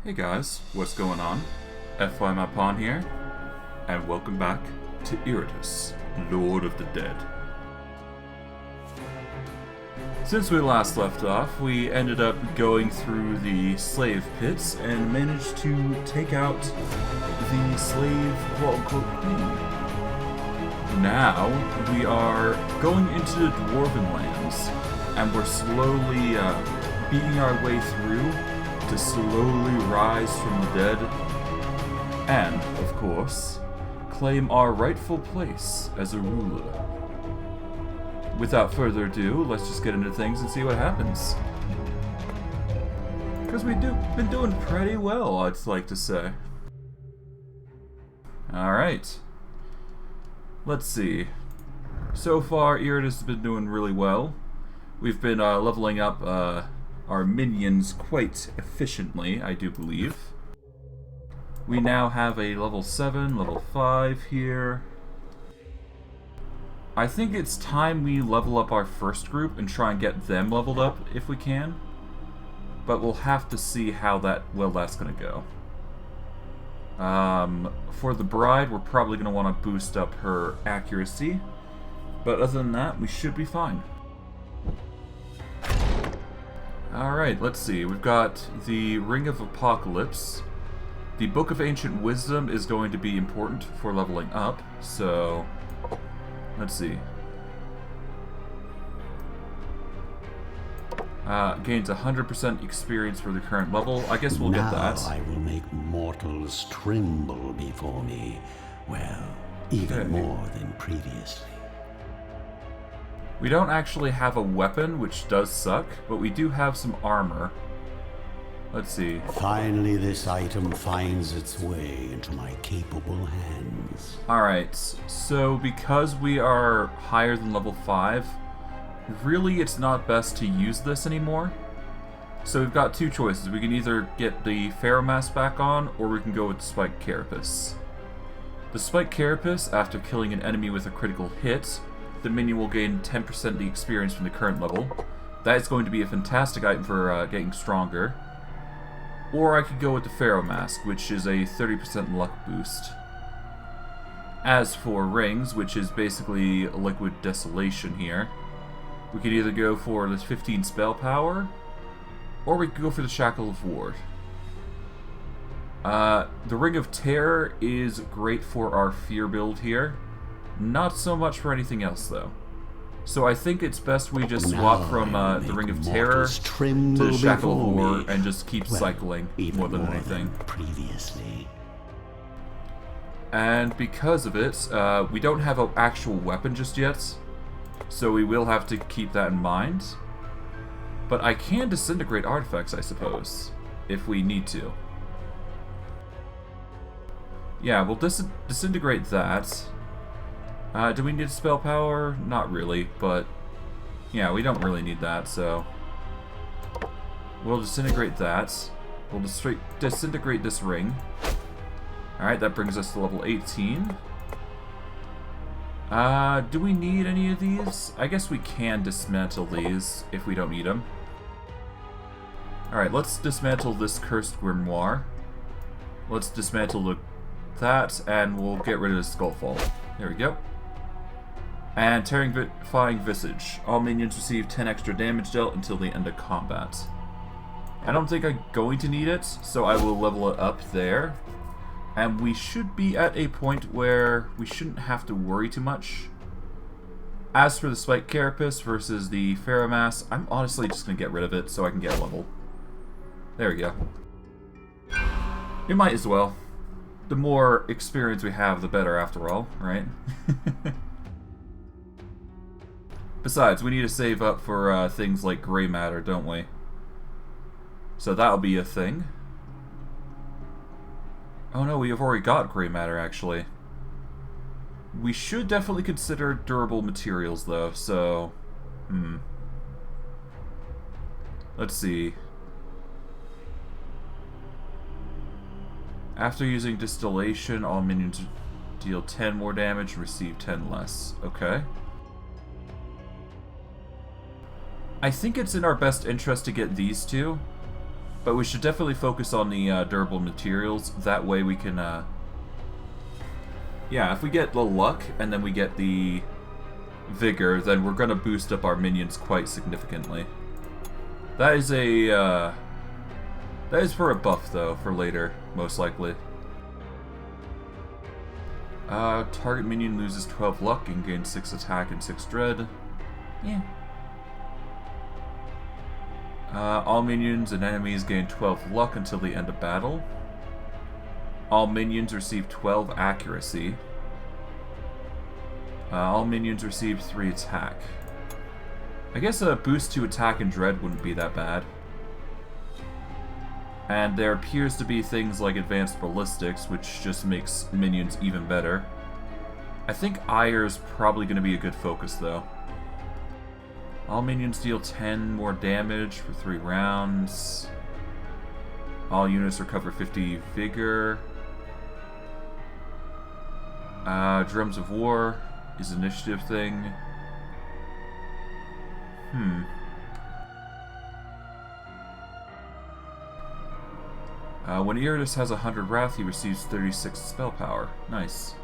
Hey guys, what's going on? FY My Pawn here, and welcome back to Iratus, Lord of the Dead. Since we last left off, we ended up going through the slave pits and managed to take out the slave quote-unquote queen. Now, we are going into the dwarven lands, and we're slowly beating our way through to slowly rise from the dead, and, of course, claim our rightful place as a ruler. Without further ado, let's just get into things and see what happens. Because we've been doing pretty well, I'd like to say. Alright. Let's see. So far, Iratus has been doing really well. We've been leveling up our minions quite efficiently, I do believe. We now have a level 7, level 5 here. I think it's time we level up our first group and try and get them leveled up if we can. But we'll have to see how that's going to go. For the bride, we're probably going to want to boost up her accuracy. But other than that, we should be fine. Alright, let's see. We've got the Ring of Apocalypse. The Book of Ancient Wisdom is going to be important for leveling up, so let's see. Gains 100% experience for the current level. I guess we'll get that. Now I will make mortals tremble before me. Well, even more than previously. We don't actually have a weapon, which does suck, but we do have some armor. Let's see. Finally, this item finds its way into my capable hands. Alright, so because we are higher than level 5, really it's not best to use this anymore. So we've got two choices. We can either get the Pharaoh Mask back on, or we can go with the Spike Carapace. The Spike Carapace, after killing an enemy with a critical hit, the minion will gain 10% the experience from the current level. That is going to be a fantastic item for getting stronger. Or I could go with the Pharaoh Mask, which is a 30% luck boost. As for rings, which is basically liquid desolation here, we could either go for the 15 spell power, or we could go for the Shackle of Ward. The Ring of Terror is great for our fear build here. Not so much for anything else, though. So I think it's best we just swap from the Ring of Terror to the Shackle of War and just keep cycling more than anything. Previously. And because of it, we don't have an actual weapon just yet, so we will have to keep that in mind. But I can disintegrate artifacts, I suppose, if we need to. Yeah, we'll disintegrate that. Do we need spell power? Not really, but yeah, we don't really need that, so we'll disintegrate that. We'll disintegrate this ring. Alright, that brings us to level 18. Do we need any of these? I guess we can dismantle these if we don't need them. Alright, let's dismantle this Cursed Grimoire. Let's dismantle that, and we'll get rid of the Skullfall. There we go. And Terrifying Visage. All minions receive 10 extra damage dealt until the end of combat. I don't think I'm going to need it, so I will level it up there. And we should be at a point where we shouldn't have to worry too much. As for the Spike Carapace versus the Pharaoh Mask, I'm honestly just going to get rid of it so I can get a level. There we go. We might as well. The more experience we have, the better after all, right? Besides, we need to save up for things like gray matter, don't we? So that'll be a thing. Oh no, we have already got gray matter, actually. We should definitely consider durable materials, though, so... Let's see. After using distillation, all minions deal 10 more damage and receive 10 less. Okay. I think it's in our best interest to get these two. But we should definitely focus on the durable materials. That way we can, yeah, if we get the luck and then we get the vigor, then we're going to boost up our minions quite significantly. That is a, that is for a buff, though, for later, most likely. Target minion loses 12 luck and gains 6 attack and 6 dread. Yeah. All minions and enemies gain 12 luck until the end of battle. All minions receive 12 accuracy. All minions receive 3 attack. I guess a boost to attack and dread wouldn't be that bad. And there appears to be things like advanced ballistics, which just makes minions even better. I think Ire's probably going to be a good focus, though. All minions deal 10 more damage for 3 rounds. All units recover 50 vigor. Drums of War is an initiative thing. When Iratus has 100 wrath, he receives 36 spell power. Nice.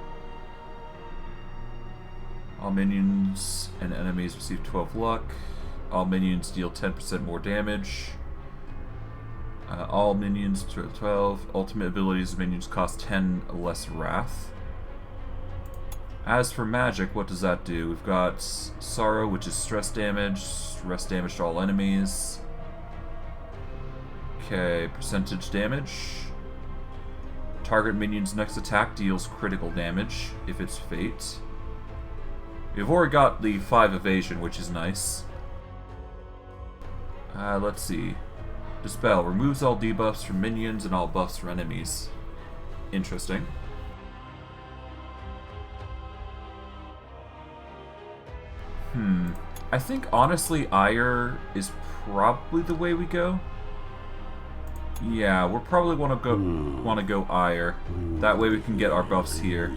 All minions and enemies receive 12 luck. All minions deal 10% more damage. All minions 12. Ultimate abilities of minions cost 10 less wrath. As for magic, what does that do? We've got Sorrow, which is stress damage to all enemies. Okay, percentage damage. Target minion's next attack deals critical damage if it's Fate. We've already got the 5 evasion, which is nice. Let's see. Dispel removes all debuffs from minions and all buffs from enemies. Interesting. I think honestly Ire is probably the way we go. Yeah, we'll probably want to go Ire. That way we can get our buffs here.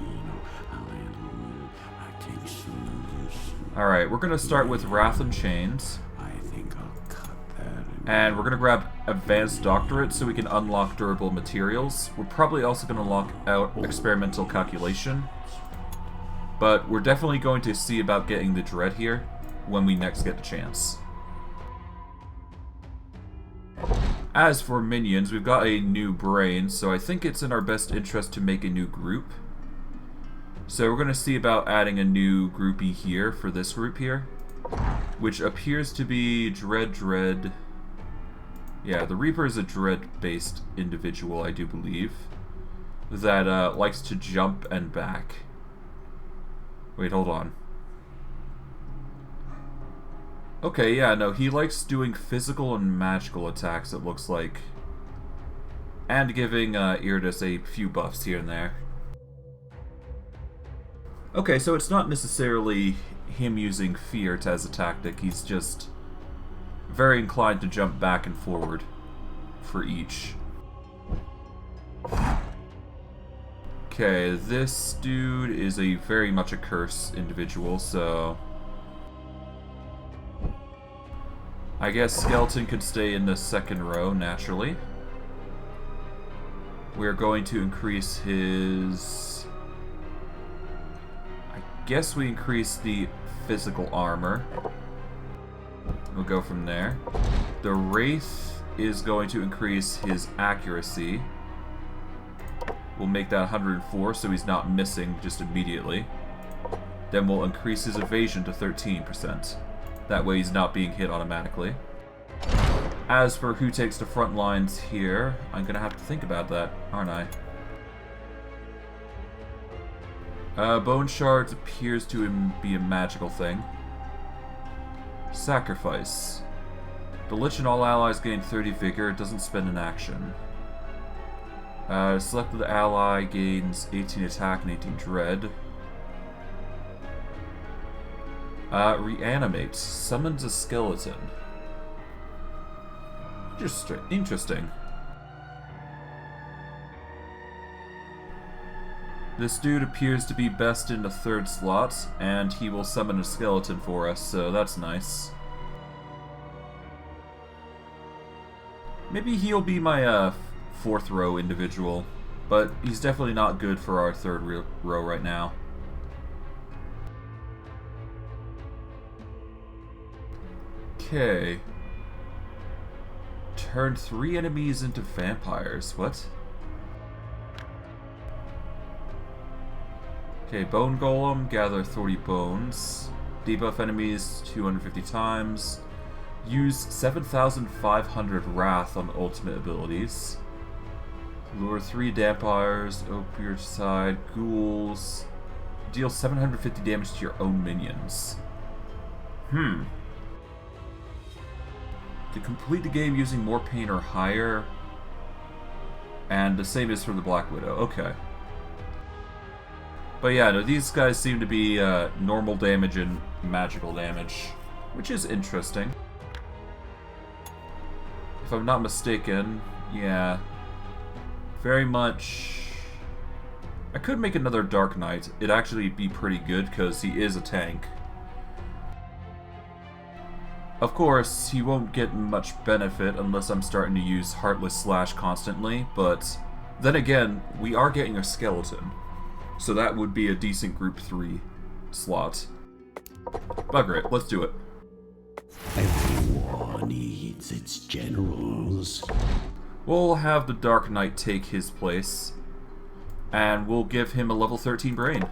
Alright, we're going to start with Wrath and Chains. And we're going to grab Advanced Doctorate so we can unlock durable materials. We're probably also going to lock out Experimental Calculation. But we're definitely going to see about getting the Dread here when we next get the chance. As for minions, we've got a new brain, so I think it's in our best interest to make a new group. So we're going to see about adding a new groupie here for this group here, which appears to be Dread. Yeah, the Reaper is a Dread-based individual, I do believe, that likes to jump and back. Wait, hold on. Okay, yeah, no, he likes doing physical and magical attacks, it looks like. And giving Iratus a few buffs here and there. Okay, so it's not necessarily him using fear as a tactic, he's just very inclined to jump back and forward for each. Okay, this dude is a very much a curse individual, so I guess Skeleton could stay in the second row, naturally. We're going to increase his... I guess we increase the physical armor. We'll go from there. The Wraith is going to increase his accuracy. We'll make that 104 so he's not missing just immediately. Then we'll increase his evasion to 13%. That way he's not being hit automatically. As for who takes the front lines here, I'm going to have to think about that, aren't I? Bone Shards appears to be a magical thing. Sacrifice. The Lich and all allies gain 30 vigor, it doesn't spend an action. Selected ally gains 18 attack and 18 dread. Reanimate. Summons a skeleton. Interesting. This dude appears to be best in the 3rd slot, and he will summon a skeleton for us, so that's nice. Maybe he'll be my fourth row individual, but he's definitely not good for our third row right now. Okay. Turn 3 enemies into vampires. What? Okay, Bone Golem, gather 30 bones. Debuff enemies 250 times. Use 7,500 Wrath on ultimate abilities. Lure 3 vampires, opioid ghouls. Deal 750 damage to your own minions. To complete the game using more pain or higher. And the same is for the Black Widow. Okay. But yeah, no, these guys seem to be normal damage and magical damage, which is interesting. If I'm not mistaken, yeah, very much. I could make another Dark Knight. It'd actually be pretty good because he is a tank. Of course, he won't get much benefit unless I'm starting to use Heartless Slash constantly, but then again, we are getting a skeleton. So that would be a decent group 3 slot. Bugger it, let's do it. Every war needs its generals. We'll have the Dark Knight take his place, and we'll give him a level 13 brain.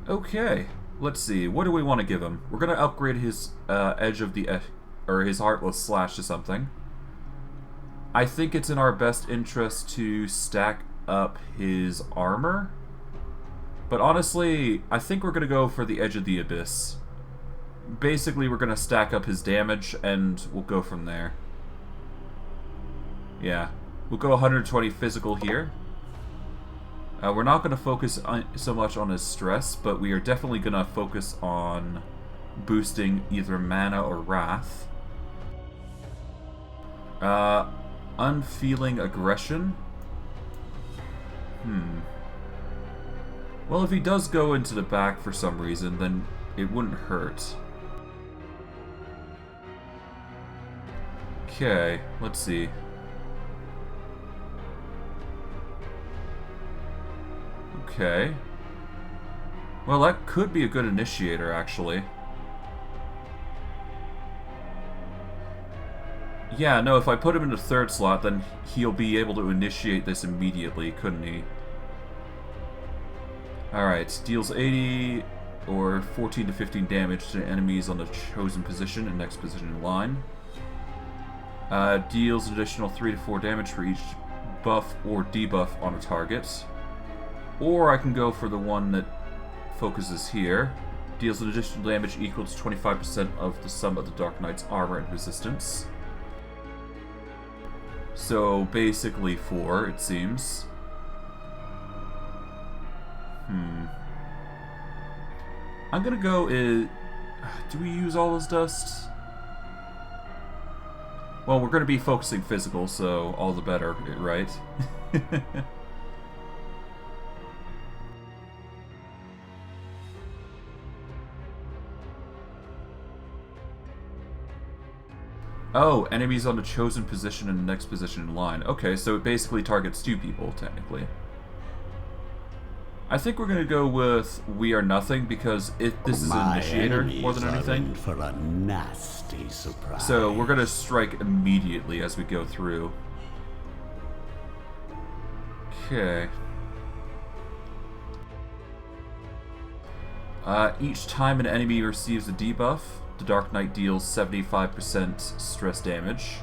Okay, let's see, what do we want to give him? We're gonna upgrade his edge of the or his Heartless Slash to something. I think it's in our best interest to stack up his armor. But honestly, I think we're going to go for the Edge of the Abyss. Basically, we're going to stack up his damage, and we'll go from there. Yeah. We'll go 120 physical here. We're not going to focus so much on his stress, but we are definitely going to focus on boosting either mana or wrath. Unfeeling aggression. Well, if he does go into the back for some reason, then it wouldn't hurt. Okay, let's see. Okay. Well, that could be a good initiator, actually. Yeah, no, if I put him in the third slot, then he'll be able to initiate this immediately, couldn't he? Alright, deals 80 or 14 to 15 damage to enemies on the chosen position and next position in line. Deals an additional 3 to 4 damage for each buff or debuff on a target. Or I can go for the one that focuses here. Deals an additional damage equal to 25% of the sum of the Dark Knight's armor and resistance. So basically 4, it seems. I'm gonna go do we use all his dust? Well, we're gonna be focusing physical, so all the better, right? Oh, enemies on the chosen position and the next position in line. Okay, so it basically targets 2 people, technically. I think we're going to go with We Are Nothing, because this is an initiator more than anything. For a nasty surprise. So we're going to strike immediately as we go through. Okay. Each time an enemy receives a debuff, the Dark Knight deals 75% stress damage.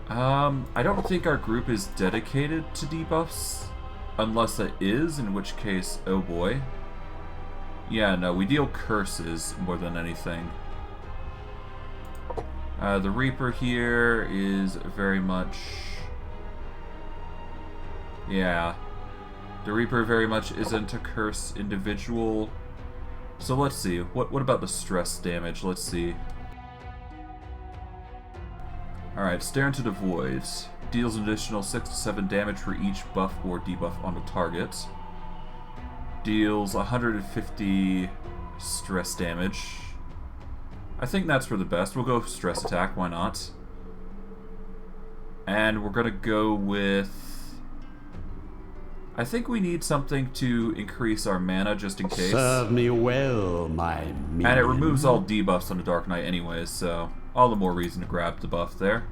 I don't think our group is dedicated to debuffs. Unless it is, in which case, oh boy. Yeah, no, we deal curses more than anything. The Reaper here is very much... Yeah. The Reaper very much isn't a curse individual. So let's see, what about the stress damage? Let's see. Alright, Stare into the Void. Deals an additional 6 to 7 damage for each buff or debuff on the target. Deals 150 stress damage. I think that's for the best. We'll go stress attack, why not? And we're gonna go with... I think we need something to increase our mana just in case. Serve me well, my minion. And it removes all debuffs on the Dark Knight anyways, so all the more reason to grab the buff there.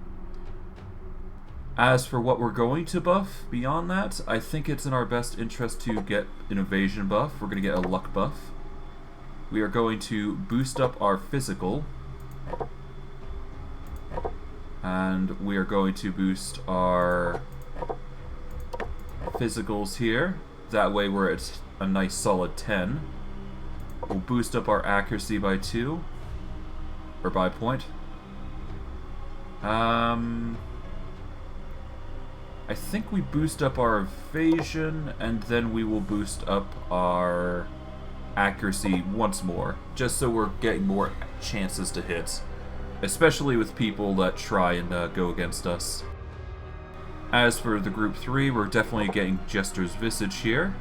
As for what we're going to buff beyond that, I think it's in our best interest to get an evasion buff. We're going to get a luck buff. We are going to boost up our physical. And we are going to boost our physicals here. That way we're at a nice solid 10. We'll boost up our accuracy by 2. Or by a point. I think we boost up our evasion, and then we will boost up our accuracy once more, just so we're getting more chances to hit, especially with people that try and go against us. As for the group 3, we're definitely getting Jester's Visage here.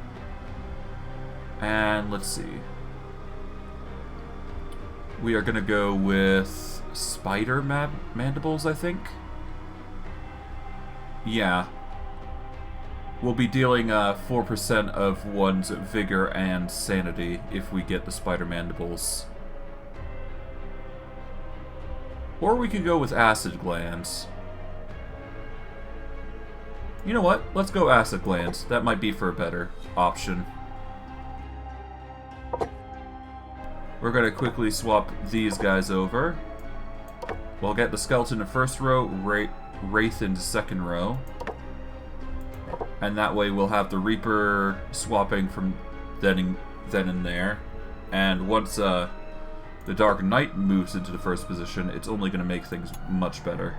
And let's see. We are going to go with Spider Mandibles, I think. Yeah. We'll be dealing 4% of one's vigor and sanity if we get the Spider Mandibles. Or we could go with Acid Glands. You know what? Let's go Acid Glands. That might be for a better option. We're going to quickly swap these guys over. We'll get the Skeleton in first row, Wraith in second row. And that way we'll have the Reaper swapping from then and there. And once the Dark Knight moves into the first position, it's only going to make things much better.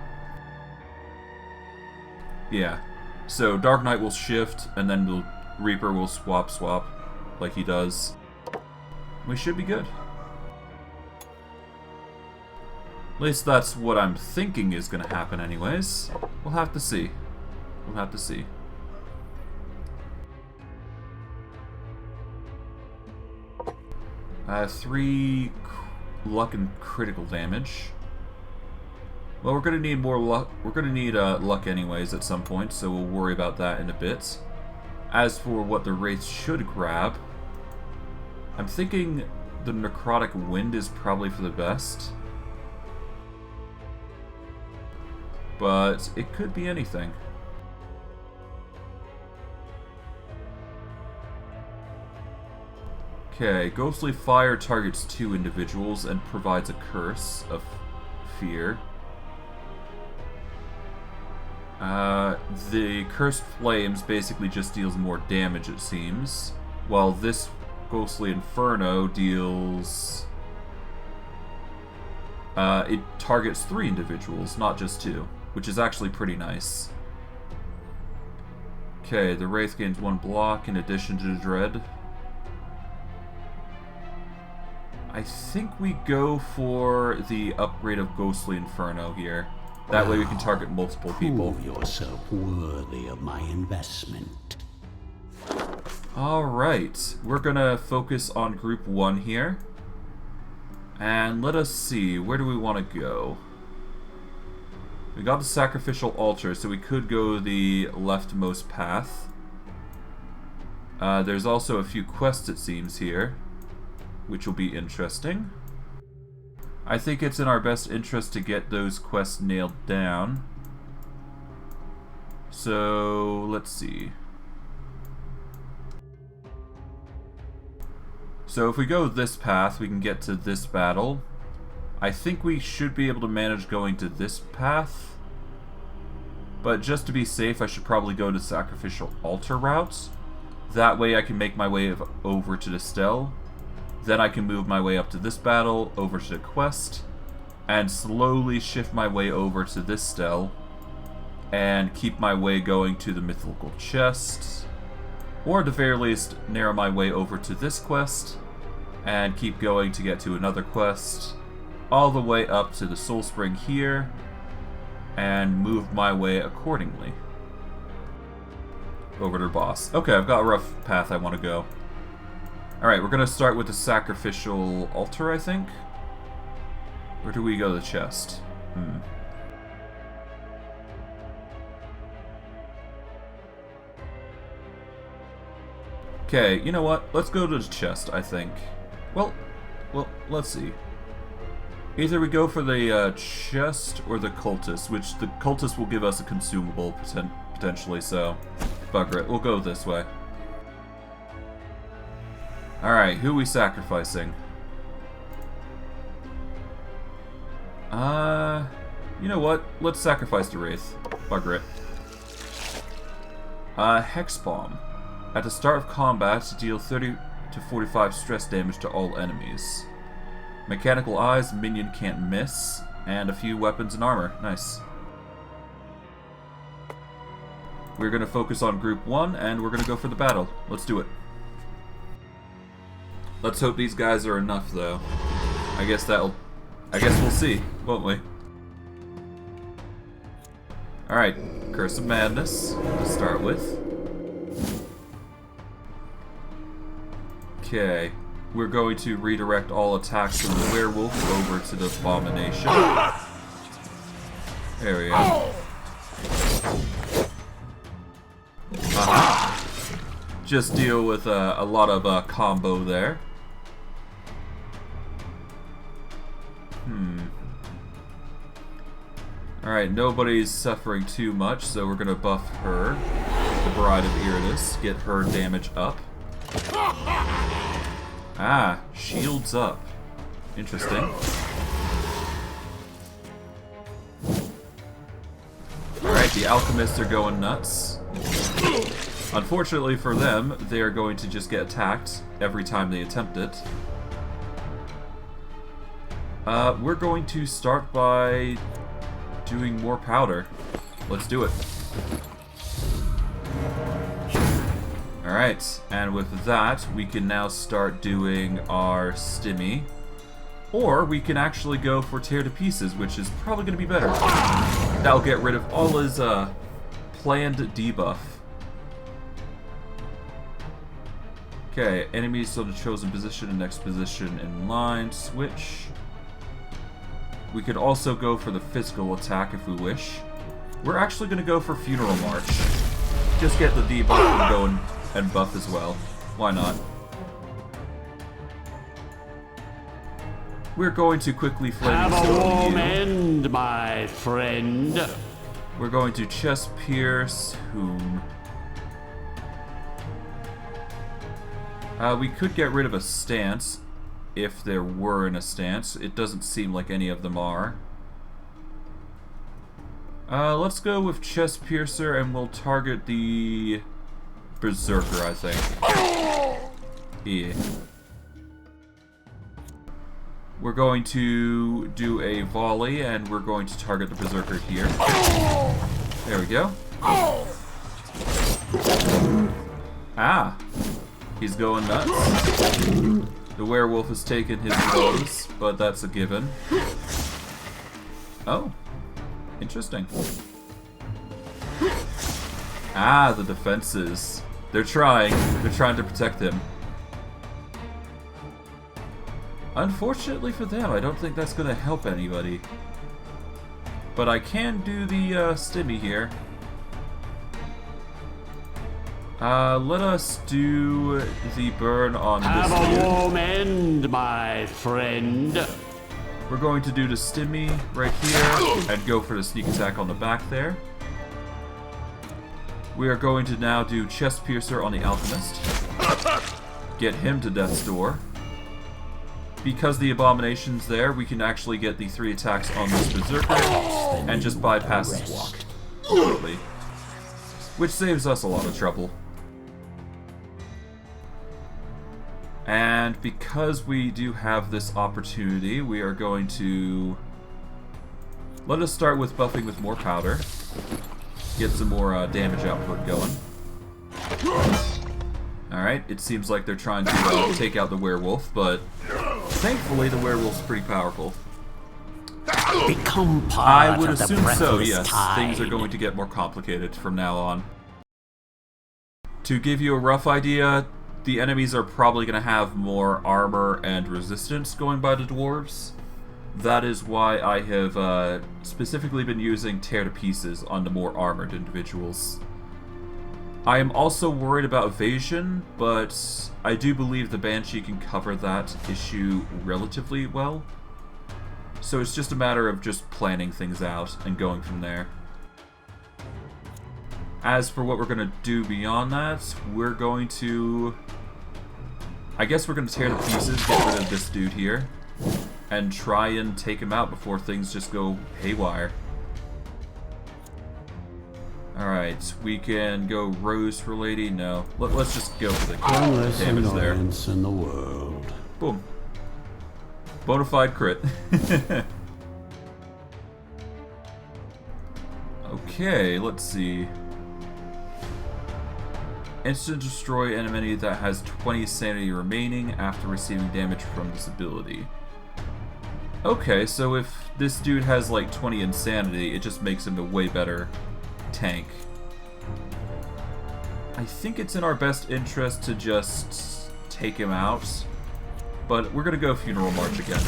Yeah. So Dark Knight will shift, and then the Reaper will swap like he does. We should be good. At least that's what I'm thinking is going to happen anyways. We'll have to see. We'll have to see. Three luck and critical damage. Well, we're gonna need more luck. We're gonna need luck anyways at some point, so we'll worry about that in a bit. As for what the Wraith should grab, I'm thinking the Necrotic Wind is probably for the best. But it could be anything. Okay, Ghostly Fire targets 2 individuals and provides a curse of fear. The Cursed Flames basically just deals more damage, it seems, while this Ghostly Inferno deals... it targets 3 individuals, not just 2, which is actually pretty nice. Okay, the Wraith gains 1 block in addition to the Dread. I think we go for the upgrade of Ghostly Inferno here. That way we can target multiple people. Prove yourself worthy of my investment. Alright, we're gonna focus on group 1 here. And let us see, where do we want to go? We got the Sacrificial Altar, so we could go the leftmost path. There's also a few quests, it seems, here, which will be interesting. I think it's in our best interest to get those quests nailed down. So, let's see. So if we go this path, we can get to this battle. I think we should be able to manage going to this path. But just to be safe, I should probably go to Sacrificial Altar routes. That way I can make my way over to the Stell. Then I can move my way up to this battle, over to the quest, and slowly shift my way over to this Stell, and keep my way going to the Mythical Chest, or at the very least, narrow my way over to this quest, and keep going to get to another quest, all the way up to the Soul Spring here, and move my way accordingly. Over to the boss. Okay, I've got a rough path I want to go. Alright, we're going to start with the Sacrificial Altar, I think. Or do we go to the chest? Okay, you know what? Let's go to the chest, I think. Well, let's see. Either we go for the chest or the cultist, which the cultist will give us a consumable potentially, so bugger it. We'll go this way. Alright, who are we sacrificing? You know what? Let's sacrifice the Wraith. Bugger it. Hex Bomb. At the start of combat, deal 30 to 45 stress damage to all enemies. Mechanical eyes, minion can't miss, and a few weapons and armor. Nice. We're gonna focus on group 1, and we're gonna go for the battle. Let's do it. Let's hope these guys are enough, though. I guess we'll see, won't we? Alright, Curse of Madness to start with. Okay, we're going to redirect all attacks from the werewolf over to the abomination. There we go. Aha! Just deal with a lot of combo there. Alright, nobody's suffering too much, so we're gonna buff her. The Bride of Iratus, get her damage up. Ah, shields up. Interesting. Alright, the alchemists are going nuts. Unfortunately for them, they are going to just get attacked every time they attempt it. We're going to start by doing more powder. Let's do it. Alright, and with that, we can now start doing our stimmy. Or we can actually go for tear to pieces, which is probably going to be better. That'll get rid of all his planned debuff. Okay, enemies on the chosen position and next position in line. Switch. We could also go for the physical attack if we wish. We're actually going to go for Funeral March. Just get the debuff going and buff as well. Why not? We're going to quickly Flaming Have a Stone warm you. end, my friend. We're going to Chest Pierce whom? We could get rid of a stance, if there were in a stance. It doesn't seem like any of them are. Let's go with Chest Piercer, and we'll target the Berserker, I think. Yeah. We're going to do a volley, and we're going to target the Berserker here. There we go. Ah! He's going nuts. The werewolf has taken his blows, but that's a given. Oh. Interesting. Ah, the defenses. They're trying to protect him. Unfortunately for them, I don't think that's going to help anybody. But I can do the stimmy here. Let us do the burn on this Have a dude. warm end, my friend. We're going to do the stimmy right here and go for the sneak attack on the back there. We are going to now do Chest Piercer on the Alchemist. Get him to Death's Door. Because the Abomination's there, we can actually get the 3 attacks on this Berserker and just bypass his walk. Totally. Which saves us a lot of trouble. And because we do have this opportunity, we are going to... Let us start with buffing with more powder. Get some more damage output going. Alright, it seems like they're trying to take out the werewolf, but thankfully the werewolf's pretty powerful. Become part I would of the assume so, breathless yes. tide. Things are going to get more complicated from now on. To give you a rough idea, the enemies are probably going to have more armor and resistance going by the dwarves. That is why I have specifically been using Tear to Pieces on the more armored individuals. I am also worried about evasion, but I do believe the Banshee can cover that issue relatively well. So it's just a matter of just planning things out and going from there. As for what we're going to do beyond that, we're going to... I guess we're going to tear to pieces, get rid of this dude here, and try and take him out before things just go haywire. Alright, we can go Rose for Lady. No, let's just go for the Endless damage there. annoyance in the world. Boom. Bonafide crit. Okay, let's see. Instant destroy enemy that has 20 sanity remaining after receiving damage from this ability. Okay, so if this dude has like 20 insanity, it just makes him a way better tank. I think it's in our best interest to just take him out, but we're gonna go Funeral March again.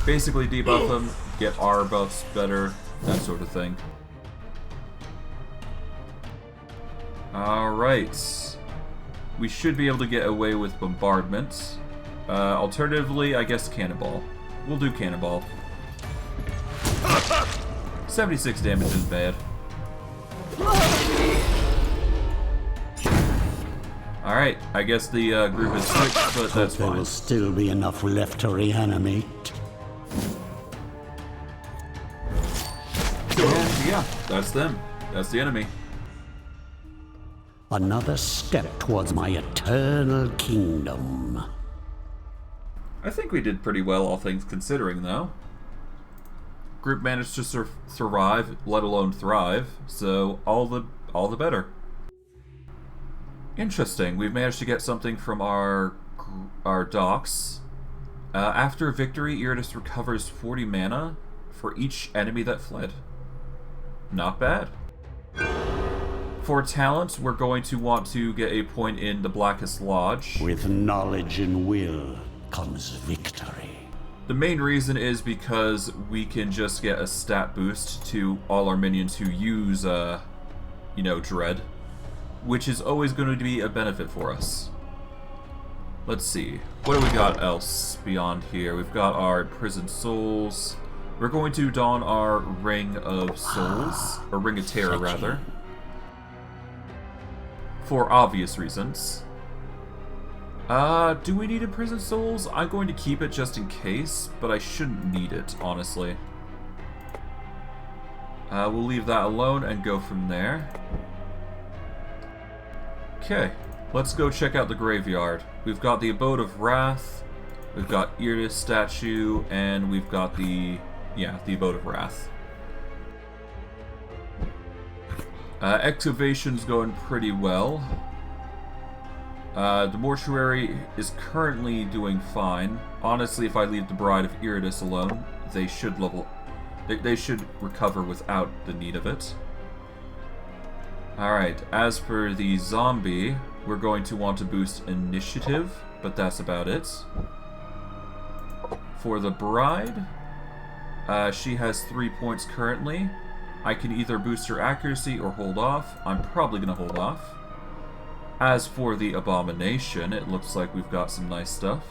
Basically debuff him, get our buffs better, that sort of thing. Alright. We should be able to get away with Bombardment. Alternatively, I guess Cannonball. We'll do Cannonball. 76 damage isn't bad. Alright, I guess the group is switched, but that's There fine. will still be enough left to reanimate. And yeah, that's them. That's the enemy. Another step towards my eternal kingdom. I think we did pretty well, all things considering, though. Group managed to survive, let alone thrive, so all the better. Interesting. We've managed to get something from our docks. After victory, Iratus recovers 40 mana for each enemy that fled. Not bad. For talent, we're going to want to get a point in the Blackest Lodge. With knowledge and will comes victory. The main reason is because we can just get a stat boost to all our minions who use, Dread, which is always going to be a benefit for us. Let's see. What do we got else beyond here? We've got our Imprisoned Souls. We're going to don our Ring of Souls, or Ring of Terror, rather. For obvious reasons. Do we need Imprisoned Souls? I'm going to keep it just in case, but I shouldn't need it, honestly. We'll leave that alone and go from there. Okay, let's go check out the graveyard. We've got the Abode of Wrath, we've got Iratus statue, and we've got the Abode of Wrath. Excavation's going pretty well. The mortuary is currently doing fine. Honestly, if I leave the Bride of Iratus alone, they should they should recover without the need of it. Alright, as for the zombie, we're going to want to boost initiative, but that's about it. For the Bride, she has 3 points currently. I can either boost her accuracy or hold off. I'm probably going to hold off. As for the Abomination, it looks like we've got some nice stuff.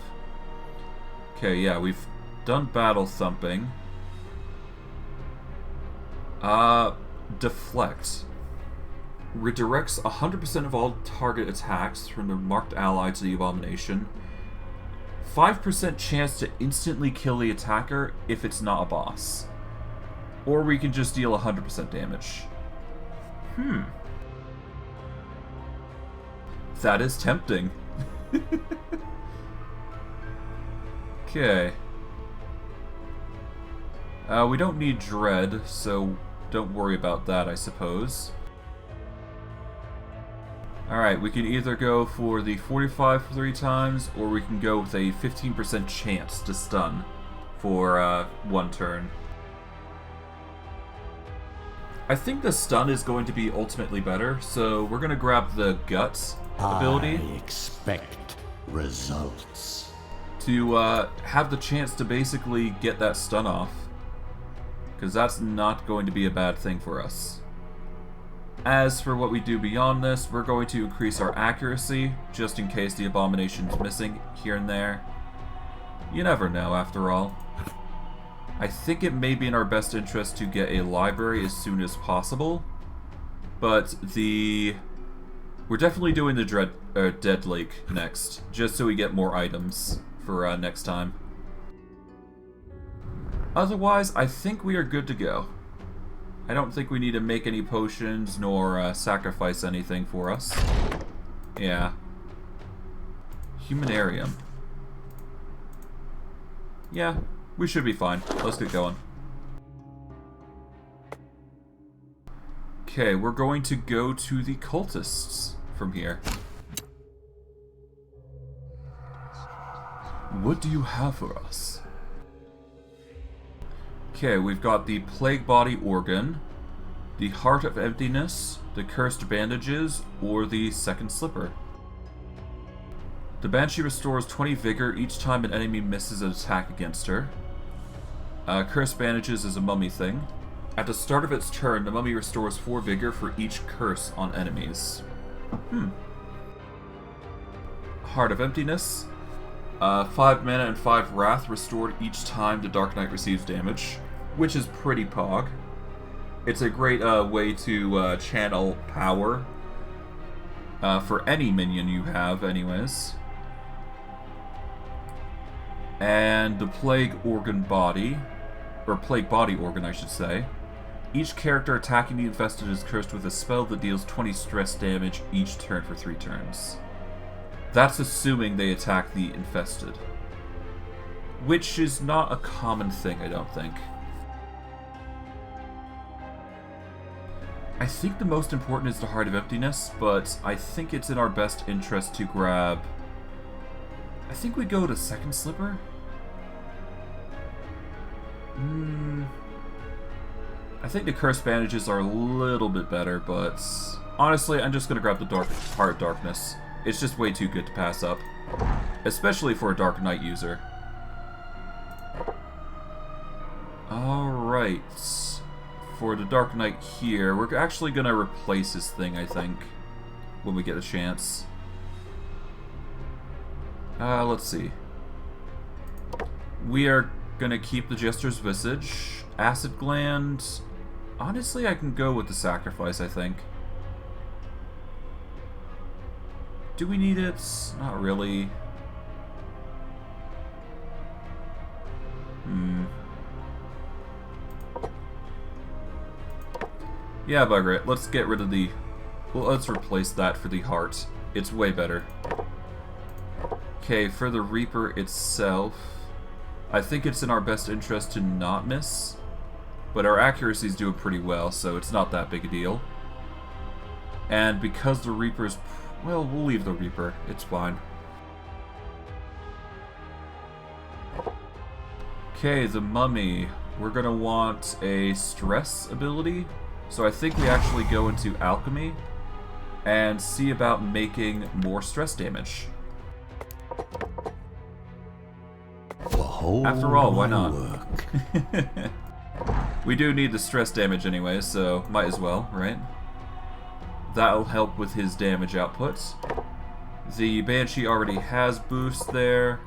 Okay, yeah, we've done Battle Thumping. Deflect. Redirects 100% of all target attacks from the marked ally to the Abomination. 5% chance to instantly kill the attacker if it's not a boss. Or we can just deal 100% damage. That is tempting. Okay. We don't need Dread, so don't worry about that, I suppose. Alright, we can either go for the 45 3 times, or we can go with a 15% chance to stun for one turn. I think the stun is going to be ultimately better, so we're going to grab the Guts ability. I expect results. to have the chance to basically get that stun off. Because that's not going to be a bad thing for us. As for what we do beyond this, we're going to increase our accuracy, just in case the abomination's missing here and there. You never know, after all. I think it may be in our best interest to get a library as soon as possible. But we're definitely doing the Dead Lake next, just so we get more items for next time. Otherwise, I think we are good to go. I don't think we need to make any potions nor sacrifice anything for us. Yeah. Humanarium. Yeah, we should be fine. Let's get going. Okay, we're going to go to the cultists from here. What do you have for us? Okay, we've got the Plague Body Organ, the Heart of Emptiness, the Cursed Bandages, or the Second Slipper. The Banshee restores 20 vigor each time an enemy misses an attack against her. Cursed Bandages is a mummy thing. At the start of its turn, the mummy restores 4 vigor for each curse on enemies. Heart of Emptiness. 5 mana and 5 wrath restored each time the Dark Knight receives damage, which is pretty pog. It's a great way to channel power for any minion you have anyways. And the Plague Organ Body, or Plague Body Organ I should say. Each character attacking the infested is cursed with a spell that deals 20 stress damage each turn for 3 turns. That's assuming they attack the infested. Which is not a common thing, I don't think. I think the most important is the Heart of Emptiness, but I think it's in our best interest to grab... I think we go to Second Slipper? I think the Cursed Bandages are a little bit better, but honestly, I'm just going to grab the Heart of Darkness. It's just way too good to pass up, especially for a Dark Knight user. Alright, for the Dark Knight here, we're actually going to replace this thing, I think, when we get a chance. Let's see. We are going to keep the Jester's Visage. Acid Gland. Honestly, I can go with the Sacrifice, I think. Do we need it? Not really. Yeah, bugger it. Let's get rid of the... Well, let's replace that for the heart. It's way better. Okay, for the Reaper itself, I think it's in our best interest to not miss, but our accuracy's doing pretty well, so it's not that big a deal. And because the Reaper's... Well, we'll leave the Reaper. It's fine. Okay, the Mummy. We're gonna want a stress ability, so I think we actually go into Alchemy and see about making more stress damage. After all, why not? We do need the stress damage anyway, so might as well, right? That'll help with his damage output. The Banshee already has boost there.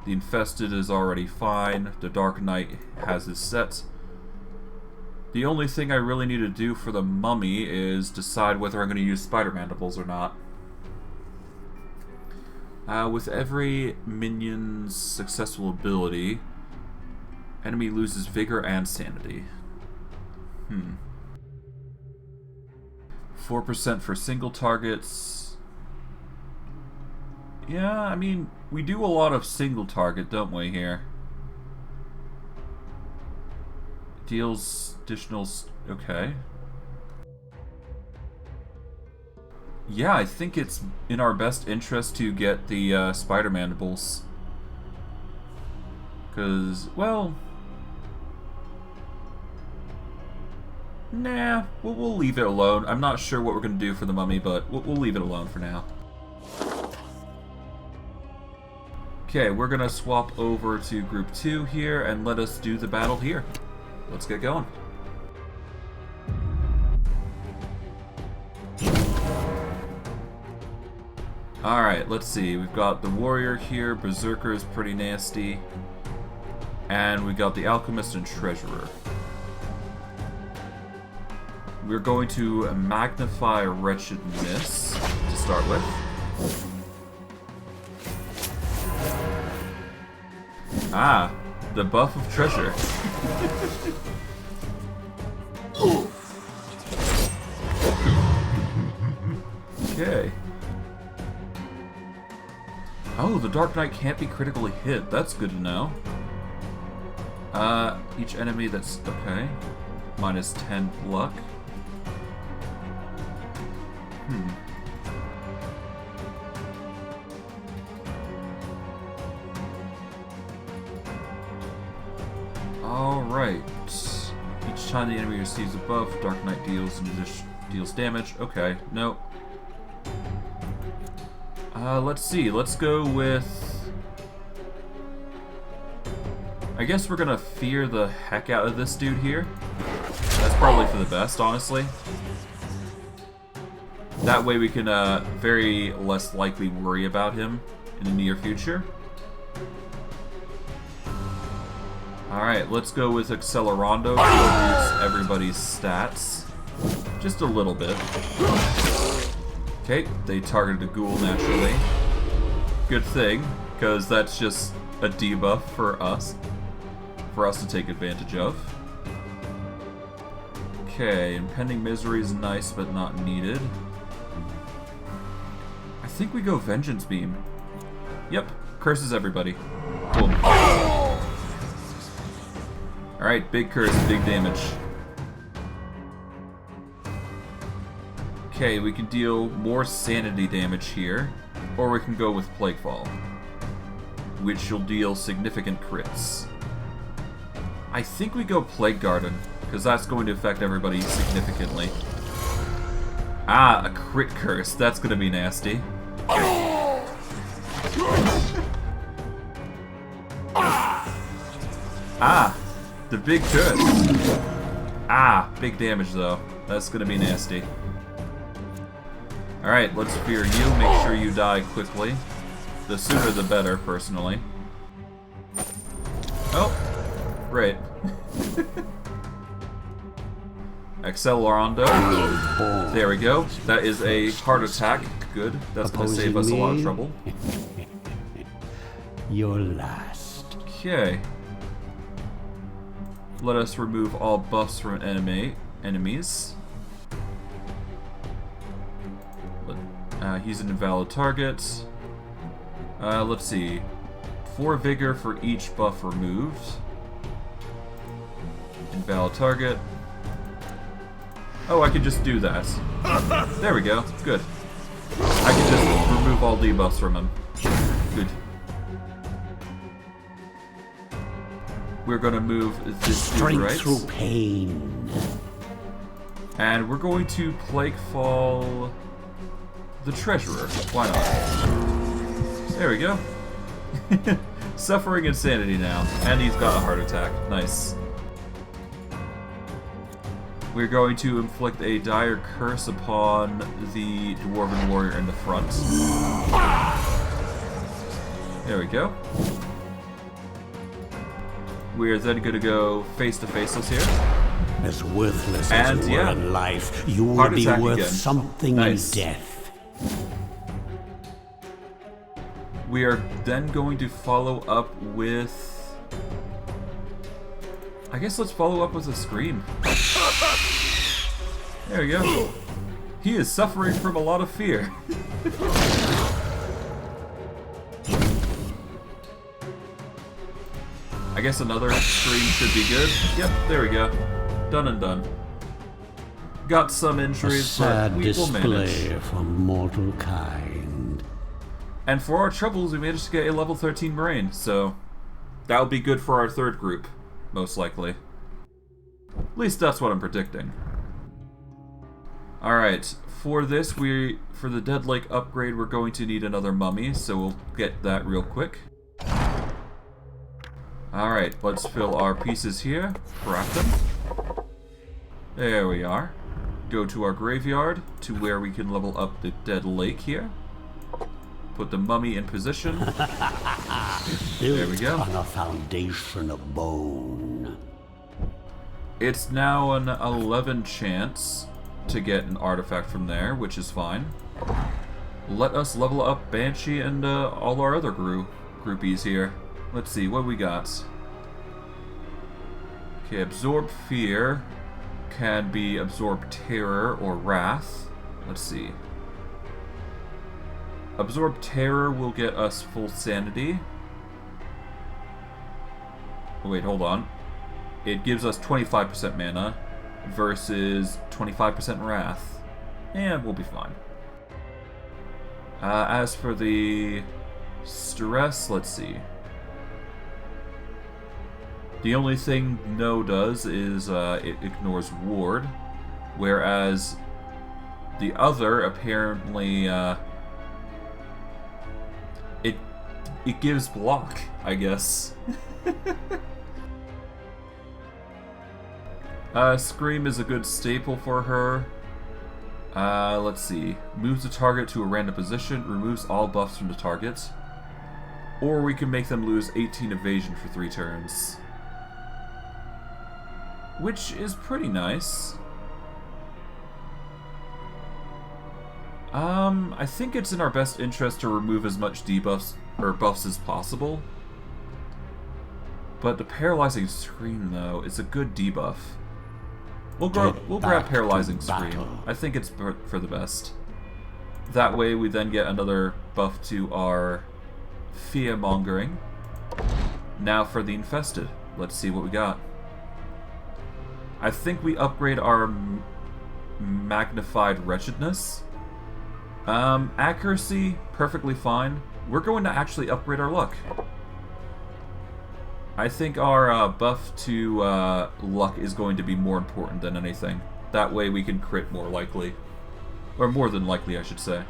The Infested is already fine. The Dark Knight has his set. The only thing I really need to do for the Mummy is decide whether I'm going to use Spider Mandibles or not. With every minion's successful ability, enemy loses Vigor and Sanity. 4% for single targets. Yeah, I mean, we do a lot of single target, don't we, here? Deals additional... Okay. Yeah, I think it's in our best interest to get the Spider Mandibles. Because, well... Nah, we'll leave it alone. I'm not sure what we're going to do for the Mummy, but we'll leave it alone for now. Okay, we're gonna swap over to group 2 here and let us do the battle here. Let's get going. Alright, let's see. We've got the warrior here, berserker is pretty nasty, and we got the alchemist and treasurer. We're going to magnify wretchedness to start with. Ah, the buff of treasure. Okay. Oh, the Dark Knight can't be critically hit. That's good to know. Each enemy that's... okay. Minus 10 luck. Alright. Each time the enemy receives a buff, Dark Knight deals damage. Okay, nope. Let's see. Let's go with... I guess we're gonna fear the heck out of this dude here. That's probably for the best, honestly. That way we can, very less likely worry about him in the near future. Alright, let's go with Accelerando to reduce everybody's stats. Just a little bit. Okay, they targeted a ghoul naturally. Good thing, because that's just a debuff for us to take advantage of. Okay, impending misery is nice but not needed. I think we go Vengeance Beam. Yep, curses everybody. Cool. Alright, big curse, big damage. Okay, we can deal more sanity damage here, or we can go with Plaguefall, which will deal significant crits. I think we go Plague Garden, because that's going to affect everybody significantly. Ah, a crit curse. That's going to be nasty. Ah, the big curse. Ah, big damage though. That's going to be nasty. Alright, let's fear you. Make sure you die quickly. The sooner the better, personally. Oh, great. Accelerando. There we go. That is a heart attack. Good. That's going to save us a lot of trouble. Your last. Okay. Let us remove all buffs from enemies. He's an invalid target. Let's see. 4 vigor for each buff removed. Invalid target. Oh, I could just do that. There we go. Good. I can just remove all debuffs from him. Good. We're gonna move this dude right. Through pain. And we're going to Plaguefall the Treasurer. Why not? There we go. Suffering insanity now. And he's got a heart attack. Nice. We're going to inflict a dire curse upon the Dwarven warrior in the front. There we go. We're then going to go face-to-faceless here. As worthless as you were in life, you will be worth something in death. We are then going to follow up with... I guess let's follow up with a scream. There we go. He is suffering from a lot of fear. I guess another scream should be good. Yep, there we go. Done and done. Got some injuries, but we will manage. Display from mortal kind. And for our troubles, we managed to get a level 13 Marine, so that'll be good for our third group, most likely. At least that's what I'm predicting. Alright, for this, for the Dead Lake upgrade, we're going to need another mummy, so we'll get that real quick. Alright, let's fill our pieces here. Craft them. There we are. Go to our graveyard, to where we can level up the dead lake here. Put the mummy in position. There we go. On a foundation of bone. It's now an 11 chance to get an artifact from there, which is fine. Let us level up Banshee and all our other groupies here. Let's see, what we got? Okay, Absorb Fear can be Absorb Terror or Wrath. Let's see. Absorb Terror will get us full sanity. Oh, wait, hold on. It gives us 25% mana versus 25% Wrath. And we'll be fine. As for the stress, let's see. The only thing No does is it ignores Ward, whereas the other apparently it gives block, I guess. Scream is a good staple for her. Let's see. Moves the target to a random position, removes all buffs from the target. Or we can make them lose 18 evasion for 3 turns. Which is pretty nice. I think it's in our best interest to remove as much debuffs or buffs as possible. But the Paralyzing Scream, though, is a good debuff. We'll grab Paralyzing Scream. I think it's for the best. That way we then get another buff to our Fear-mongering. Now for the Infested. Let's see what we got. I think we upgrade our Magnified Wretchedness. Accuracy, perfectly fine. We're going to actually upgrade our luck. I think our buff to luck is going to be more important than anything. That way we can crit more likely. Or more than likely, I should say.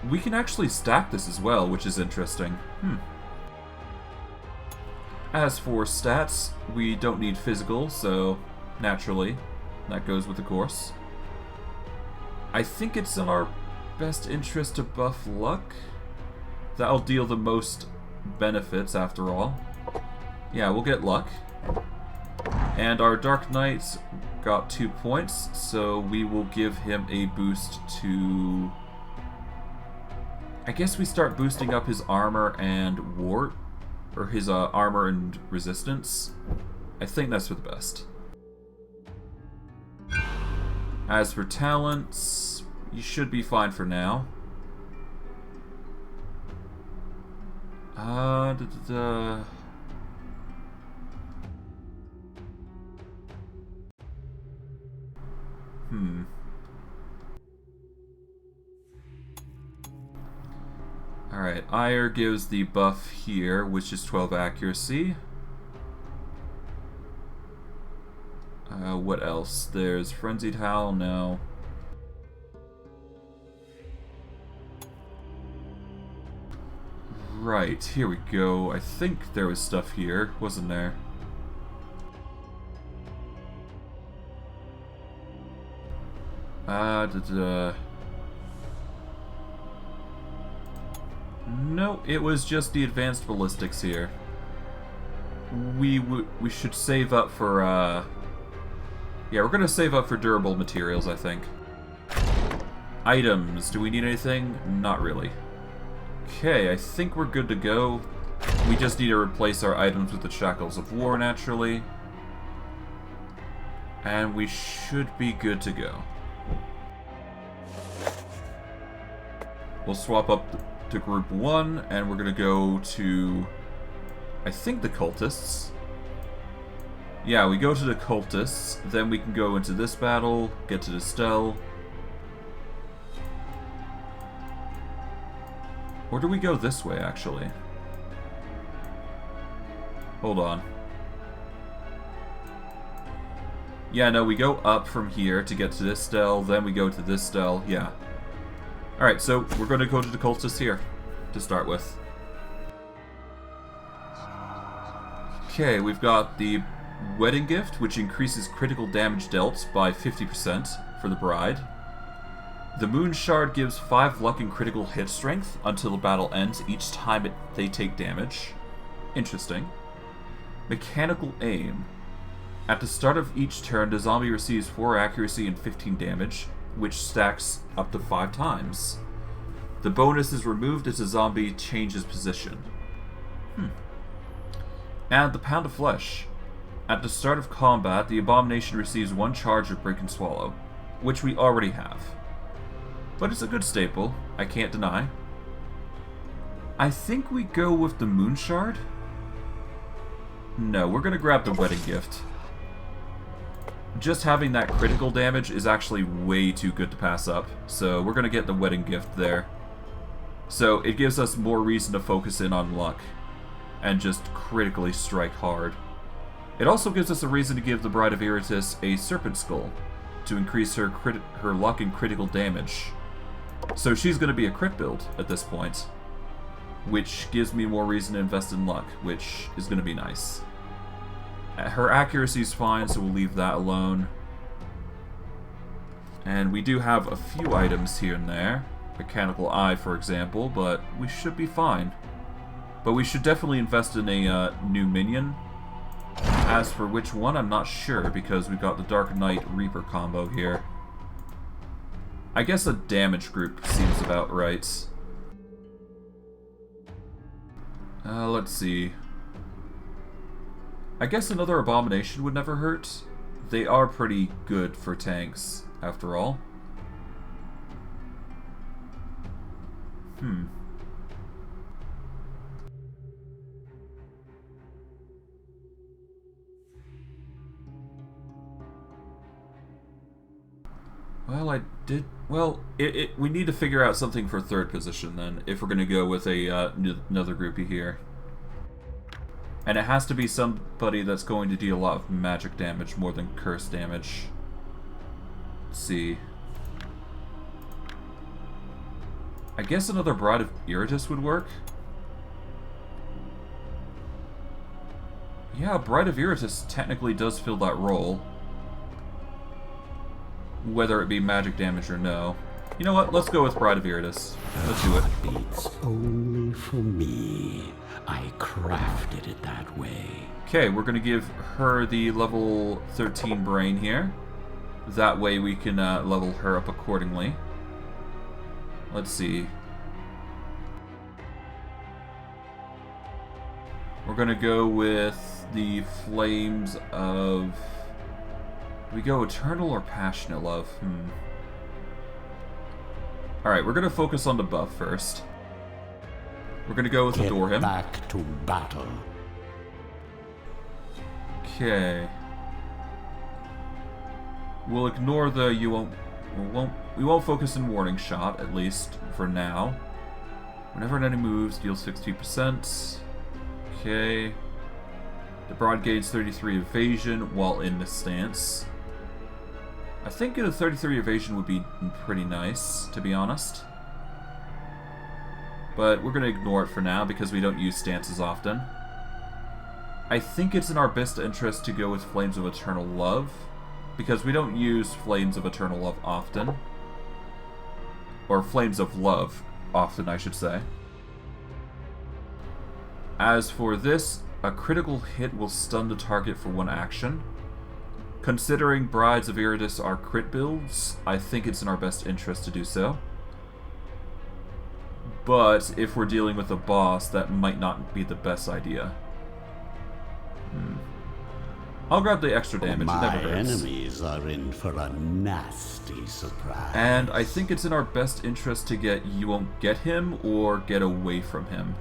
We can actually stack this as well, which is interesting. As for stats, we don't need physical, so naturally, that goes with the course. I think it's in our best interest to buff luck. That'll deal the most benefits, after all. Yeah, we'll get luck. And our Dark Knight got 2 points, so we will give him a boost to... I guess we start boosting up his armor and ward. Or his armor and resistance. I think that's for the best. As for talents, you should be fine for now. Alright, Ire gives the buff here, which is 12 accuracy. What else? There's Frenzied Howl, no. Right, here we go. I think there was stuff here, wasn't there? No, it was just the advanced ballistics here. We should save up for, yeah, we're gonna save up for durable materials, I think. Items. Do we need anything? Not really. Okay, I think we're good to go. We just need to replace our items with the Shackles of War, naturally. And we should be good to go. We'll swap up to Group 1, and we're gonna go to, I think, the Cultists. Yeah, we go to the Cultists, then we can go into this battle, get to Dispel. Or do we go this way, actually? Hold on. Yeah, no, we go up from here to get to this Dispel, then we go to this Dispel, yeah. Alright, so we're going to go to the Cultists here, to start with. Okay, we've got the wedding gift, which increases critical damage dealt by 50% for the bride. The moon shard gives 5 luck and critical hit strength until the battle ends each time they take damage. Interesting. Mechanical aim. At the start of each turn, the zombie receives 4 accuracy and 15 damage, which stacks up to 5 times. The bonus is removed as the zombie changes position. And the pound of flesh. At the start of combat, the abomination receives 1 charge of break and swallow, which we already have. But it's a good staple, I can't deny. I think we go with the moon shard? No, we're gonna grab the wedding gift. Just having that critical damage is actually way too good to pass up, so we're gonna get the wedding gift there. So it gives us more reason to focus in on luck, and just critically strike hard. It also gives us a reason to give the Bride of Iratus a Serpent Skull, to increase her luck and critical damage. So she's going to be a crit build at this point, which gives me more reason to invest in luck, which is going to be nice. Her accuracy is fine, so we'll leave that alone. And we do have a few items here and there. Mechanical Eye, for example, but we should be fine. But we should definitely invest in a new minion. As for which one, I'm not sure, because we've got the Dark Knight Reaper combo here. I guess a damage group seems about right. Let's see. I guess another abomination would never hurt. They are pretty good for tanks, after all. Well, we need to figure out something for third position then, if we're going to go with another groupie here. And it has to be somebody that's going to deal a lot of magic damage more than curse damage. Let's see. I guess another Bride of Iratus would work. Yeah, Bride of Iratus technically does fill that role. Whether it be magic damage or no. You know what? Let's go with Bride of Iratus. Let's do it. Beats only for me. I crafted it that way. Okay, we're going to give her the level 13 brain here. That way we can level her up accordingly. Let's see. We're going to go with the Flames of... Do we go Eternal or Passionate Love? Alright, we're going to focus on the buff first. We're going to go with Adore Him. Back to battle. Okay. We'll ignore the we won't focus in Warning Shot, at least for now. Whenever an enemy moves, deals 60%. Okay. The Broad gains 33 evasion while in this stance. I think a 33 evasion would be pretty nice, to be honest. But we're going to ignore it for now because we don't use stances often. I think it's in our best interest to go with Flames of Eternal Love, because we don't use Flames of Eternal Love often. Or Flames of Love often, I should say. As for this, a critical hit will stun the target for 1 action. Considering Brides of Iratus are crit builds, I think it's in our best interest to do so. But if we're dealing with a boss, that might not be the best idea. I'll grab the extra damage, it never hurts. My enemies are in for a nasty surprise. And I think it's in our best interest to get You Won't Get Him or Get Away From Him.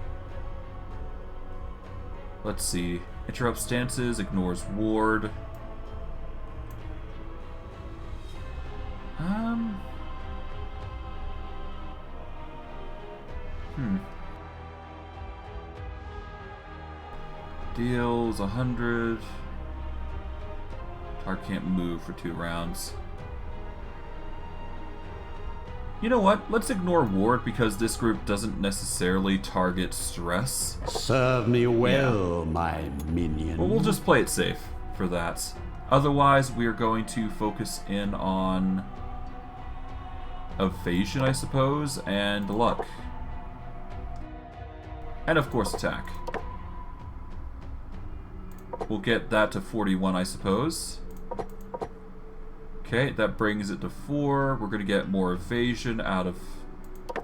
Let's see. Interrupt stances, ignores ward. Deals 100. Target can't move for 2 rounds. You know what? Let's ignore ward because this group doesn't necessarily target stress. Serve me well, my minion. Well, we'll just play it safe for that. Otherwise, we are going to focus in on evasion, I suppose, and luck. And of course attack. We'll get that to 41, I suppose. Okay, that brings it to 4. We're going to get more evasion out of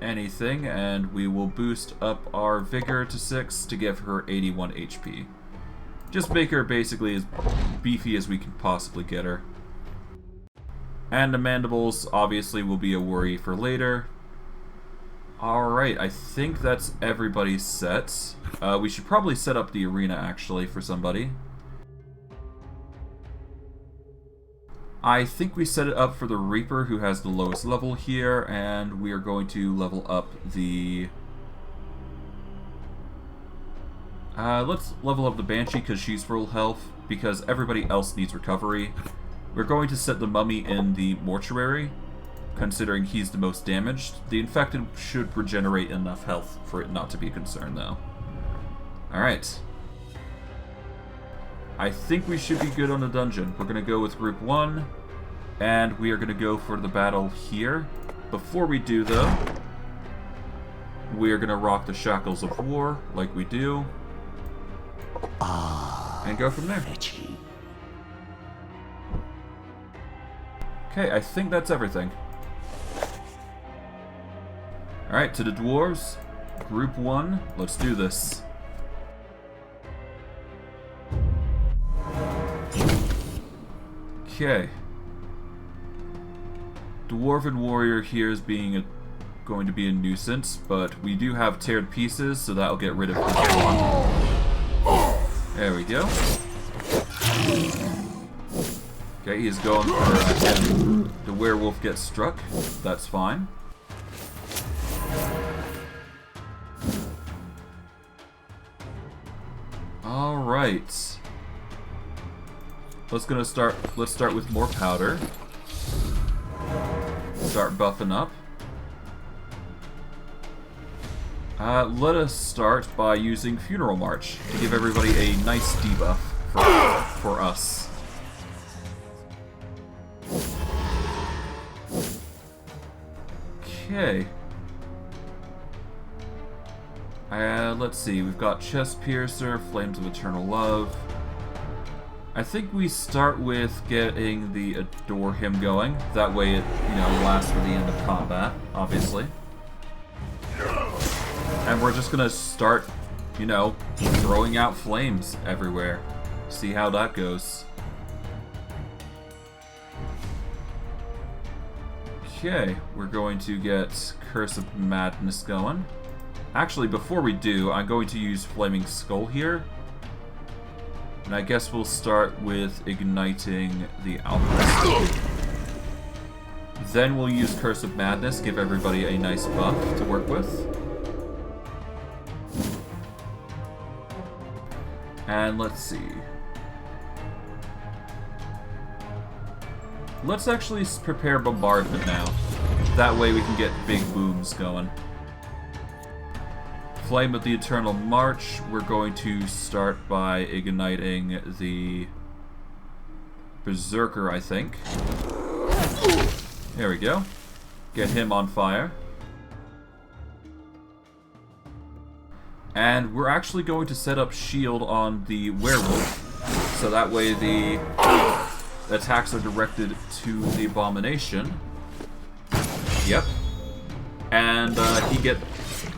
anything, and we will boost up our vigor to 6 to give her 81 HP. Just make her basically as beefy as we can possibly get her. And the mandibles obviously will be a worry for later. Alright, I think that's everybody's set. We should probably set up the arena actually for somebody. I think we set it up for the Reaper, who has the lowest level here, and we are going to level up the... let's level up the Banshee because she's full health, because everybody else needs recovery. We're going to set the Mummy in the Mortuary, considering he's the most damaged. The Infected should regenerate enough health for it not to be a concern, though. Alright. I think we should be good on the dungeon. We're going to go with Group 1, and we are going to go for the battle here. Before we do, though, we are going to rock the Shackles of War, like we do, and go from there. Okay, I think that's everything. Alright, to the Dwarves, Group 1, let's do this. Okay. Dwarven warrior here is going to be a nuisance, but we do have teared pieces, so that'll get rid of this one. There we go. Okay, he's going for again. The werewolf gets struck. That's fine. All right. Let's start with more powder. Start buffing up. Let us start by using Funeral March to give everybody a nice debuff for us. Okay. Let's see. We've got Chest Piercer, Flames of Eternal Love. I think we start with getting the Adore Him going. That way it, lasts for the end of combat, obviously. And we're just gonna start, throwing out flames everywhere. See how that goes. Okay, we're going to get Curse of Madness going. Actually, before we do, I'm going to use Flaming Skull here. And I guess we'll start with igniting the Alchemist. Then we'll use Curse of Madness, give everybody a nice buff to work with. And let's see. Let's actually prepare Bombardment now. That way we can get big booms going. Flame of the Eternal March, we're going to start by igniting the Berserker, I think. There we go. Get him on fire. And we're actually going to set up shield on the werewolf, so that way the attacks are directed to the abomination. Yep. And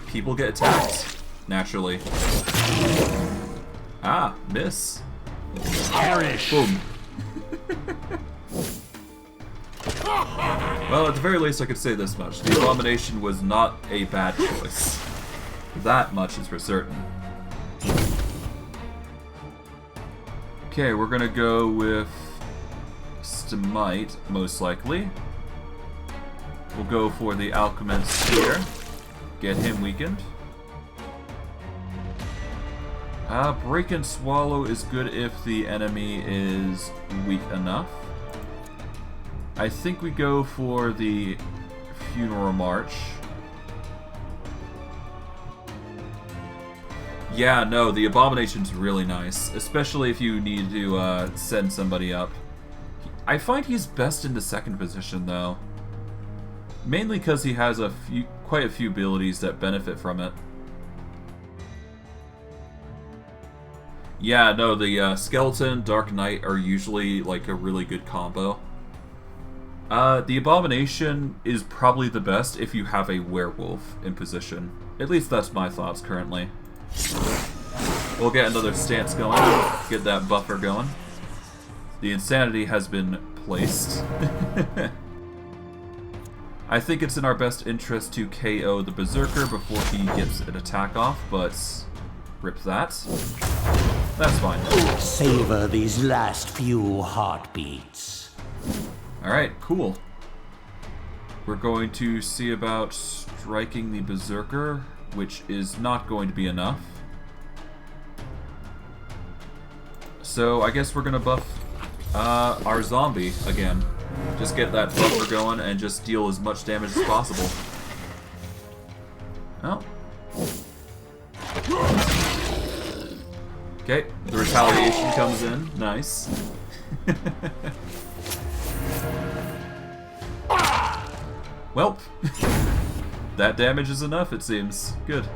people get attacked, naturally. Ah, miss. Perish. Boom. Well, at the very least I could say this much. The abomination was not a bad choice. That much is for certain. Okay, we're gonna go with Stemite, most likely. We'll go for the Alchemist here. Get him weakened. Break and Swallow is good if the enemy is weak enough. I think we go for the Funeral March. Yeah, no, the Abomination's really nice, especially if you need to send somebody up. I find he's best in the second position, though. Mainly because he has quite a few abilities that benefit from it. Yeah, no, the Skeleton, Dark Knight are usually like a really good combo. The Abomination is probably the best if you have a Werewolf in position. At least that's my thoughts currently. We'll get another stance going, get that buffer going. The Insanity has been placed. I think it's in our best interest to KO the Berserker before he gets an attack off, but rip that. That's fine. Savor these last few heartbeats. Alright, cool. We're going to see about striking the Berserker, which is not going to be enough. So I guess we're going to buff our zombie again. Just get that buffer going and just deal as much damage as possible. Oh. Okay, the retaliation comes in. Nice. Welp. That damage is enough, it seems. Good.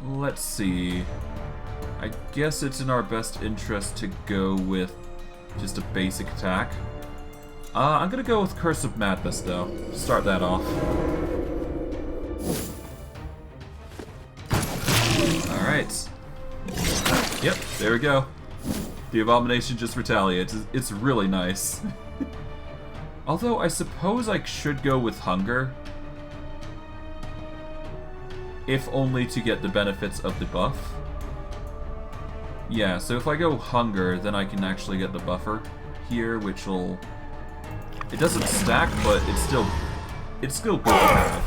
Let's see. I guess it's in our best interest to go with just a basic attack. I'm gonna go with Curse of Madness, though. Start that off. Alright. Yep, there we go. The Abomination just retaliates. It's really nice. Although, I suppose I should go with Hunger. If only to get the benefits of the buff. Yeah, so if I go Hunger, then I can actually get the buffer here, which will... It doesn't stack, but it's still good to have.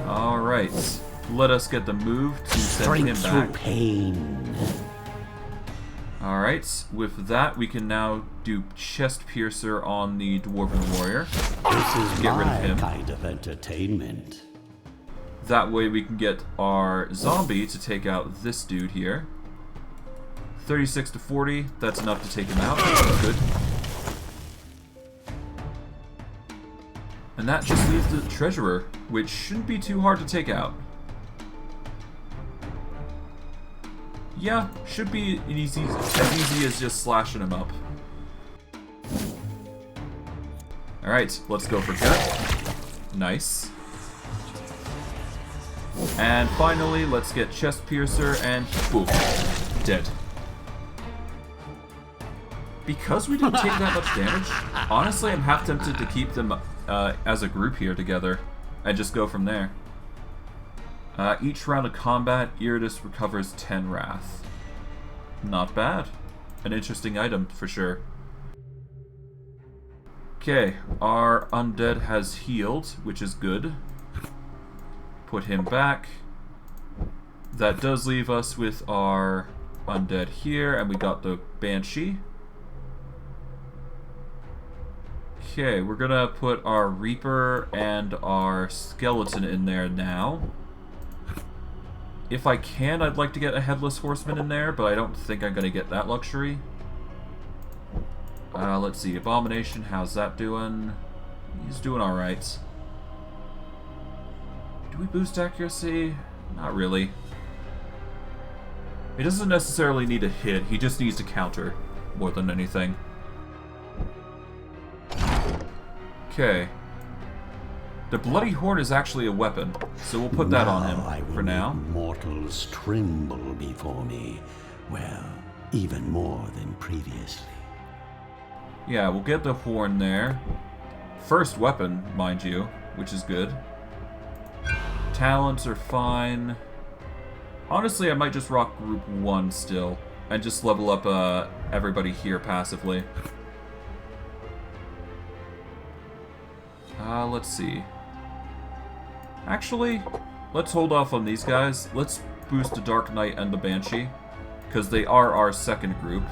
Alright. Let us get the move to send him back. Pain. Alright, with that we can now do Chest Piercer on the Dwarven Warrior. This is Get rid of him. kind of entertainment. That way we can get our zombie to take out this dude here. 36 to 40, that's enough to take him out. That's good. And that just leaves the Treasurer, which shouldn't be too hard to take out. Yeah, should be as easy as just slashing him up. Alright, let's go for gut. Nice. And finally, let's get Chest Piercer and boom. Dead. Because we didn't take that much damage, honestly I'm half tempted to keep them as a group here together and just go from there. Each round of combat, Iratus recovers 10 Wrath. Not bad. An interesting item, for sure. Okay, our undead has healed, which is good. Put him back. That does leave us with our undead here, and we got the Banshee. Okay, we're gonna put our Reaper and our Skeleton in there now. If I can, I'd like to get a Headless Horseman in there, but I don't think I'm gonna get that luxury. Let's see, Abomination, how's that doing? He's doing alright. Do we boost accuracy? Not really. He doesn't necessarily need to hit, he just needs to counter more than anything. Okay. The Bloody Horn is actually a weapon, so we'll put that on him for now. Mortals tremble before me. Well, even more than previously. Yeah, we'll get the horn there. First weapon, mind you, which is good. Talents are fine. Honestly, I might just rock group 1 still, and just level up everybody here passively. Let's see. Actually, let's hold off on these guys. Let's boost the Dark Knight and the Banshee, because they are our second group.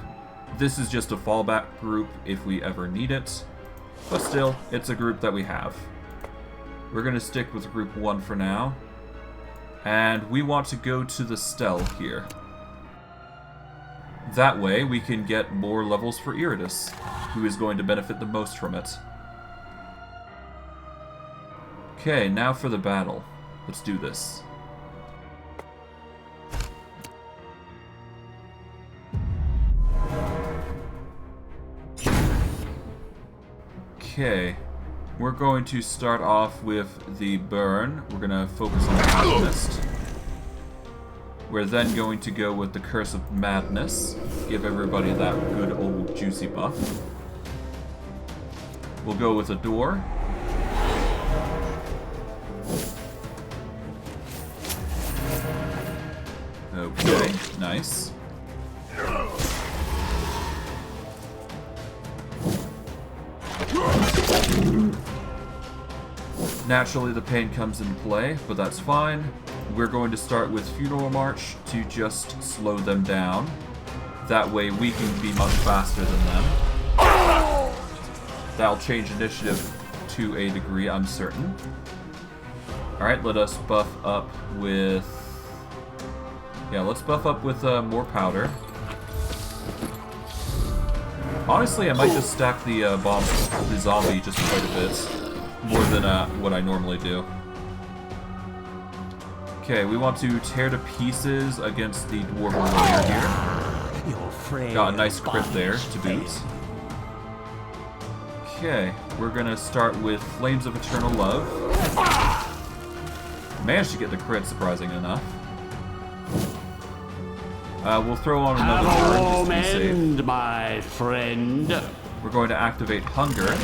This is just a fallback group if we ever need it. But still, it's a group that we have. We're going to stick with group 1 for now. And we want to go to the Stell here. That way, we can get more levels for Iratus, who is going to benefit the most from it. Okay, now for the battle. Let's do this. Okay, we're going to start off with the burn. We're going to focus on the alchemist. We're then going to go with the Curse of Madness. Give everybody that good old juicy buff. We'll go with a door. Okay, nice. Naturally, the pain comes into play, but that's fine. We're going to start with Funeral March to just slow them down. That way we can be much faster than them. That'll change initiative to a degree, I'm certain. Alright, let us buff up with... Yeah, let's buff up with more powder. Honestly, I might just stack the the zombie just quite a bit. More than what I normally do. Okay, we want to tear to pieces against the Dwarven warrior here. Got a nice crit there to boot. Okay, we're gonna start with Flames of Eternal Love. Managed to get the crit, surprising enough. We'll throw on another turn just to be safe. My friend. We're going to activate Hunger.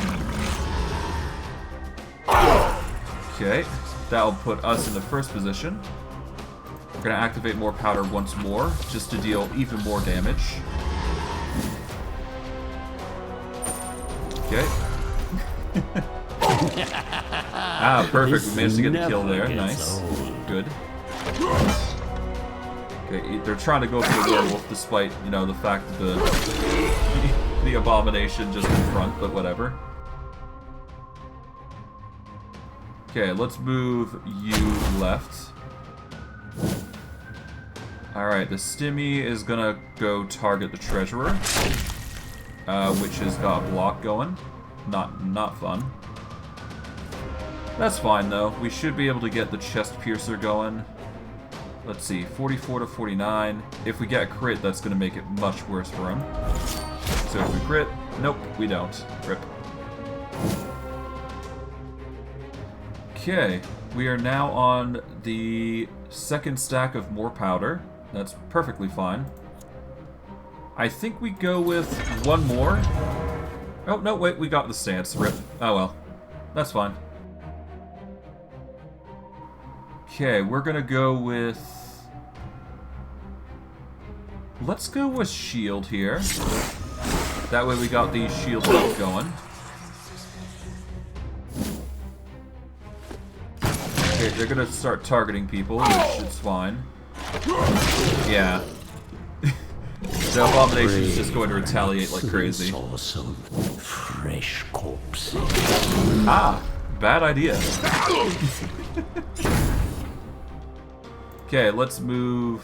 Okay, that'll put us in the first position. We're going to activate more powder once more, just to deal even more damage. Okay. Ah, perfect. We managed to get the kill there. Nice. Good. Okay, they're trying to go for the werewolf, despite, you know, the fact that the abomination just in front, but whatever. Okay, let's move you left. Alright, the Stimmy is gonna go target the Treasurer, which has got a block going. Not fun. That's fine, though. We should be able to get the Chest Piercer going. Let's see, 44 to 49. If we get a crit, that's gonna make it much worse for him. So if we crit, nope, we don't. Rip. Okay, we are now on the second stack of more powder. That's perfectly fine. I think we go with one more. Oh, no, wait, we got the stance. Rip. Oh, well. That's fine. Okay, we're gonna go with... Let's go with shield here. That way we got the shield buff going. Okay, they're gonna start targeting people, which is fine. Yeah. The abomination is just going to retaliate like crazy. Some fresh corpses. Ah, bad idea. Okay, let's move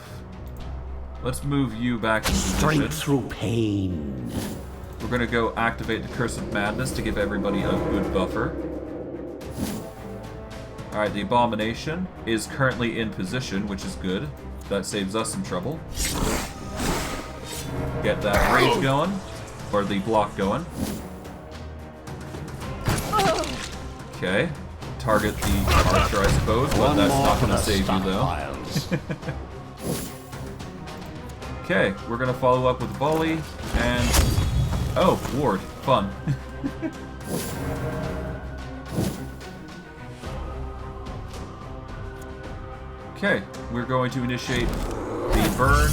you back into position. Strength through pain. We're gonna go activate the Curse of Madness to give everybody a good buffer. Alright, the Abomination is currently in position, which is good. That saves us some trouble. Get that rage going, or the block going. Okay. Target the archer, I suppose, but that's not going to save you, though. Okay, we're going to follow up with volley, and... Oh, ward. Fun. Okay, we're going to initiate the burn,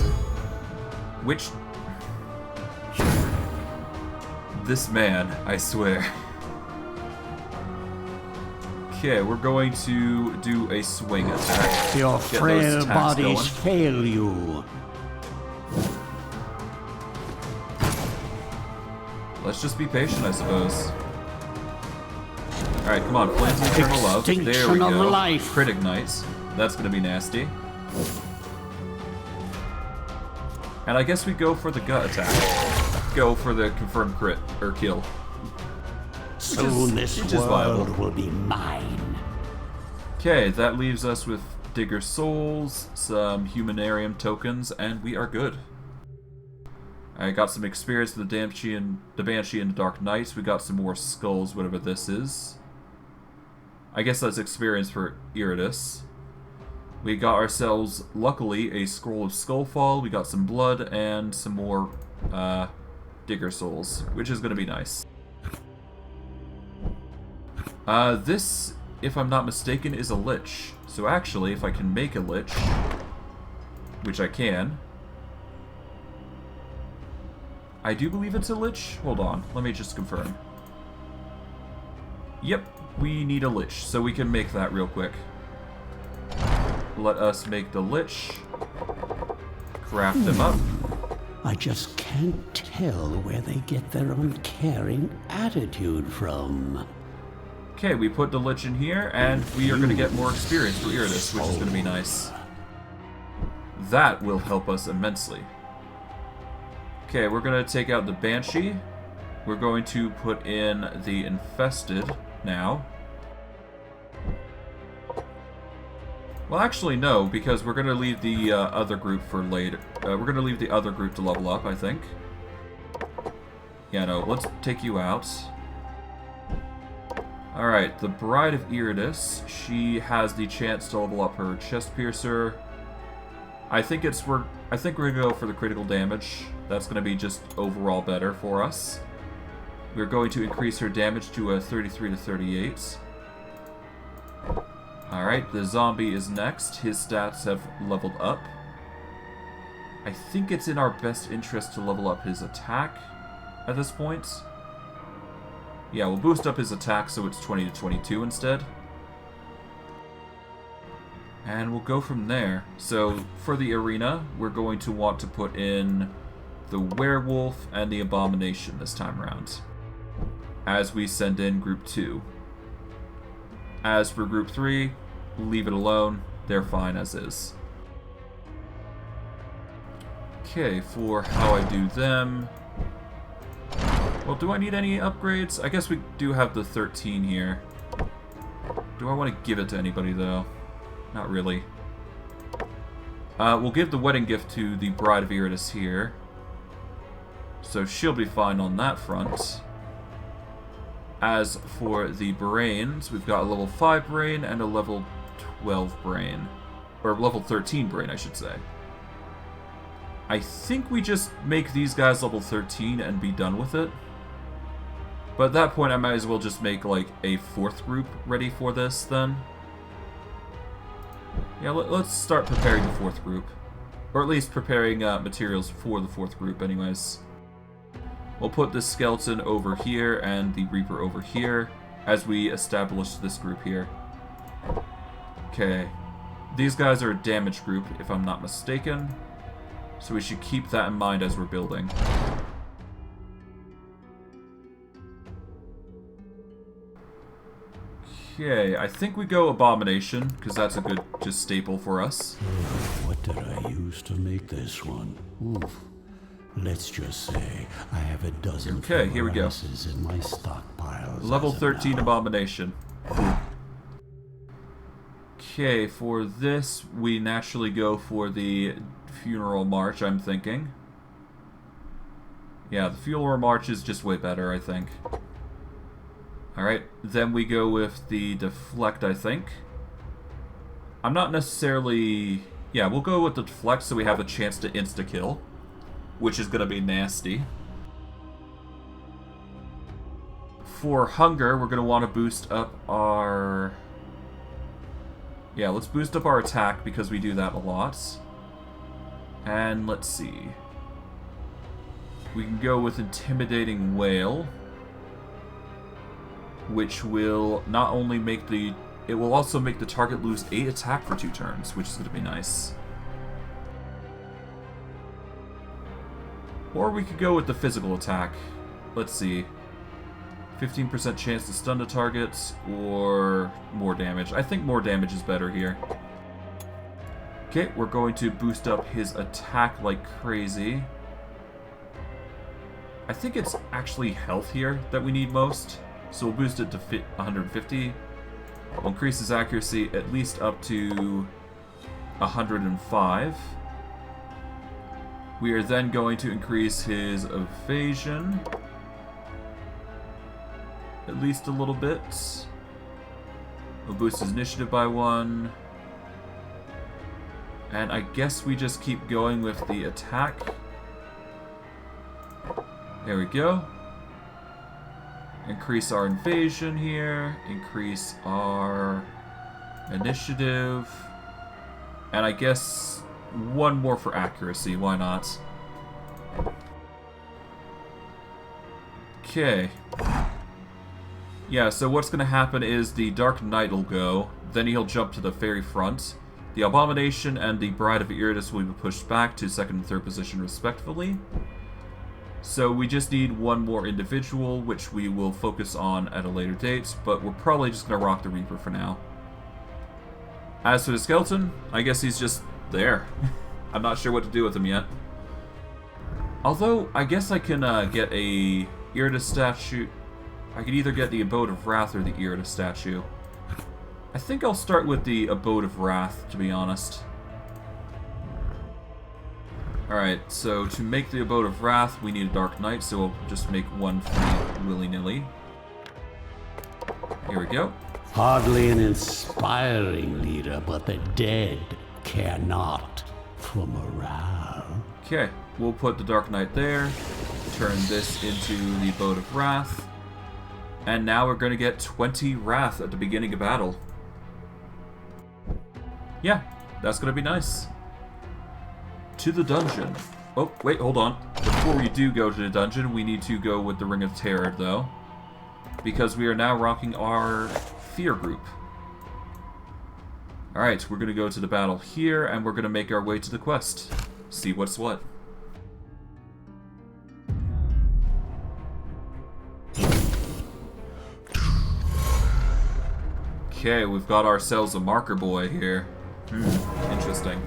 which... This man, I swear. Okay, we're going to do a swing attack. Your frail bodies fail you. let's just be patient, I suppose. Alright, come on, Flames of Eternal Love. There we go. Life. Crit Ignites. That's gonna be nasty. And I guess we go for the gut attack. Go for the confirmed crit, or kill. Soon this world will be mine. Okay, that leaves us with Digger Souls, some Humanarium tokens, and we are good. I got some experience with the Banshee and the Dark Knights. We got some more skulls, whatever this is. I guess that's experience for Iratus. We got ourselves, luckily, a Scroll of Skullfall. We got some blood and some more Digger Souls, which is going to be nice. This, if I'm not mistaken, is a Lich. So actually, if I can make a Lich, which I can... I do believe it's a Lich. Hold on, let me just confirm. Yep, we need a Lich, so we can make that real quick. Let us make the Lich. Craft them up. I just can't tell where they get their uncaring attitude from. Okay, we put the Lich in here, and we are going to get more experience for Iratus, which is going to be nice. That will help us immensely. Okay, we're going to take out the Banshee. We're going to put in the Infested now. Well, actually, no, because we're going to leave the other group for later. We're going to leave the other group to level up, I think. Yeah, no, let's take you out. Alright, the Bride of Iratus. She has the chance to level up her Chest Piercer. I think we're going to go for the critical damage. That's going to be just overall better for us. We're going to increase her damage to a 33 to 38. Alright, the zombie is next. His stats have leveled up. I think it's in our best interest to level up his attack at this point. Yeah, we'll boost up his attack so it's 20 to 22 instead. And we'll go from there. So, for the arena, we're going to want to put in the Werewolf and the Abomination this time around, as we send in Group 2. As for Group 3, leave it alone. They're fine as is. Okay, for how I do them... Well, do I need any upgrades? I guess we do have the 13 here. Do I want to give it to anybody, though? Not really. We'll give the wedding gift to the Bride of Iratus here. So she'll be fine on that front. As for the brains, we've got a level 5 brain and a level 12 brain. Or level 13 brain, I should say. I think we just make these guys level 13 and be done with it. But at that point, I might as well just make, like, a 4th group ready for this, then. Yeah, let's start preparing the 4th group. Or at least preparing materials for the 4th group, anyways. We'll put the skeleton over here and the Reaper over here as we establish this group here. Okay. These guys are a damage group, if I'm not mistaken. So we should keep that in mind as we're building. Okay, I think we go Abomination, because that's a good just staple for us. What did I use to make this one? Oof. Let's just say I have a dozen okay, here we go. In my stockpiles. Level 13 Abomination. Okay, for this, we naturally go for the Funeral March, I'm thinking. Yeah, the Funeral March is just way better, I think. Alright, then we go with the Deflect, I think. I'm not necessarily... Yeah, we'll go with the Deflect so we have a chance to insta-kill, which is going to be nasty. For Hunger, we're going to want to boost up our... Yeah, let's boost up our attack because we do that a lot. And let's see. We can go with Intimidating Wail, which will not only make the... It will also make the target lose 8 attack for 2 turns, which is going to be nice. Or we could go with the physical attack. let's see. 15% chance to stun the target, or more damage. I think more damage is better here. Okay, we're going to boost up his attack like crazy. I think it's actually health here that we need most, so we'll boost it to 150. We'll increase his accuracy at least up to 105. We are then going to increase his evasion at least a little bit. We'll boost his initiative by 1. And I guess we just keep going with the attack. There we go. Increase our invasion here. Increase our initiative. And I guess 1 more for accuracy. Why not? Okay. Yeah, so what's going to happen is the Dark Knight will go. Then he'll jump to the very front. The Abomination and the Bride of Iratus will be pushed back to 2nd and 3rd position respectively. So we just need 1 more individual, which we will focus on at a later date, but we're probably just going to rock the Reaper for now. As for the skeleton, I guess he's just there. I'm not sure what to do with him yet. Although, I guess I can get a Iratus statue. I could either get the Abode of Wrath or the Iratus statue. I think I'll start with the Abode of Wrath, to be honest. Alright, so to make the Abode of Wrath, we need a Dark Knight, so we'll just make 1 free willy-nilly. Here we go. Hardly an inspiring leader, but the dead care not for morale. Okay, we'll put the Dark Knight there, turn this into the Abode of Wrath, and now we're going to get 20 Wrath at the beginning of battle. Yeah, that's going to be nice. To the dungeon. Oh, wait, hold on. Before we do go to the dungeon, we need to go with the Ring of Terror, though. Because we are now rocking our Fear group. Alright, we're going to go to the battle here, and we're going to make our way to the quest. See what's what. Okay, we've got ourselves a marker boy here. Interesting.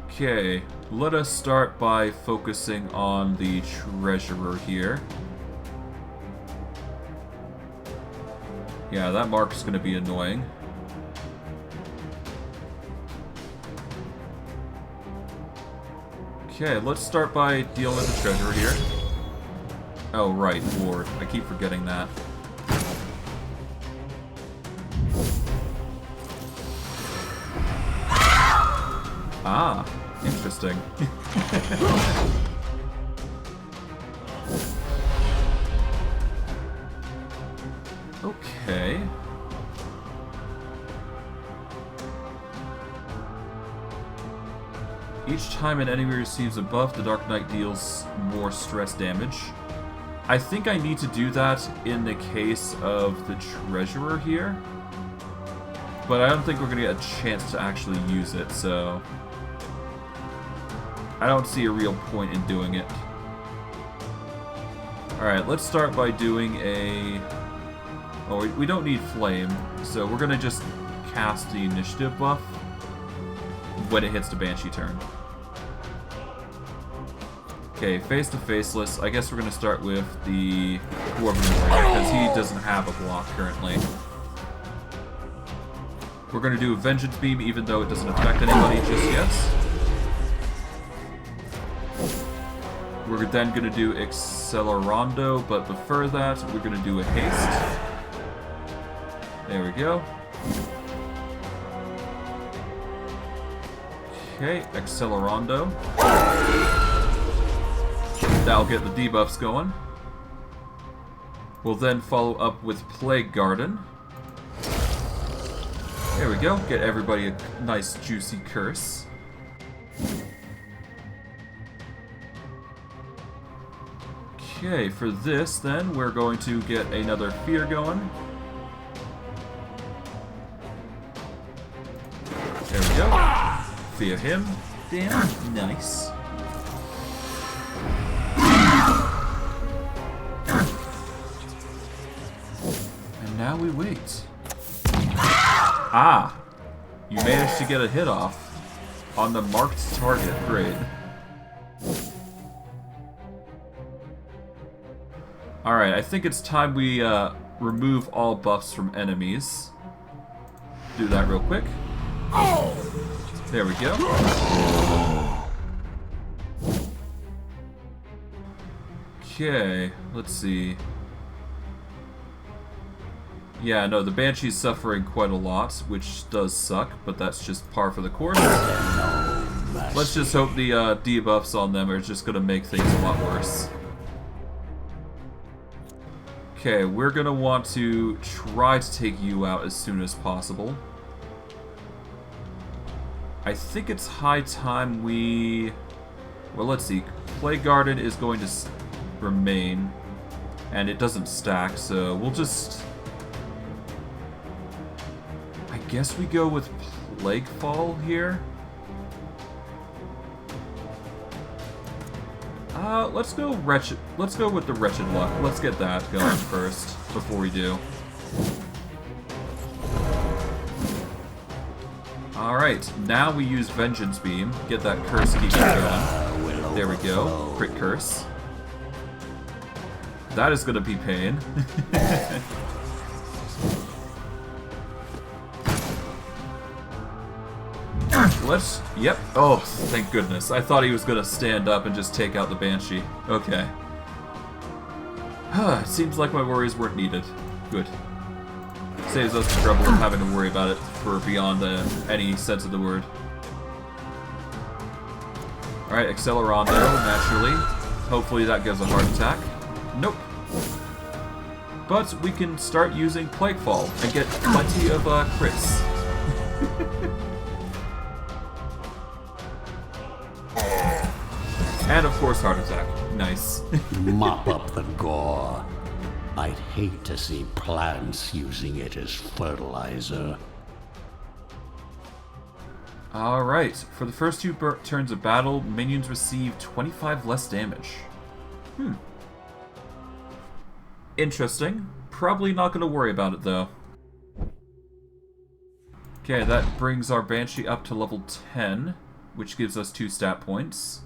Okay, let us start by focusing on the treasurer here. Yeah, that mark's going to be annoying. Okay, let's start by dealing with the treasurer here. Oh, right, ward. I keep forgetting that. Ah, interesting. Okay. Each time an enemy receives a buff, the Dark Knight deals more stress damage. I think I need to do that in the case of the treasurer here. But I don't think we're going to get a chance to actually use it, so I don't see a real point in doing it. Alright, let's start by doing a... Oh, we don't need flame, so we're going to just cast the initiative buff when it hits the Banshee turn. Okay, face to faceless. I guess we're going to start with the Dwarven warrior, because he doesn't have a block currently. We're going to do a Vengeance Beam, even though it doesn't affect anybody just yet. We're then going to do Accelerando, but before that, we're going to do a Haste. There we go. Okay, Accelerando. That'll get the debuffs going. We'll then follow up with Plague Garden. There we go. Get everybody a nice juicy curse. Okay, for this then, we're going to get another Fear going. There we go. Fear him. Damn, nice. while we wait. Ah! You managed to get a hit off on the marked target. Great. Alright, I think it's time we remove all buffs from enemies. Do that real quick. There we go. Okay, let's see. Yeah, no, the Banshee's suffering quite a lot, which does suck, but that's just par for the course. Let's just hope the debuffs on them are just gonna make things a lot worse. Okay, we're gonna want to try to take you out as soon as possible. I think it's high time we... Well, let's see. Plague Garden is going to remain, and it doesn't stack, so we'll just... I guess we go with Plague Fall here. Let's go Wretched. Let's go with the Wretched Luck. Let's get that going first before we do. Alright, now we use Vengeance Beam. Get that curse keep going. There we go. Crit curse. That is gonna be pain. Let's... Yep. Oh, thank goodness. I thought he was gonna stand up and just take out the Banshee. Okay. It seems like my worries weren't needed. Good. Saves us the trouble of having to worry about it for beyond any sense of the word. Alright, Accelerando, naturally. Hopefully that gives a heart attack. Nope. But we can start using Plague Fall and get plenty of crits. And of course, heart attack. Nice. Mop up the gore. I'd hate to see plants using it as fertilizer. Alright, for the first two turns of battle, minions receive 25 less damage. Interesting. Probably not going to worry about it, though. Okay, that brings our Banshee up to level 10, which gives us 2 stat points.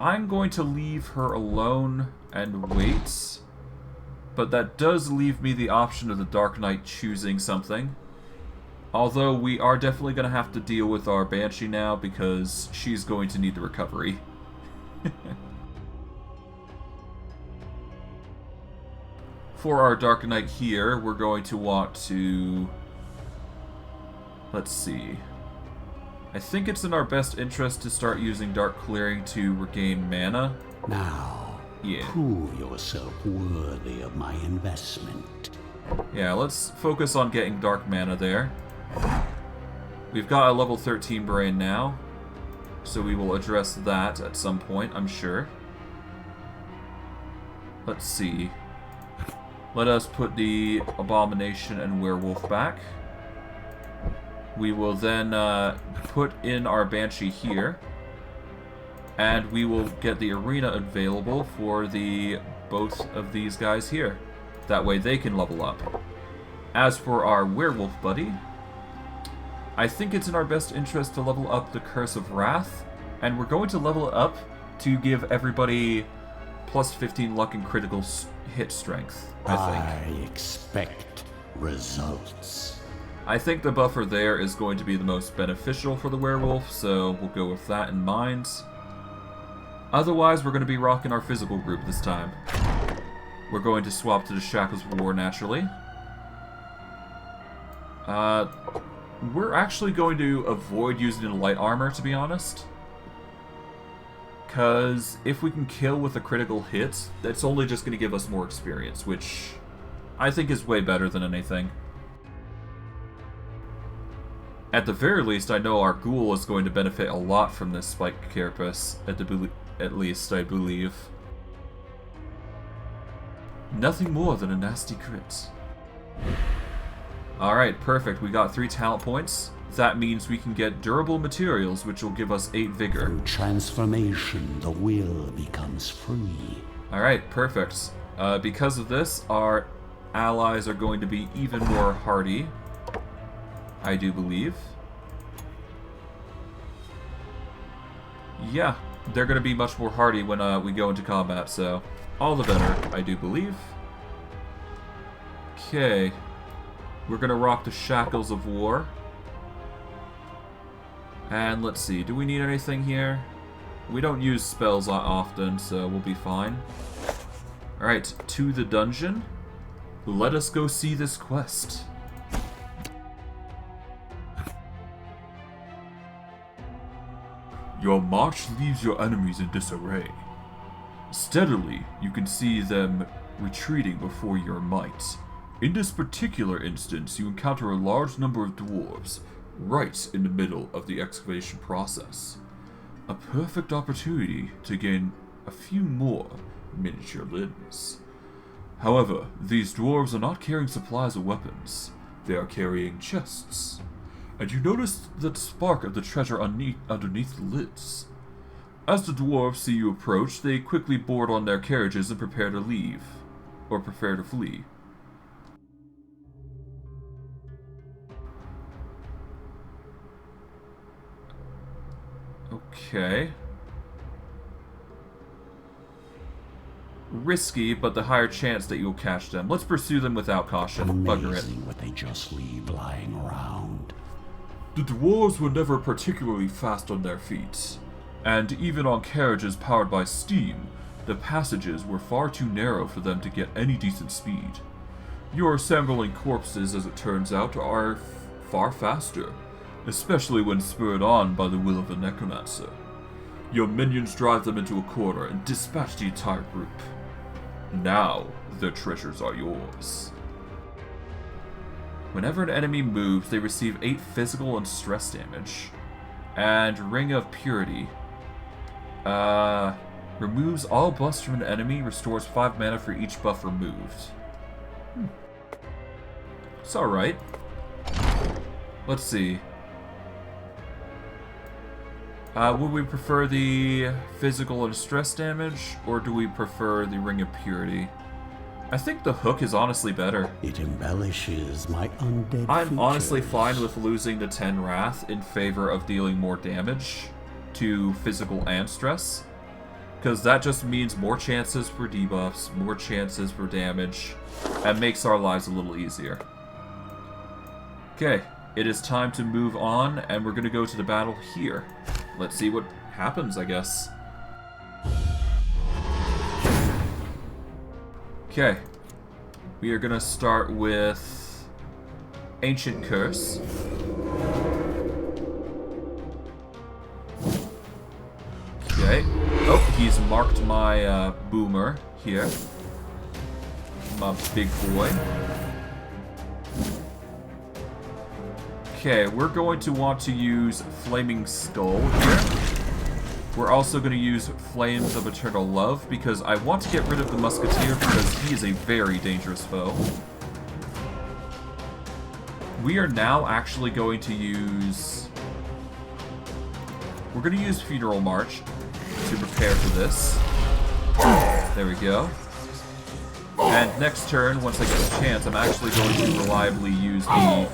I'm going to leave her alone and wait, but that does leave me the option of the Dark Knight choosing something. Although we are definitely going to have to deal with our Banshee now because she's going to need the recovery. For our Dark Knight here, we're going to want to... Let's see. I think it's in our best interest to start using Dark Clearing to regain mana. Now, prove yourself worthy of my investment. Yeah, let's focus on getting Dark Mana there. We've got a level 13 Brain now, so we will address that at some point, I'm sure. Let's see. Let us put the Abomination and Werewolf back. We will then put in our Banshee here, and we will get the arena available for both of these guys here. That way they can level up. As for our Werewolf buddy, I think it's in our best interest to level up the Curse of Wrath, and we're going to level it up to give everybody plus 15 luck and critical hit strength, I think. I expect results. I think the buffer there is going to be the most beneficial for the werewolf, so we'll go with that in mind. Otherwise, we're going to be rocking our physical group this time. We're going to swap to the Shackles of War, naturally. We're actually going to avoid using the light armor, to be honest. Because if we can kill with a critical hit, that's only just going to give us more experience, which I think is way better than anything. At the very least, I know our ghoul is going to benefit a lot from this spike carapace, at least, I believe. Nothing more than a nasty crit. Alright, perfect. We got 3 talent points. That means we can get durable materials, which will give us 8 vigor. Through transformation, the will becomes free. Alright, perfect. Because of this, our allies are going to be even more hardy, I do believe. Yeah, they're going to be much more hardy when we go into combat, so all the better, I do believe. Okay, we're going to rock the shackles of war. And let's see, do we need anything here? We don't use spells often, so we'll be fine. Alright, to the dungeon. Let us go see this quest. Your march leaves your enemies in disarray. Steadily, you can see them retreating before your might. In this particular instance, you encounter a large number of dwarves, right in the middle of the excavation process. A perfect opportunity to gain a few more miniature limbs. However, these dwarves are not carrying supplies or weapons. They are carrying chests. And you notice the spark of the treasure underneath the lids. As the dwarves see you approach, they quickly board on their carriages and prepare to leave. Or prepare to flee. Okay. Risky, but the higher chance that you'll catch them. Let's pursue them without caution. Bugger it. Amazing what they just leave lying around. The dwarves were never particularly fast on their feet, and even on carriages powered by steam, the passages were far too narrow for them to get any decent speed. Your assembling corpses, as it turns out, are far faster, especially when spurred on by the will of a necromancer. Your minions drive them into a corner and dispatch the entire group. Now, their treasures are yours. Whenever an enemy moves, they receive 8 physical and stress damage. And Ring of Purity. Removes all buffs from an enemy, restores 5 mana for each buff removed. It's alright. Let's see. Would we prefer the physical and stress damage, or do we prefer the Ring of Purity? I think the hook is honestly better. It embellishes my undead I'm features. honestly fine with losing the 10 wrath in favor of dealing more damage to physical and stress, because that just means more chances for debuffs, more chances for damage, and makes our lives a little easier. Okay, it is time to move on, and we're going to go to the battle here. Let's see what happens, I guess. Okay, we are going to start with Ancient Curse. Okay. Oh, he's marked my boomer here. My big boy. Okay, we're going to want to use Flaming Skull here. We're also going to use Flames of Eternal Love because I want to get rid of the Musketeer because he is a very dangerous foe. We are now actually going to use... We're going to use Funeral March to prepare for this. There we go. And next turn, once I get a chance, I'm actually going to reliably use the...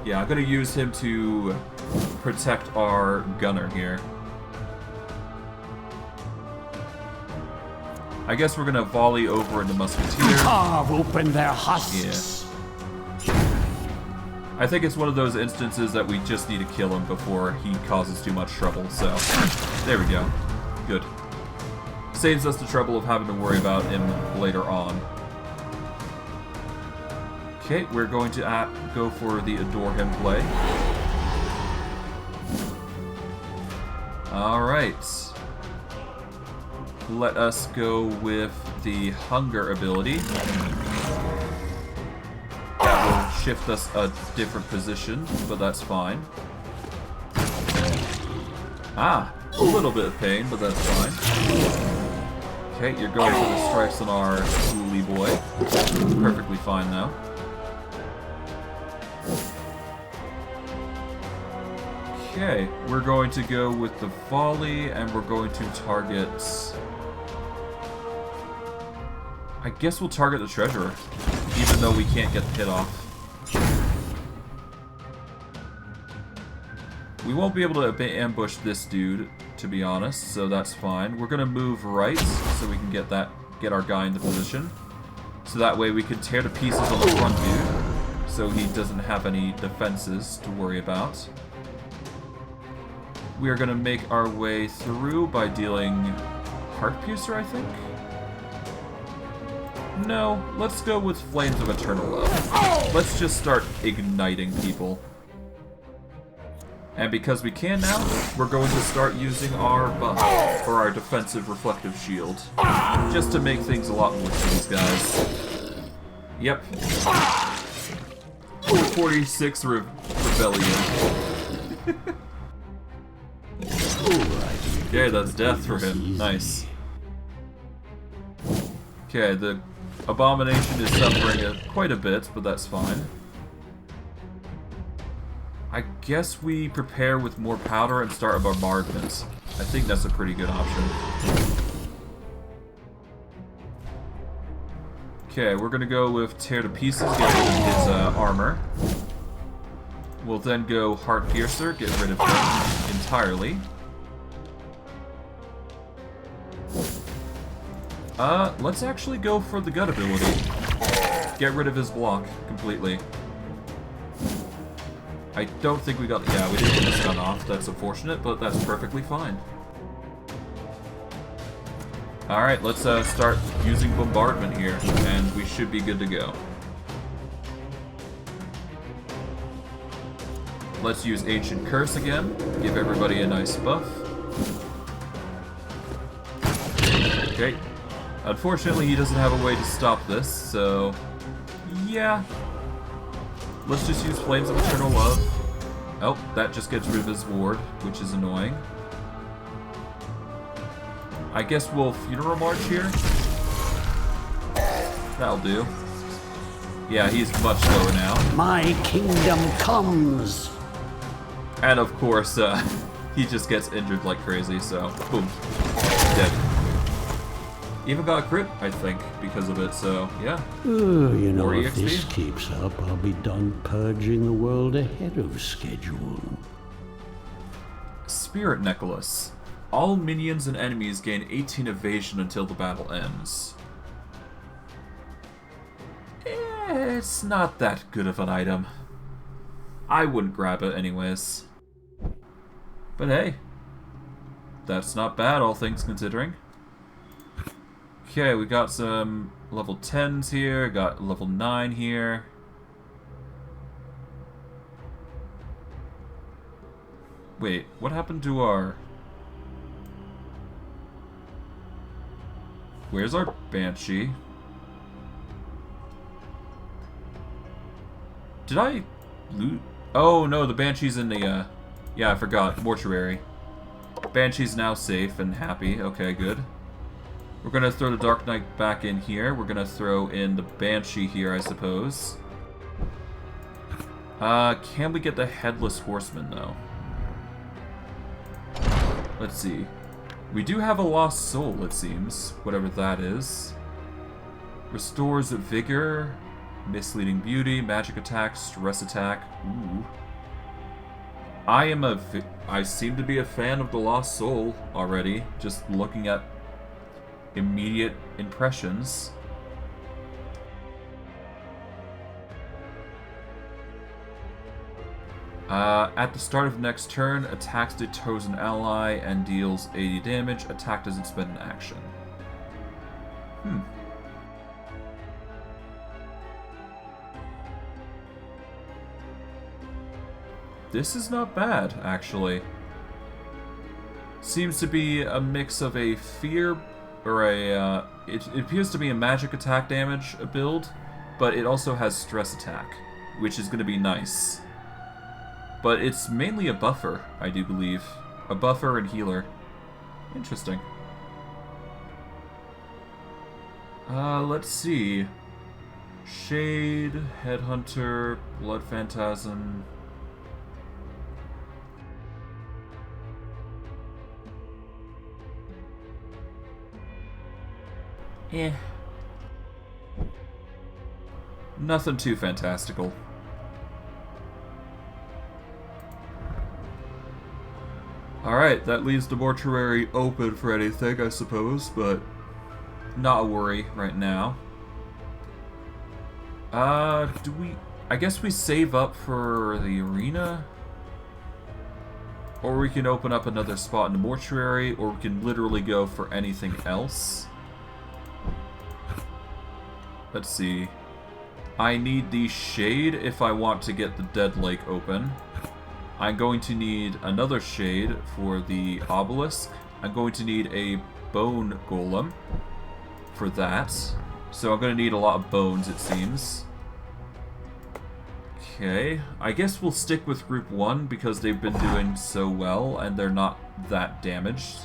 Yeah, I'm going to use him to protect our gunner here. I guess we're going to volley over into Musketeer. Carve open their husks. Yeah. I think it's one of those instances that we just need to kill him before he causes too much trouble, so there we go. Good. Saves us the trouble of having to worry about him later on. Okay, we're going to go for the Adore Him play. Alright. Let us go with the Hunger ability. That will shift us a different position, but that's fine. Ah, a little bit of pain, but that's fine. Okay, you're going for the strikes on our Ghoulie boy. Perfectly fine now. Okay, we're going to go with the volley, and we're going to target I guess we'll target the treasurer, even though we can't get the hit off. We won't be able to ambush this dude, to be honest, so that's fine. We're gonna move right so we can get our guy into position. So that way we can tear to pieces on the front dude, so he doesn't have any defenses to worry about. We are gonna make our way through by dealing Heart Piercer, I think? No, let's go with Flames of Eternal Love. Let's just start igniting people. And because we can now, we're going to start using our buff for our defensive reflective shield. Just to make things a lot worse for these guys. Yep. 46 Rebellion. Okay, that's death for him. Nice. Okay, the Abomination is suffering quite a bit, but that's fine. I guess we prepare with more powder and start a bombardment. I think that's a pretty good option. Okay, we're gonna go with Tear to Pieces, get rid of his armor. We'll then go Heart Piercer, get rid of him entirely. Let's actually go for the Gut ability. Get rid of his block completely. I don't think we got... Yeah, we didn't get this gun off. That's unfortunate, but that's perfectly fine. Alright, let's start using bombardment here, and we should be good to go. Let's use Ancient Curse again. Give everybody a nice buff. Okay. Unfortunately, he doesn't have a way to stop this, so... yeah. Let's just use Flames of Eternal Love. Oh, that just gets rid of his ward, which is annoying. I guess we'll Funeral March here. That'll do. Yeah, he's much lower now. My kingdom comes! And of course, he just gets injured like crazy, so boom. Dead. Even got a crit, I think, because of it, so yeah. You know, More if EXP. this keeps up, I'll be done purging the world ahead of schedule. Spirit Necklace. All minions and enemies gain 18 evasion until the battle ends. It's not that good of an item. I wouldn't grab it anyways. But hey, that's not bad, all things considering. Okay, we got some level 10s here, got level 9 here. Wait, what happened to our... Where's our Banshee? Did I loot? Oh no, the Banshee's in the, yeah, I forgot. Mortuary. Banshee's now safe and happy. Okay, good. We're gonna throw the Dark Knight back in here. We're gonna throw in the Banshee here, I suppose. Can we get the Headless Horseman, though? Let's see. We do have a Lost Soul, it seems. Whatever that is. Restores Vigor, Misleading Beauty, Magic Attack, Stress Attack. Ooh. I seem to be a fan of the Lost Soul already, just looking at immediate impressions. At the start of next turn, attacks the chosen ally and deals 80 damage. Attack doesn't spend an action. This is not bad, actually. Seems to be a mix of a fear, or a, it appears to be a magic attack damage build, but it also has stress attack, which is going to be nice. But it's mainly a buffer, I do believe. A buffer and healer. Interesting. Let's see. Shade, Headhunter, Blood Phantasm. Nothing too fantastical. Alright, that leaves the mortuary open for anything, I suppose, but not a worry right now. Do we... I guess we save up for the arena? Or we can open up another spot in the mortuary, or we can literally go for anything else. Let's see. I need the shade if I want to get the dead lake open. I'm going to need another shade for the obelisk. I'm going to need a bone golem for that. So I'm going to need a lot of bones, it seems. Okay, I guess we'll stick with group 1 because they've been doing so well and they're not that damaged.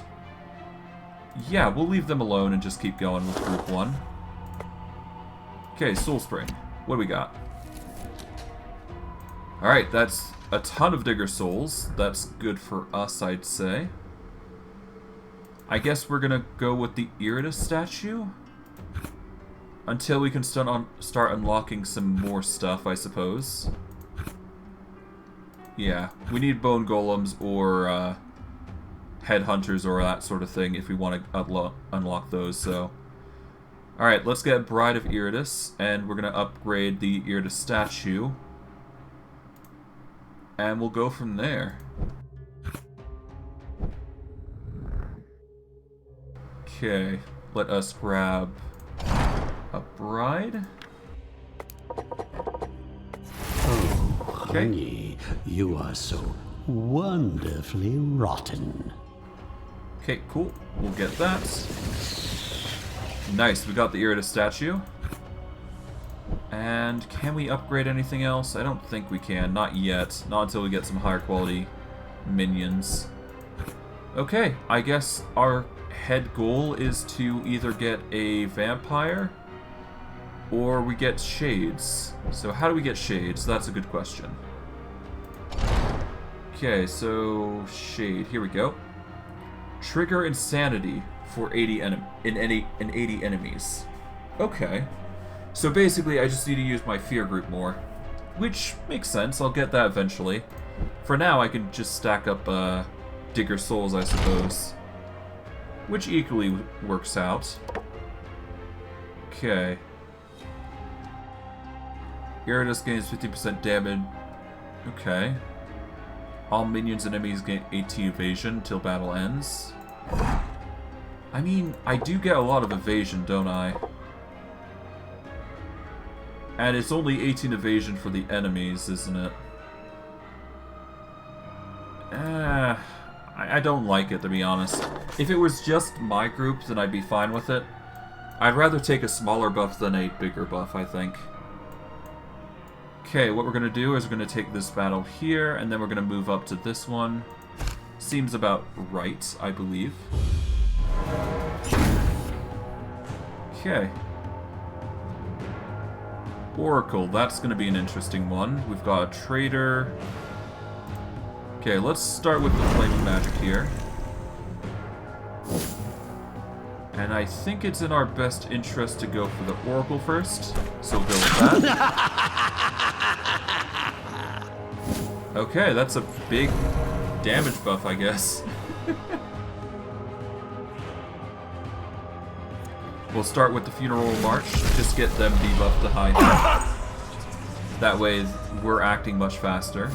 Yeah, we'll leave them alone and just keep going with group 1. Okay, Soul Spring. What do we got? Alright, that's a ton of Digger Souls. That's good for us, I'd say. I guess we're gonna go with the Iratus statue? Until we can start unlocking some more stuff, I suppose. Yeah, we need bone golems or headhunters or that sort of thing if we want to unlock those, so... Alright, let's get Bride of Iratus, and we're going to upgrade the Iratus statue. And we'll go from there. Okay, let us grab a bride. Oh, honey, you are so wonderfully rotten. Okay, cool. We'll get that. Nice, we got the Iratus statue. And can we upgrade anything else? I don't think we can. Not yet. Not until we get some higher quality minions. Okay, I guess our head goal is to either get a vampire or we get shades. So how do we get shades? That's a good question. Okay, so shade. Here we go. Trigger insanity for 80 80 enemies. Okay. So basically I just need to use my fear group more. Which makes sense, I'll get that eventually. For now I can just stack up Digger Souls, I suppose. Which equally works out. Okay. Iratus gains 50% damage. Okay. All minions and enemies gain 18 evasion till battle ends. I mean, I do get a lot of evasion, don't I? And it's only 18 evasion for the enemies, isn't it? I don't like it, to be honest. If it was just my group, then I'd be fine with it. I'd rather take a smaller buff than a bigger buff, I think. Okay, what we're going to do is we're going to take this battle here, and then we're going to move up to this one. Seems about right, I believe. Okay. Oracle, that's going to be an interesting one. We've got a trader. Okay, let's start with the flaming magic here. And I think it's in our best interest to go for the Oracle first, so we'll go with that. Okay, that's a big damage buff, I guess. We'll start with the Funeral March, just get them debuffed to high health. That way we're acting much faster.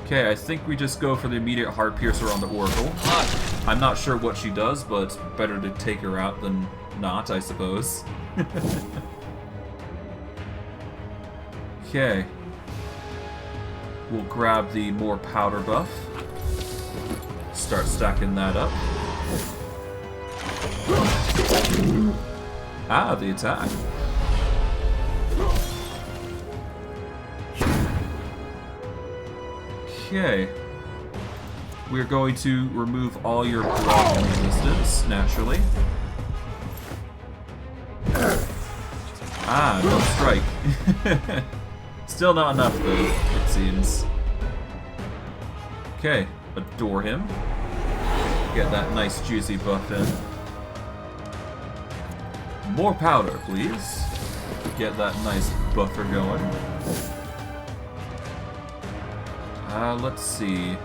Okay, I think we just go for the immediate Heart Piercer on the Oracle. I'm not sure what she does, but it's better to take her out than not, I suppose. Okay. We'll grab the more powder buff. Start stacking that up. Ah, the attack. Okay. We're going to remove all your block resistance, naturally. Ah, no strike. Still not enough, though, it seems. Okay, adore him. Get that nice juicy buff in. More powder, please. Get that nice buffer going. Let's see.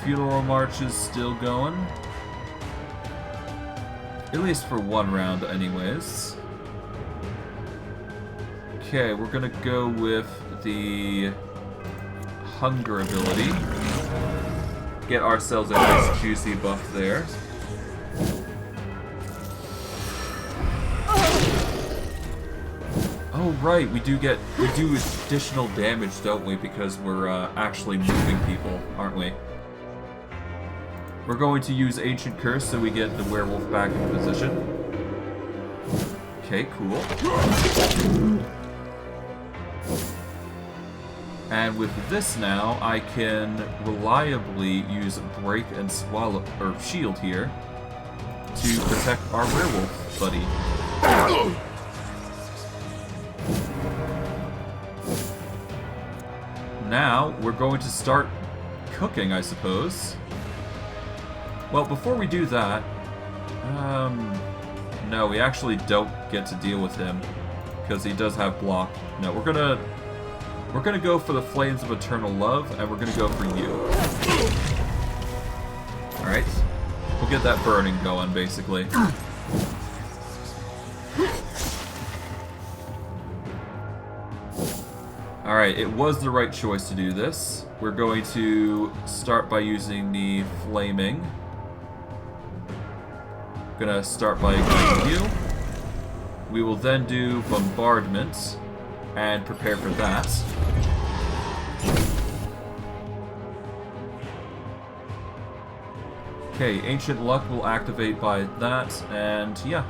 Funeral March is still going. At least for one round, anyways. Okay, we're gonna go with the Hunger ability. Get ourselves a nice juicy buff there. Oh right, we do additional damage, don't we? Because we're actually moving people, aren't we? We're going to use Ancient Curse so we get the werewolf back in position. Okay, cool. And with this now, I can reliably use Break and Swallow or Shield here to protect our werewolf buddy. Now we're going to start cooking, I suppose. Well, before we do that, no, we actually don't get to deal with him because he does have block. No, we're gonna go for the Flames of Eternal Love, and we're gonna go for you. All right, we'll get that burning going, basically. All right, it was the right choice to do this. We're going to start by using the Flaming. Gonna start by igniting you. We will then do Bombardment and prepare for that. Okay, Ancient Luck will activate by that, and yeah.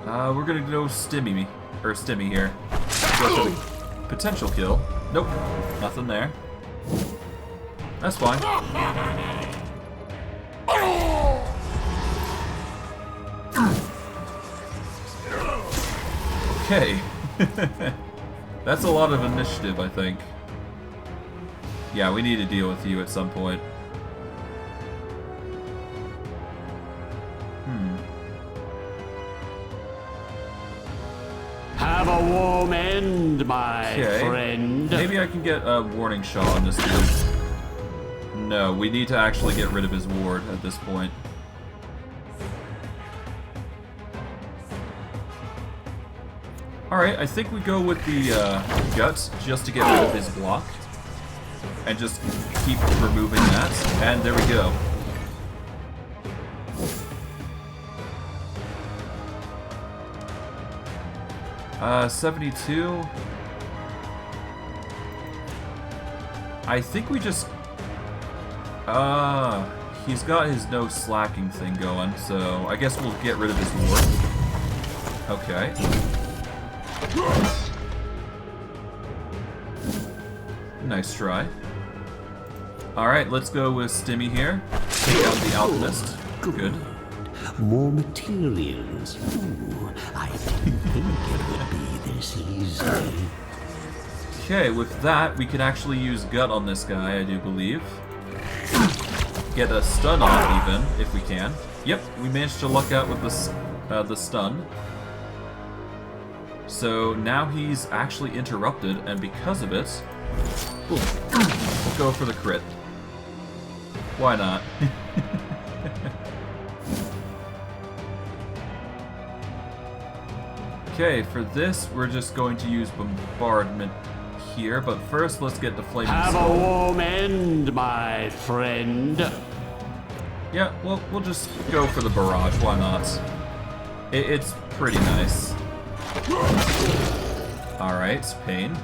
We're gonna go Stimmy here. Go for the potential kill. Nope, nothing there. That's fine. Okay. That's a lot of initiative, I think. Yeah, we need to deal with you at some point. Have a warm end, my friend. Maybe I can get a warning shot on this dude. No, we need to actually get rid of his ward at this point. Alright, I think we go with the Guts just to get rid of his block. And just keep removing that. And there we go. Uh, 72. I think we just... he's got his no slacking thing going, so I guess we'll get rid of his ward. Okay. Nice try. Alright, let's go with Stimmy here. Take out the Alchemist. Good. More materials. Ooh, I didn't think it would be this easy. Okay, with that, we can actually use Gut on this guy, I do believe. Get a stun off even, if we can. Yep, we managed to luck out with the stun. So now he's actually interrupted, and because of it, we'll go for the crit. Why not? Okay, for this, we're just going to use Bombardment here, but first let's get the Flaming Have Soul. a warm end, my friend. Yeah, well, we'll just go for the Barrage, why not? It's pretty nice. Alright, pain.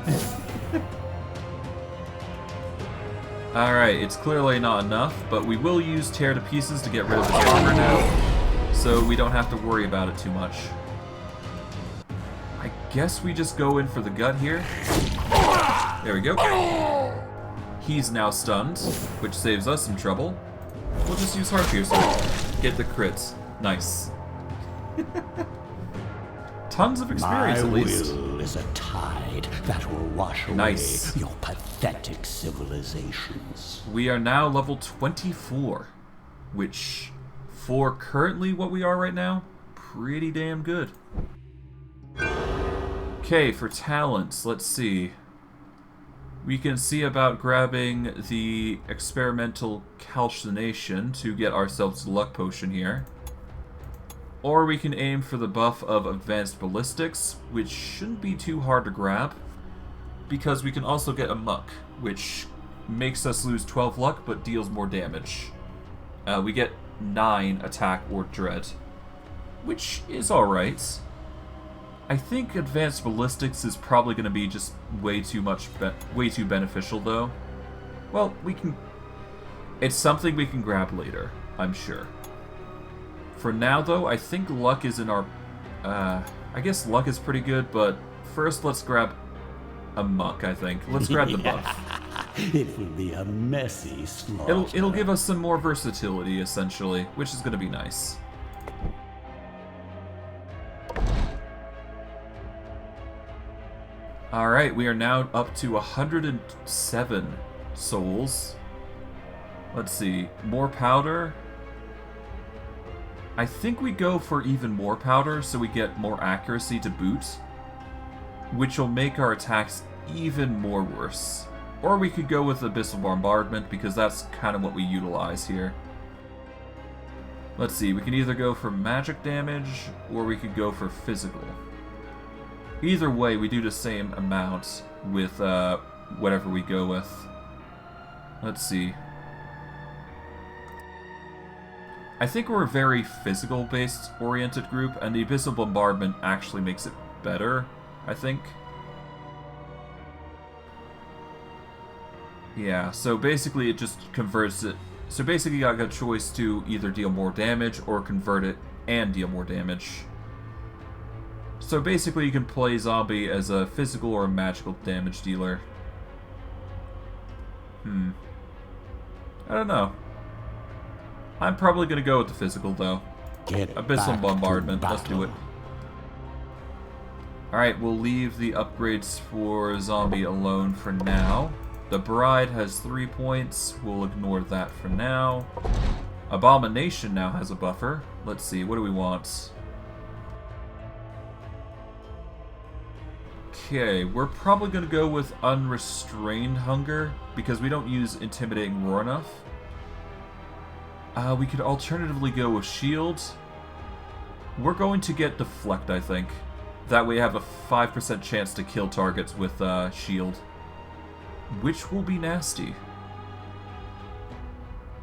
Alright, it's clearly not enough, but we will use Tear to Pieces to get rid of his armor now, so we don't have to worry about it too much. I guess we just go in for the Gut here. There we go. He's now stunned, which saves us some trouble. We'll just use Heart Piercer. Get the crits. Nice. Tons of experience, at least. My will is a tide that will wash away your pathetic civilizations. We are now level 24, which For currently what we are right now, pretty damn good. Okay, for talents, let's see. We can see about grabbing the experimental calcination to get ourselves a luck potion here. Or we can aim for the buff of advanced ballistics, which shouldn't be too hard to grab, because we can also get a muck, which makes us lose 12 luck but deals more damage. We get 9 attack or dread, which is alright. I think advanced ballistics is probably going to be just way too beneficial though. Well, it's something we can grab later, I'm sure. For now though, I think luck is in our... I guess luck is pretty good, but first let's grab a muck, I think. Let's grab the buff. It will be a messy slaughter. It'll give us some more versatility, essentially, which is going to be nice. Alright, we are now up to 107 souls. Let's see, more powder. I think we go for even more powder so we get more accuracy to boot, which will make our attacks even more worse. Or we could go with Abyssal Bombardment, because that's kind of what we utilize here. Let's see, we can either go for magic damage, or we could go for physical. Either way, we do the same amount with whatever we go with. Let's see. I think we're a very physical-based oriented group, and the Abyssal Bombardment actually makes it better, I think. Yeah, so basically it just converts it. So basically I got a choice to either deal more damage or convert it and deal more damage. So basically you can play zombie as a physical or a magical damage dealer. I don't know. I'm probably going to go with the physical though. Abyssal Bombardment, let's do it. Alright, we'll leave the upgrades for zombie alone for now. The Bride has 3 points. We'll ignore that for now. Abomination now has a buffer. Let's see, what do we want? Okay, we're probably going to go with Unrestrained Hunger, because we don't use Intimidating Roar enough. We could alternatively go with Shield. We're going to get Deflect, I think. That way I have a 5% chance to kill targets with Shield. Which will be nasty.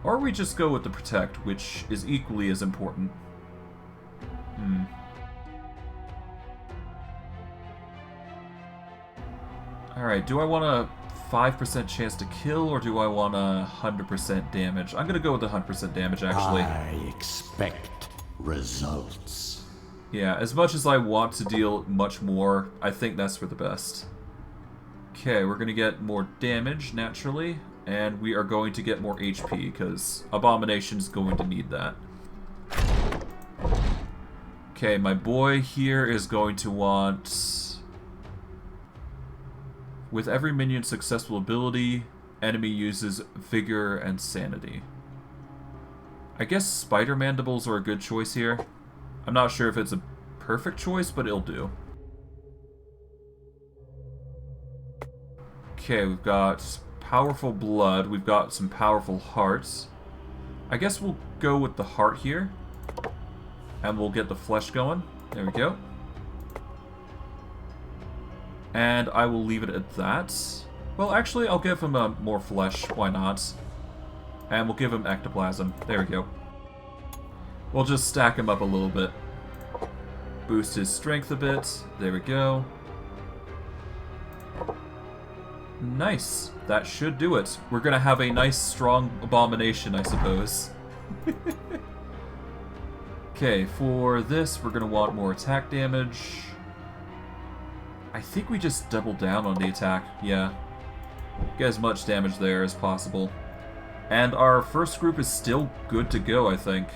Or we just go with the Protect, which is equally as important. Alright, do I want a 5% chance to kill, or do I want a 100% damage? I'm gonna go with the 100% damage, actually. I expect results. Yeah, as much as I want to deal much more, I think that's for the best. Okay, we're going to get more damage, naturally, and we are going to get more HP, because Abomination's going to need that. Okay, my boy here is going to want... With every minion's successful ability, enemy uses Vigor and Sanity. I guess Spider Mandibles are a good choice here. I'm not sure if it's a perfect choice, but it'll do. Okay, we've got powerful blood, we've got some powerful hearts. I guess we'll go with the heart here. And we'll get the flesh going. There we go. And I will leave it at that. Well, actually, I'll give him more flesh, why not? And we'll give him ectoplasm. There we go. We'll just stack him up a little bit. Boost his strength a bit. There we go. Nice. That should do it. We're gonna have a nice, strong abomination, I suppose. Okay, for this, we're gonna want more attack damage. I think we just double down on the attack. Yeah. Get as much damage there as possible. And our first group is still good to go, I think.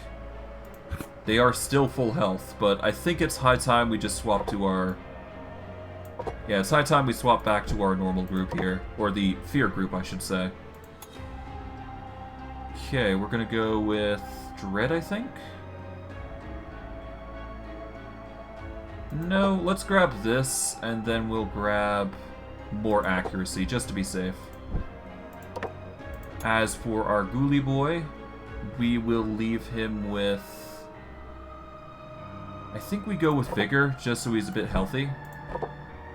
They are still full health, but I think it's high time we just swap to our... Yeah, it's high time we swap back to our normal group here. Or the fear group, I should say. Okay, we're gonna go with Dread, I think? No, let's grab this, and then we'll grab more accuracy, just to be safe. As for our ghoulie boy, we will leave him with... I think we go with Vigor, just so he's a bit healthy.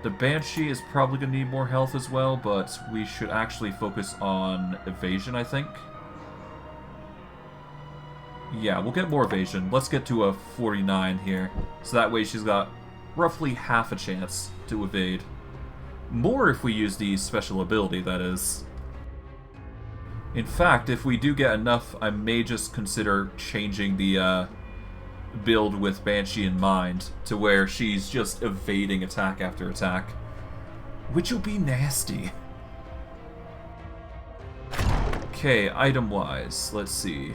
The Banshee is probably going to need more health as well, but we should actually focus on evasion, I think. Yeah, we'll get more evasion. Let's get to a 49 here. So that way she's got roughly half a chance to evade. More if we use the special ability, that is. In fact, if we do get enough, I may just consider changing the build with Banshee in mind to where she's just evading attack after attack. Which will be nasty. Okay, item-wise, let's see.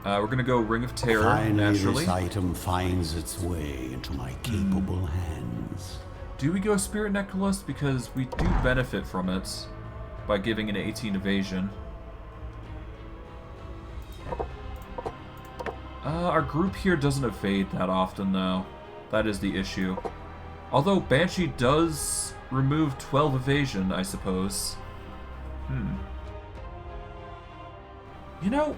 We're gonna go Ring of Terror, Finally, naturally. this item finds its way into my capable hands. Do we go Spirit Necklace? Because we do benefit from it by giving an 18 evasion. Our group here doesn't evade that often, though. That is the issue. Although Banshee does remove 12 evasion, I suppose. You know,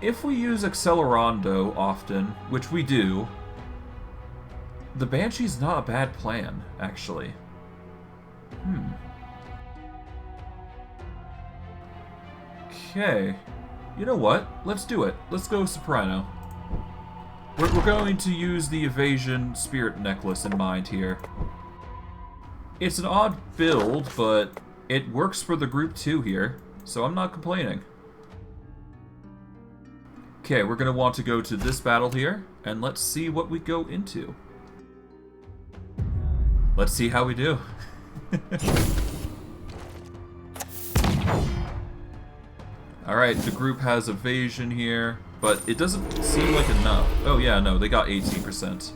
if we use Accelerando often, which we do, the Banshee's not a bad plan, actually. Okay. You know what? Let's do it. Let's go Soprano. We're going to use the Evasion Spirit Necklace in mind here. It's an odd build, but it works for the group too here, so I'm not complaining. Okay, we're going to want to go to this battle here, and let's see what we go into. Let's see how we do. Alright, the group has evasion here, but it doesn't seem like enough. Oh yeah, no, they got 18%.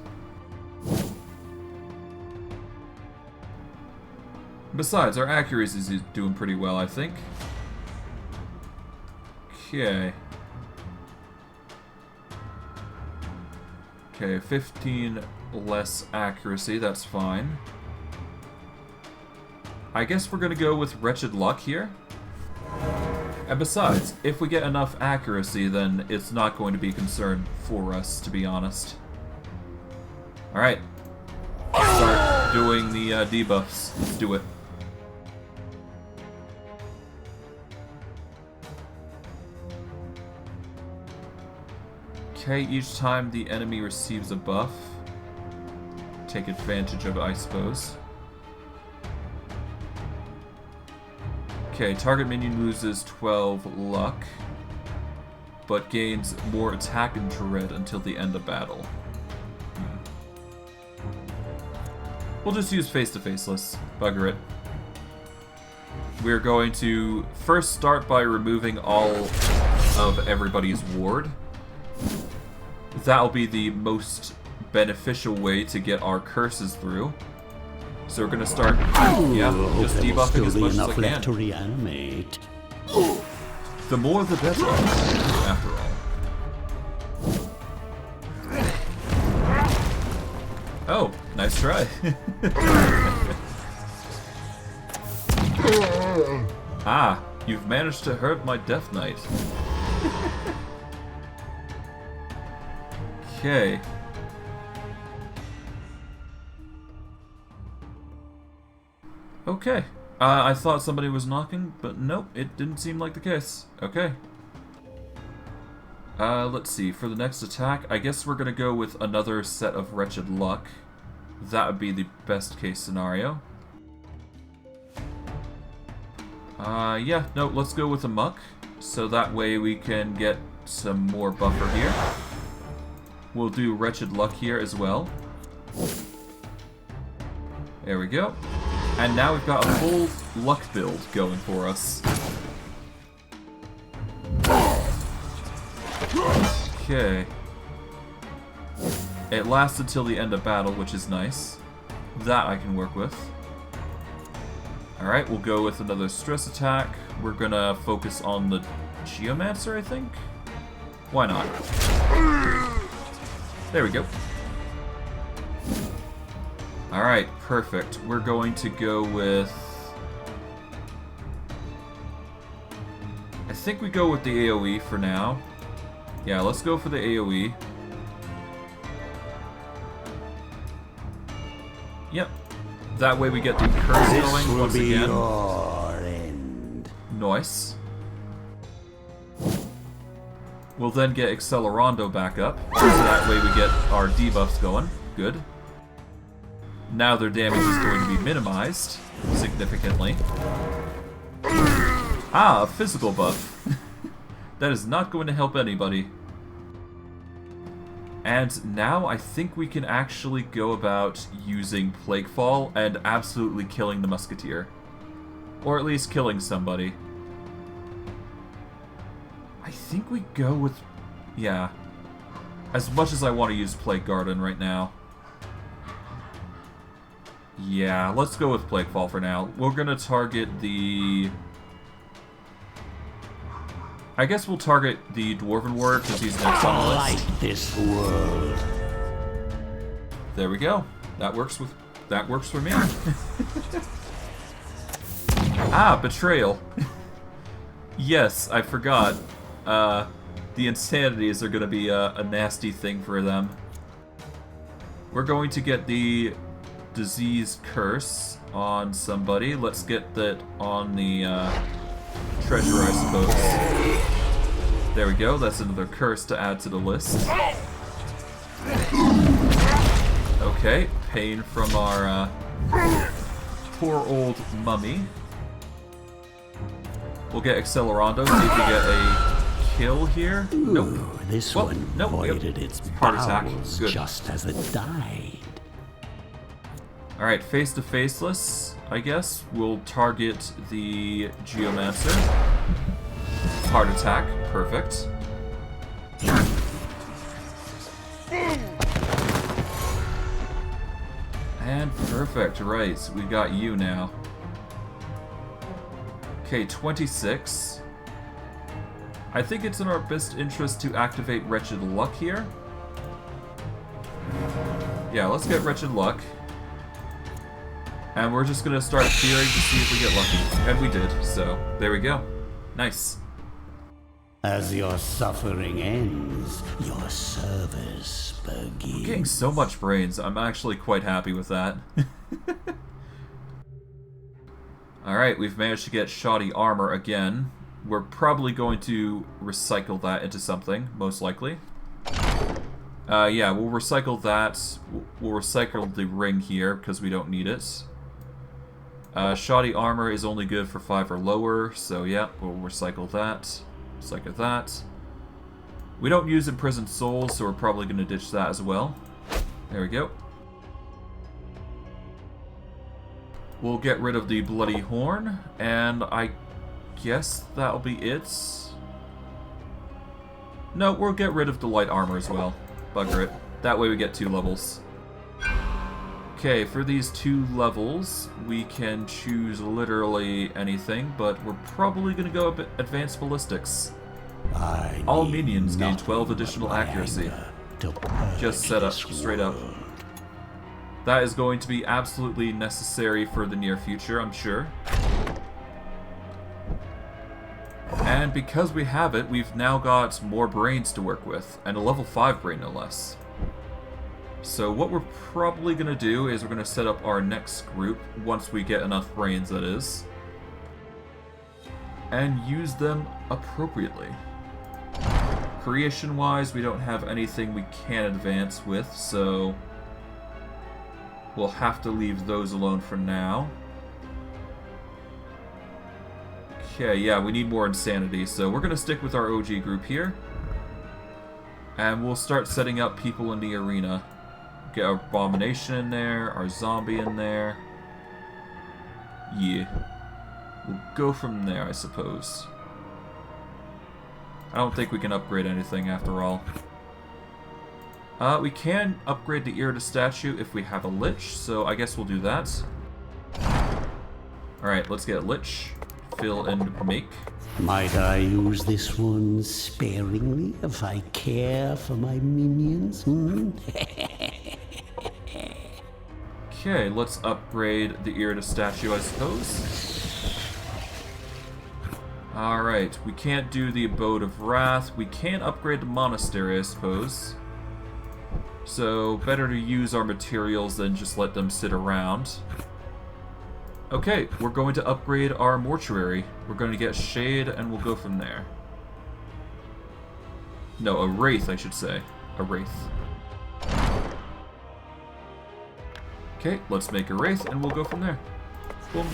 Besides, our accuracy is doing pretty well, I think. Okay. Okay, 15 less accuracy, that's fine. I guess we're gonna go with Wretched Luck here. And besides, if we get enough accuracy, then it's not going to be a concern for us, to be honest. Alright. Start doing the debuffs. Let's do it. Okay, each time the enemy receives a buff, take advantage of it, I suppose. Okay, target minion loses 12 luck, but gains more attack and dread until the end of battle. We'll just use face-to-faceless. Bugger it. We're going to first start by removing all of everybody's ward. That'll be the most beneficial way to get our curses through. So we're gonna start, just debuffing as much as I can. To reanimate. The more the better, after all. Oh, nice try. Ah, you've managed to hurt my Death Knight. Okay. Okay. I thought somebody was knocking, but nope, it didn't seem like the case. Okay. Let's see. For the next attack, I guess we're gonna go with another set of Wretched Luck. That would be the best case scenario. Yeah, no, let's go with a Muck, so that way we can get some more buffer here. We'll do Wretched Luck here as well. There we go. And now we've got a full luck build going for us. Okay. It lasts until the end of battle, which is nice. That I can work with. Alright, we'll go with another stress attack. We're gonna focus on the Geomancer, I think? Why not? There we go. Alright, perfect. We're going to go with... I think we go with the AoE for now. Yeah, let's go for the AoE. Yep. That way we get the curse going once again. Nice. We'll then get Accelerando back up, so that way we get our debuffs going. Good. Now their damage is going to be minimized significantly. Ah, a physical buff. That is not going to help anybody. And now I think we can actually go about using Plaguefall and absolutely killing the Musketeer. Or at least killing somebody. I think we go with... yeah. As much as I want to use Plague Garden right now. Yeah, let's go with Plaguefall for now. We're gonna target the... I guess we'll target the Dwarven Warrior because he's next on the list. Like this world. There we go. That works for me. Ah, Betrayal. Yes, I forgot. The Insanities are going to be a nasty thing for them. We're going to get the Disease Curse on somebody. Let's get that on the Treasure, I suppose. There we go. That's another curse to add to the list. Okay, pain from our poor old mummy. We'll get Accelerando, see if we get a kill here. Nope. This one voided its heart attack. bowels just as it died. Alright, face to faceless, I guess. We'll target the Geomancer. Heart attack, perfect. And perfect, right. We got you now. Okay, 26. I think it's in our best interest to activate Wretched Luck here. Yeah, let's get Wretched Luck. And we're just gonna start fearing to see if we get lucky. And we did, so there we go. Nice. As your suffering ends, your service begins. I'm getting so much brains, I'm actually quite happy with that. Alright, we've managed to get Shoddy Armor again. We're probably going to recycle that into something, most likely. Yeah, we'll recycle that. We'll recycle the ring here, because we don't need it. Shoddy Armor is only good for 5 or lower, so yeah, we'll recycle that. Recycle that. We don't use Imprisoned Souls, so we're probably going to ditch that as well. There we go. We'll get rid of the Bloody Horn, and I guess that'll be it. No, we'll get rid of the Light Armor as well. Bugger it. That way we get 2 levels. Okay, for these 2 levels, we can choose literally anything, but we're probably going to go a bit Advanced Ballistics. All minions gain 12 additional accuracy. Just set up, straight up. That is going to be absolutely necessary for the near future, I'm sure. And because we have it, we've now got more brains to work with, and a level 5 brain no less. So what we're probably going to do is we're going to set up our next group, once we get enough brains that is, and use them appropriately. Creation-wise, we don't have anything we can advance with, so we'll have to leave those alone for now. Okay, yeah, we need more insanity, so we're going to stick with our OG group here. And we'll start setting up people in the arena. Get our Abomination in there, our Zombie in there. Yeah. We'll go from there, I suppose. I don't think we can upgrade anything after all. We can upgrade the Iratus statue if we have a Lich, so I guess we'll do that. Alright, let's get a Lich. fill and make. Might I use this one sparingly if I care for my minions? Okay, let's upgrade the Iratus statue, I suppose. Alright, we can't do the Abode of Wrath. We can upgrade the monastery, I suppose. So, better to use our materials than just let them sit around. Okay, we're going to upgrade our mortuary. We're going to get Shade, and we'll go from there. No, a Wraith, I should say. A Wraith. Okay, let's make a Wraith, and we'll go from there. Boom.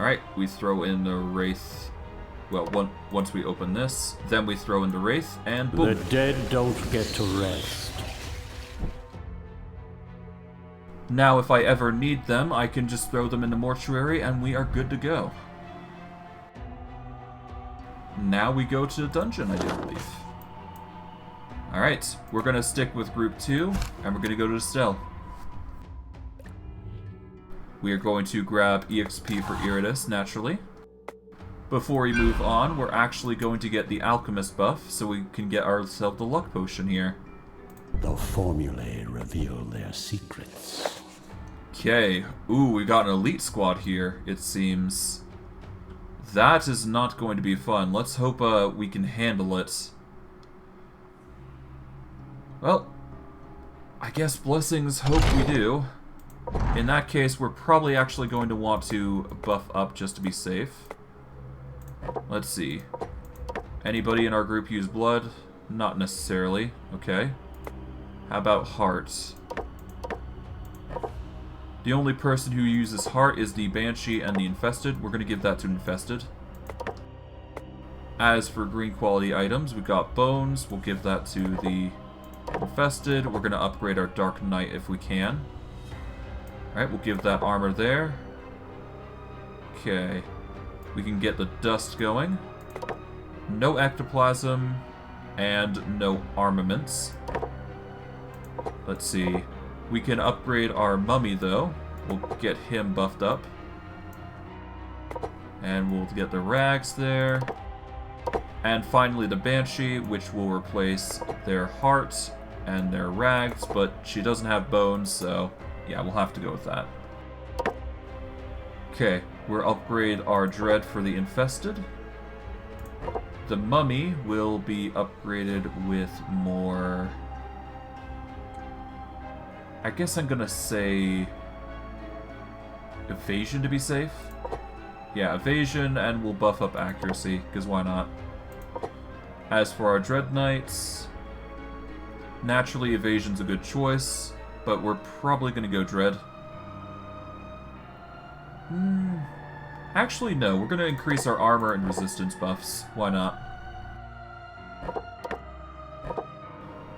Alright, we throw in the Wraith. Well, once we open this, then we throw in the Wraith, and boom. The dead don't get to rest. Now, if I ever need them, I can just throw them in the mortuary, and we are good to go. Now we go to the dungeon, I do believe. Alright, we're going to stick with Group 2, and we're going to go to the cell. We are going to grab EXP for Iratus, naturally. Before we move on, we're actually going to get the Alchemist buff, so we can get ourselves the Luck Potion here. The formulae reveal their secrets. Okay, ooh, we got an elite squad here, it seems. That is not going to be fun. Let's hope we can handle it. Well, I guess blessings hope we do. In that case, we're probably actually going to want to buff up just to be safe. Let's see. Anybody in our group use blood? Not necessarily. Okay. How about hearts? The only person who uses heart is the Banshee and the Infested. We're going to give that to Infested. As for green quality items, we've got Bones. We'll give that to the Infested. We're going to upgrade our Dark Knight if we can. Alright, we'll give that armor there. Okay. We can get the dust going. No ectoplasm. And no armaments. Let's see. We can upgrade our mummy, though. We'll get him buffed up. And we'll get the rags there. And finally the Banshee, which will replace their heart and their rags, but she doesn't have bones, so yeah, we'll have to go with that. Okay, we'll upgrade our Dread for the Infested. The Mummy will be upgraded with more... I guess I'm gonna say... Evasion to be safe? Yeah, Evasion, and we'll buff up Accuracy, because why not? As for our Dread Knights... Naturally, Evasion's a good choice, but we're probably gonna go Dread. Actually, no, we're gonna increase our armor and resistance buffs. Why not?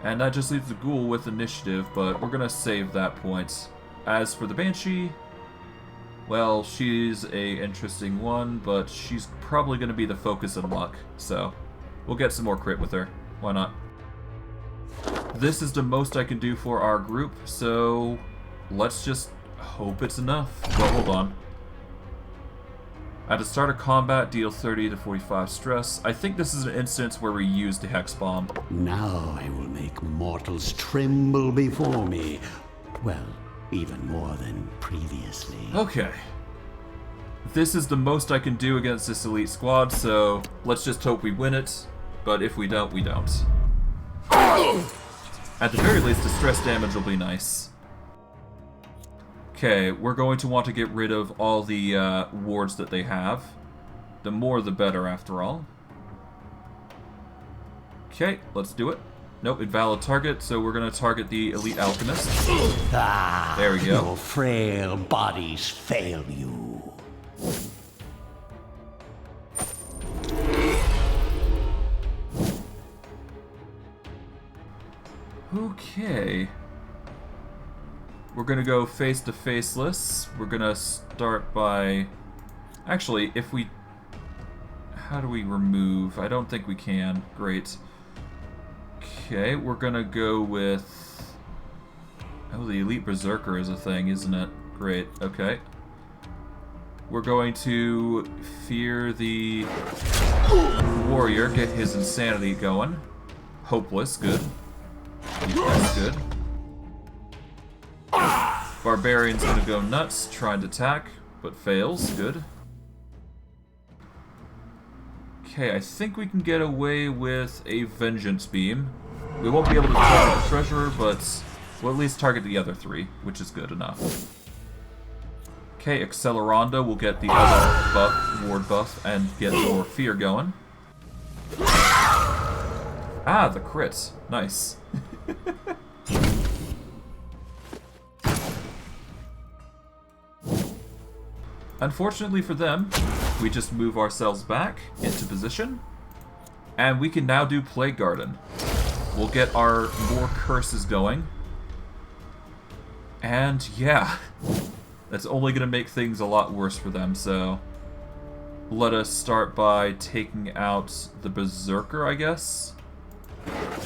And that just leaves the Ghoul with initiative, but we're gonna save that point. As for the Banshee, well, she's a interesting one, but she's probably gonna be the focus and luck, so we'll get some more crit with her. Why not? This is the most I can do for our group, so let's just hope it's enough. Well, hold on. At the start of combat, deal 30 to 45 stress. I think this is an instance where we use the Hex Bomb. Now I will make mortals tremble before me. Well, even more than previously. Okay. This is the most I can do against this elite squad, so let's just hope we win it. But if we don't, we don't. At the very least, the stress damage will be nice. Okay, we're going to want to get rid of all the wards that they have. The more the better, after all. Okay, let's do it. Nope, invalid target, so we're going to target the Elite Alchemist. Ah, there we go. Your frail bodies fail you. Okay. We're gonna go face to faceless. We're gonna start by... Actually, if we... How do we remove? I don't think we can. Great. Okay, we're gonna go with... Oh, the Elite Berserker is a thing, isn't it? Great, okay. We're going to fear the warrior, get his insanity going. Hopeless, good. That's good. Barbarian's gonna go nuts, trying to attack, but fails, good. Okay, I think we can get away with a vengeance beam. We won't be able to target the treasurer, but we'll at least target the other three, which is good enough. Okay, Accelerando will get the other buff, ward buff, and get more fear going. Ah, the crit. Nice. Unfortunately for them, we just move ourselves back into position, and we can now do Plague Garden. We'll get our more curses going, and yeah, that's only going to make things a lot worse for them, so let us start by taking out the Berserker, I guess?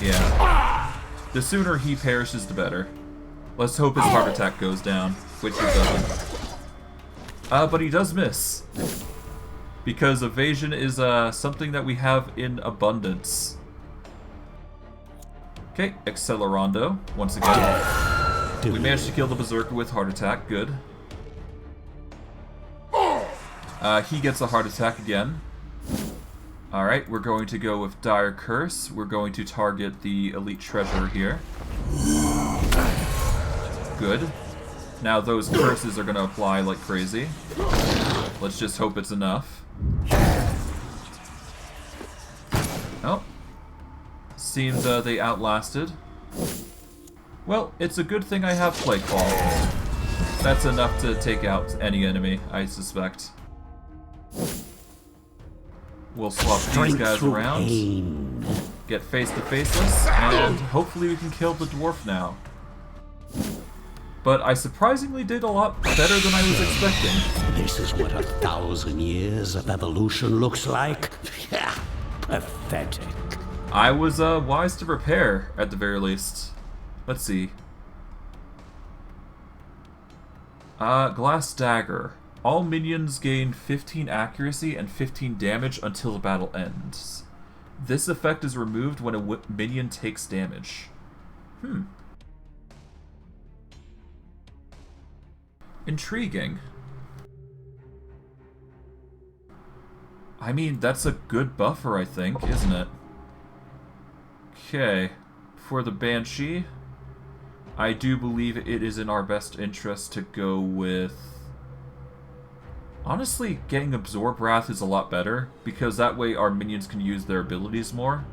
Yeah. The sooner he perishes, the better. Let's hope his heart attack goes down, which he doesn't. But he does miss. Because evasion is something that we have in abundance. Okay, Accelerando, once again. We managed to kill the Berserker with heart attack, good. He gets a heart attack again. Alright, we're going to go with Dire Curse. We're going to target the Elite Treasurer here. Good. Now those curses are going to apply like crazy. Let's just hope it's enough. Oh. Seems they outlasted. Well, it's a good thing I have Plague Fall. That's enough to take out any enemy, I suspect. We'll swap these guys around. Get face to faceless, and hopefully we can kill the dwarf now. But I surprisingly did a lot better than I was expecting. This is what 1,000 years of evolution looks like? Pathetic. I was wise to prepare, at the very least. Let's see. Glass Dagger. All minions gain 15 accuracy and 15 damage until the battle ends. This effect is removed when a minion takes damage. Intriguing. I mean, that's a good buffer, I think, isn't it? Okay. For the Banshee, I do believe it is in our best interest to go with... Honestly, getting Absorb Wrath is a lot better, because that way our minions can use their abilities more.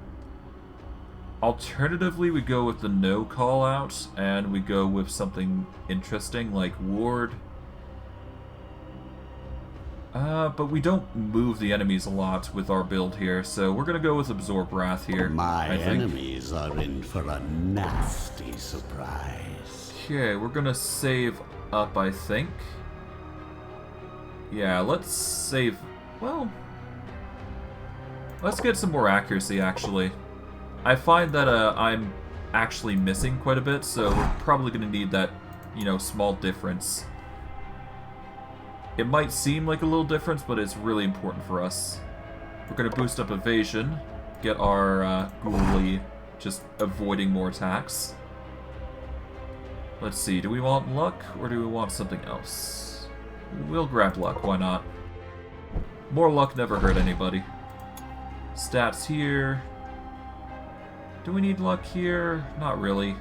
Alternatively, we go with the no call out, and we go with something interesting like Ward. But we don't move the enemies a lot with our build here, so we're gonna go with Absorb Wrath here. My enemies are in for a nasty surprise. Okay, we're gonna save up, I think. Yeah, let's save... Well... Let's get some more accuracy, actually. I find that I'm actually missing quite a bit, so we're probably going to need that, you know, small difference. It might seem like a little difference, but it's really important for us. We're going to boost up evasion, get our ghoulie just avoiding more attacks. Let's see, do we want luck, or do we want something else? We'll grab luck, why not? More luck never hurt anybody. Stats here. Do we need luck here? Not really.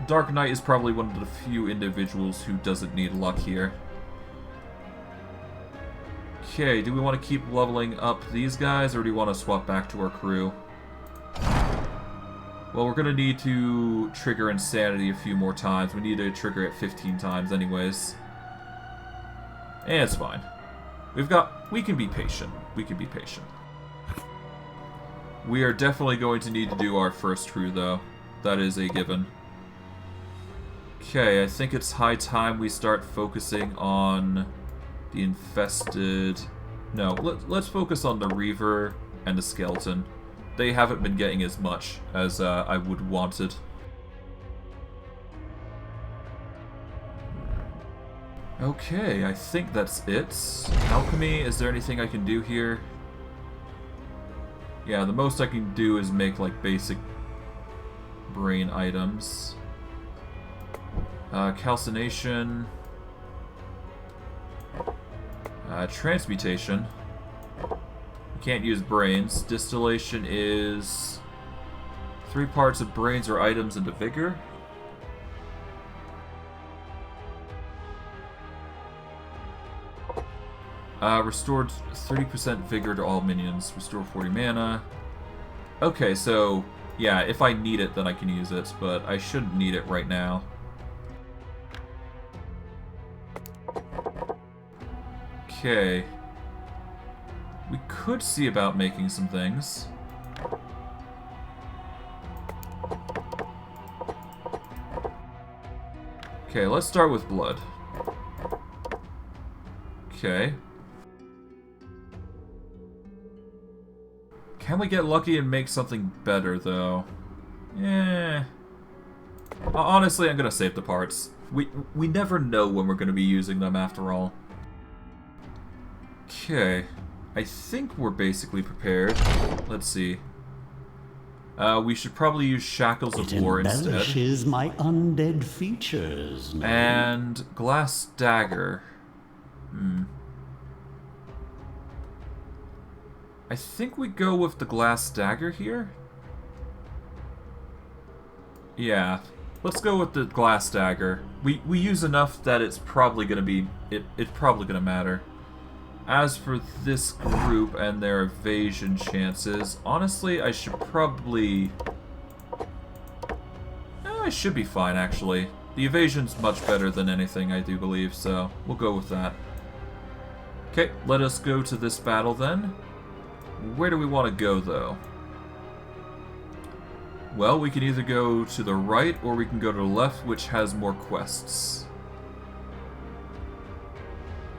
Dark Knight is probably one of the few individuals who doesn't need luck here. Okay, do we want to keep leveling up these guys, or do we want to swap back to our crew? Well, we're going to need to trigger Insanity a few more times. We need to trigger it 15 times anyways. And it's fine. We can be patient. We can be patient. We are definitely going to need to do our first crew, though. That is a given. Okay, I think it's high time we start focusing on the infested... No, let's focus on the Reaver and the Skeleton. They haven't been getting as much as I would wanted. Okay, I think that's it. Alchemy, is there anything I can do here? Yeah, the most I can do is make like basic brain items. Calcination. Transmutation. You can't use brains. Distillation is 3 parts of brains or items into vigor. Restored 30% vigor to all minions. Restore 40 mana. Okay, so yeah, if I need it, then I can use it, but I shouldn't need it right now. Okay. We could see about making some things. Okay, let's start with blood. Okay. Can we get lucky and make something better, though? Eh. Honestly, I'm gonna save the parts. We never know when we're gonna be using them, after all. Okay. I think we're basically prepared. Let's see. We should probably use Shackles of War instead. It embellishes my undead features. No? And Glass Dagger. I think we go with the Glass Dagger here. Yeah, let's go with the Glass Dagger. We use enough that it's probably gonna be it's probably gonna matter. As for this group and their evasion chances, honestly, I should probably... I should be fine, actually. The evasion's much better than anything, I do believe, so we'll go with that. Okay, let us go to this battle then. Where do we want to go, though? Well, we can either go to the right, or we can go to the left, which has more quests.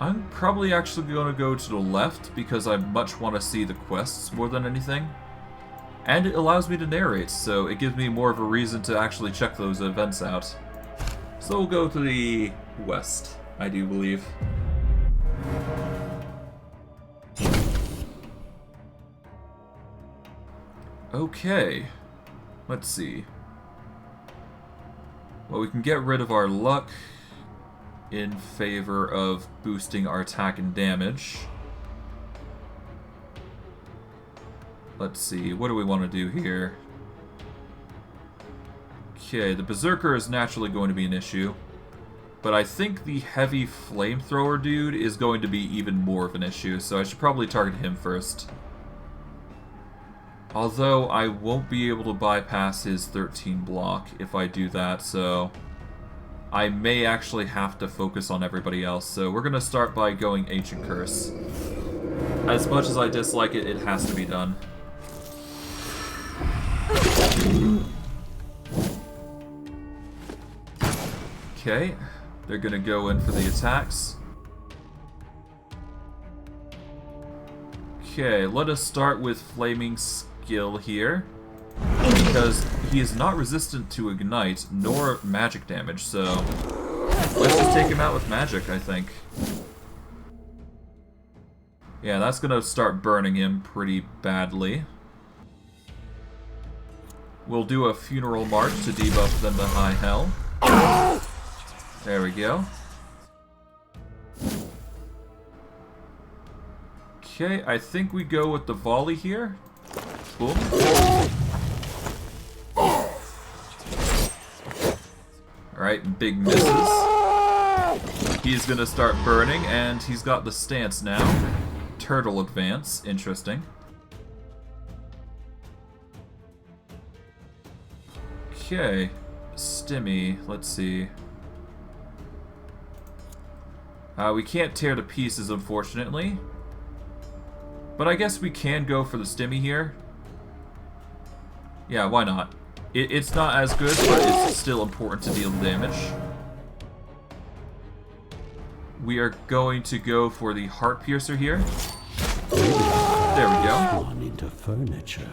I'm probably actually going to go to the left, because I much want to see the quests more than anything. And it allows me to narrate, so it gives me more of a reason to actually check those events out. So we'll go to the west, I do believe. Okay, let's see. Well, we can get rid of our luck in favor of boosting our attack and damage. Let's see, what do we want to do here? Okay, the Berserker is naturally going to be an issue, but I think the heavy flamethrower dude is going to be even more of an issue, so I should probably target him first. Although I won't be able to bypass his 13 block if I do that, so I may actually have to focus on everybody else. So we're going to start by going Ancient Curse. As much as I dislike it, it has to be done. Okay, they're going to go in for the attacks. Okay, let us start with Flaming Skill here, because he is not resistant to Ignite, nor magic damage, so let's just take him out with magic, I think. Yeah, that's gonna start burning him pretty badly. We'll do a Funeral March to debuff them to High Hell. There we go. Okay, I think we go with the volley here. Boom. Alright, big misses. He's gonna start burning, and he's got the stance now. Turtle advance, interesting. Okay, Stimmy, let's see. We can't tear to pieces, unfortunately. But I guess we can go for the Stimmy here. Yeah, why not? It's not as good, but it's still important to deal damage. We are going to go for the Heart Piercer here. There we go. One into furniture.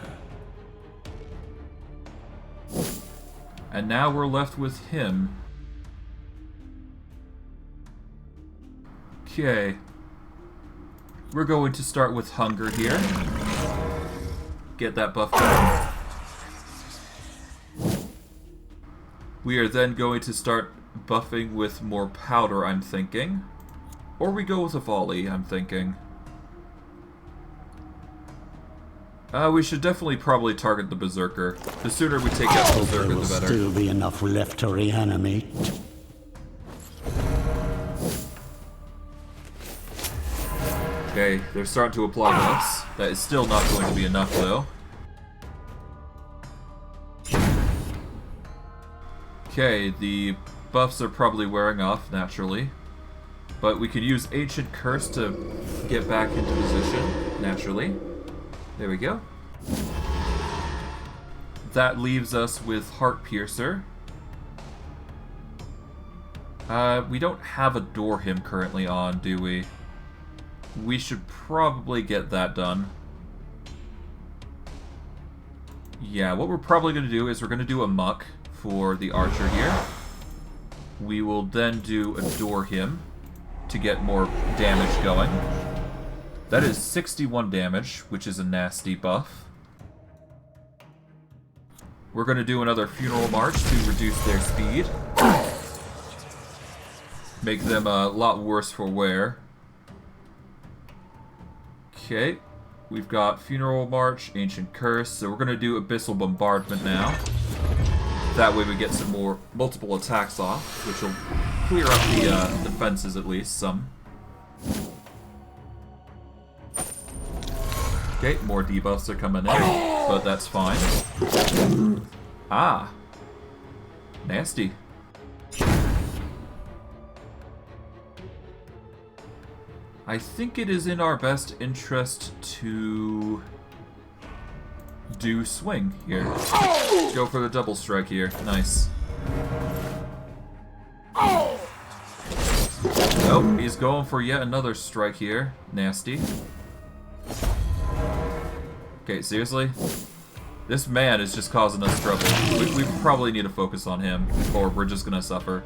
And now we're left with him. Okay. We're going to start with hunger here. Get that buff going. We are then going to start buffing with more powder, I'm thinking. Or we go with a volley, I'm thinking. We should definitely probably target the Berserker. The sooner we take out the Berserker, the better. There will still be enough left to reanimate. Okay, they're starting to apply to us. That is still not going to be enough, though. Okay, the buffs are probably wearing off, naturally. But we could use Ancient Curse to get back into position, naturally. There we go. That leaves us with Heart Piercer. We don't have a Door Hymn currently on, do we? We should probably get that done. Yeah, what we're probably going to do is we're going to do a Muck for the Archer here. We will then do a Door Hymn to get more damage going. That is 61 damage, which is a nasty buff. We're going to do another Funeral March to reduce their speed. Make them a lot worse for wear. Okay, we've got Funeral March, Ancient Curse, so we're going to do Abyssal Bombardment now. That way we get some more multiple attacks off, which will clear up the defenses at least, some. Okay, more debuffs are coming in, but that's fine. Ah. Nasty. I think it is in our best interest to do swing here. Go for the double strike here. Nice. Nope, he's going for yet another strike here. Nasty. Okay, seriously? This man is just causing us trouble. We probably need to focus on him, or we're just gonna suffer.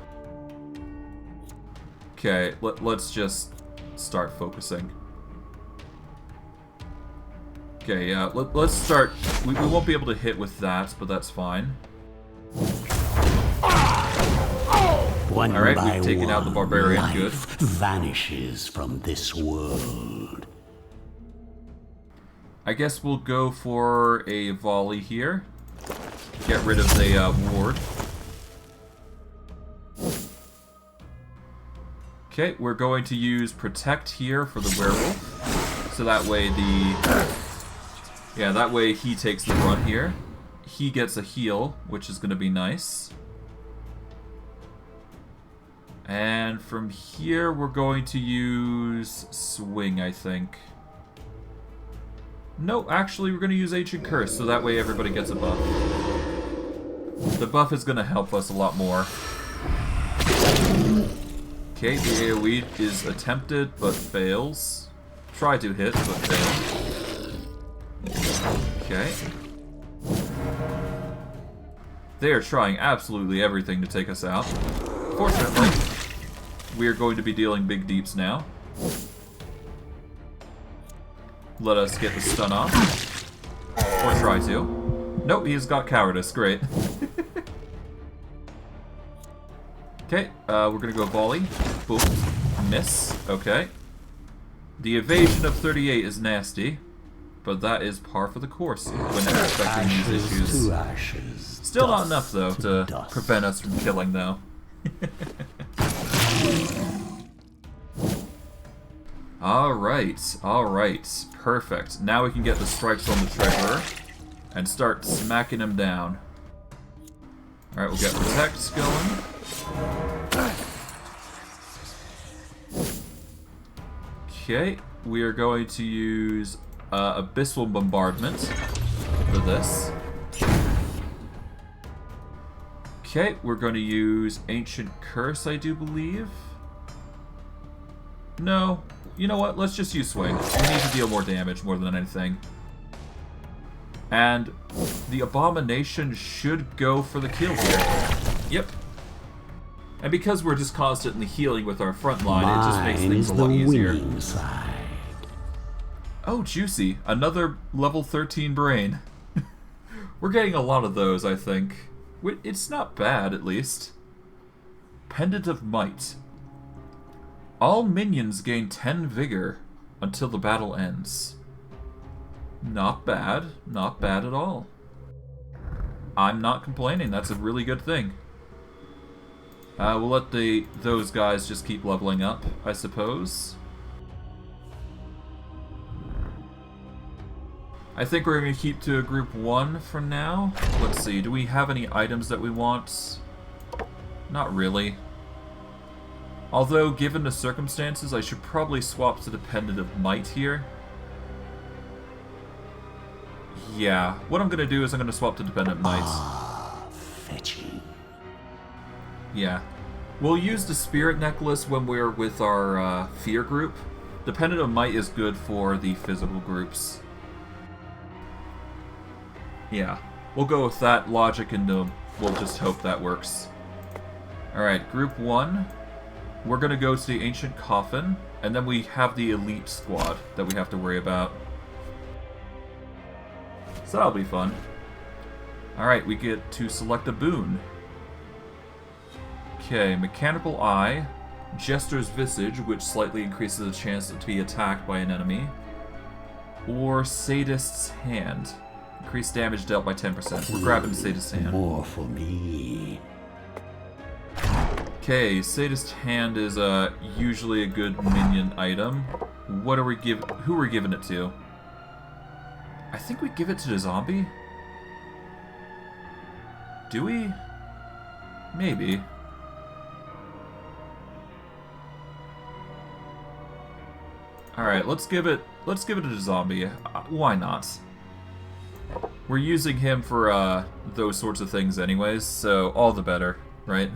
Okay, let's just start focusing. Okay, yeah, let's start. We won't be able to hit with that, but that's fine. Alright, we've taken out the barbarian. Good. Vanishes from this world. I guess we'll go for a volley here. Get rid of the ward. Okay, we're going to use Protect here for the werewolf. So that way that way he takes the brunt here. He gets a heal, which is going to be nice. And from here, we're going to use Swing, I think. No, actually, we're going to use Ancient Curse, so that way everybody gets a buff. The buff is going to help us a lot more. Okay, the AoE is attempted, but fails. Try to hit, but fails. Okay. They are trying absolutely everything to take us out. Fortunately, we are going to be dealing big deeps now. Let us get the stun off. Or try to. Nope, he's got cowardice. Great. Okay, we're gonna go volley. Boom. Miss. Okay. The evasion of 38 is nasty, but that is par for the course when expecting these issues. Still not enough, though, to prevent us from killing, though. Alright, perfect. Now we can get the strikes on the Treasurer and start smacking him down. Alright, we'll get Protect going. Okay, we are going to use Abyssal Bombardment for this. Okay, we're going to use Ancient Curse, I do believe. No, you know what? Let's just use Swing. We need to deal more damage more than anything. And the Abomination should go for the kill here. Yep. And because we're just constantly healing with our front line, it just makes Mine things is a lot the easier. winning side. Oh, juicy. Another level 13 brain. We're getting a lot of those, I think. It's not bad, at least. Pendant of Might. All minions gain 10 vigor until the battle ends. Not bad. Not bad at all. I'm not complaining. That's a really good thing. We'll let those guys just keep leveling up, I suppose. I think we're going to keep to a group 1 for now. Let's see, do we have any items that we want? Not really. Although, given the circumstances, I should probably swap to Dependent of Might here. Yeah, what I'm going to do is I'm going to swap to Dependent Might. Ah, fetching. Yeah. We'll use the Spirit Necklace when we're with our Fear group. Dependent of Might is good for the physical groups. Yeah, we'll go with that logic and we'll just hope that works. Alright, group 1. We're going to go to the Ancient Coffin, and then we have the Elite Squad that we have to worry about. So that'll be fun. Alright, we get to select a boon. Okay, Mechanical Eye, Jester's Visage, which slightly increases the chance to be attacked by an enemy, or Sadist's Hand. Increased damage dealt by 10%. We're grabbing Sadist's Hand. More for me. Okay, Sadist's Hand is usually a good minion item. What are we who are we giving it to? I think we give it to the zombie? Do we? Maybe. Alright, let's give it to the zombie. Why not? We're using him for those sorts of things anyways, so all the better, right?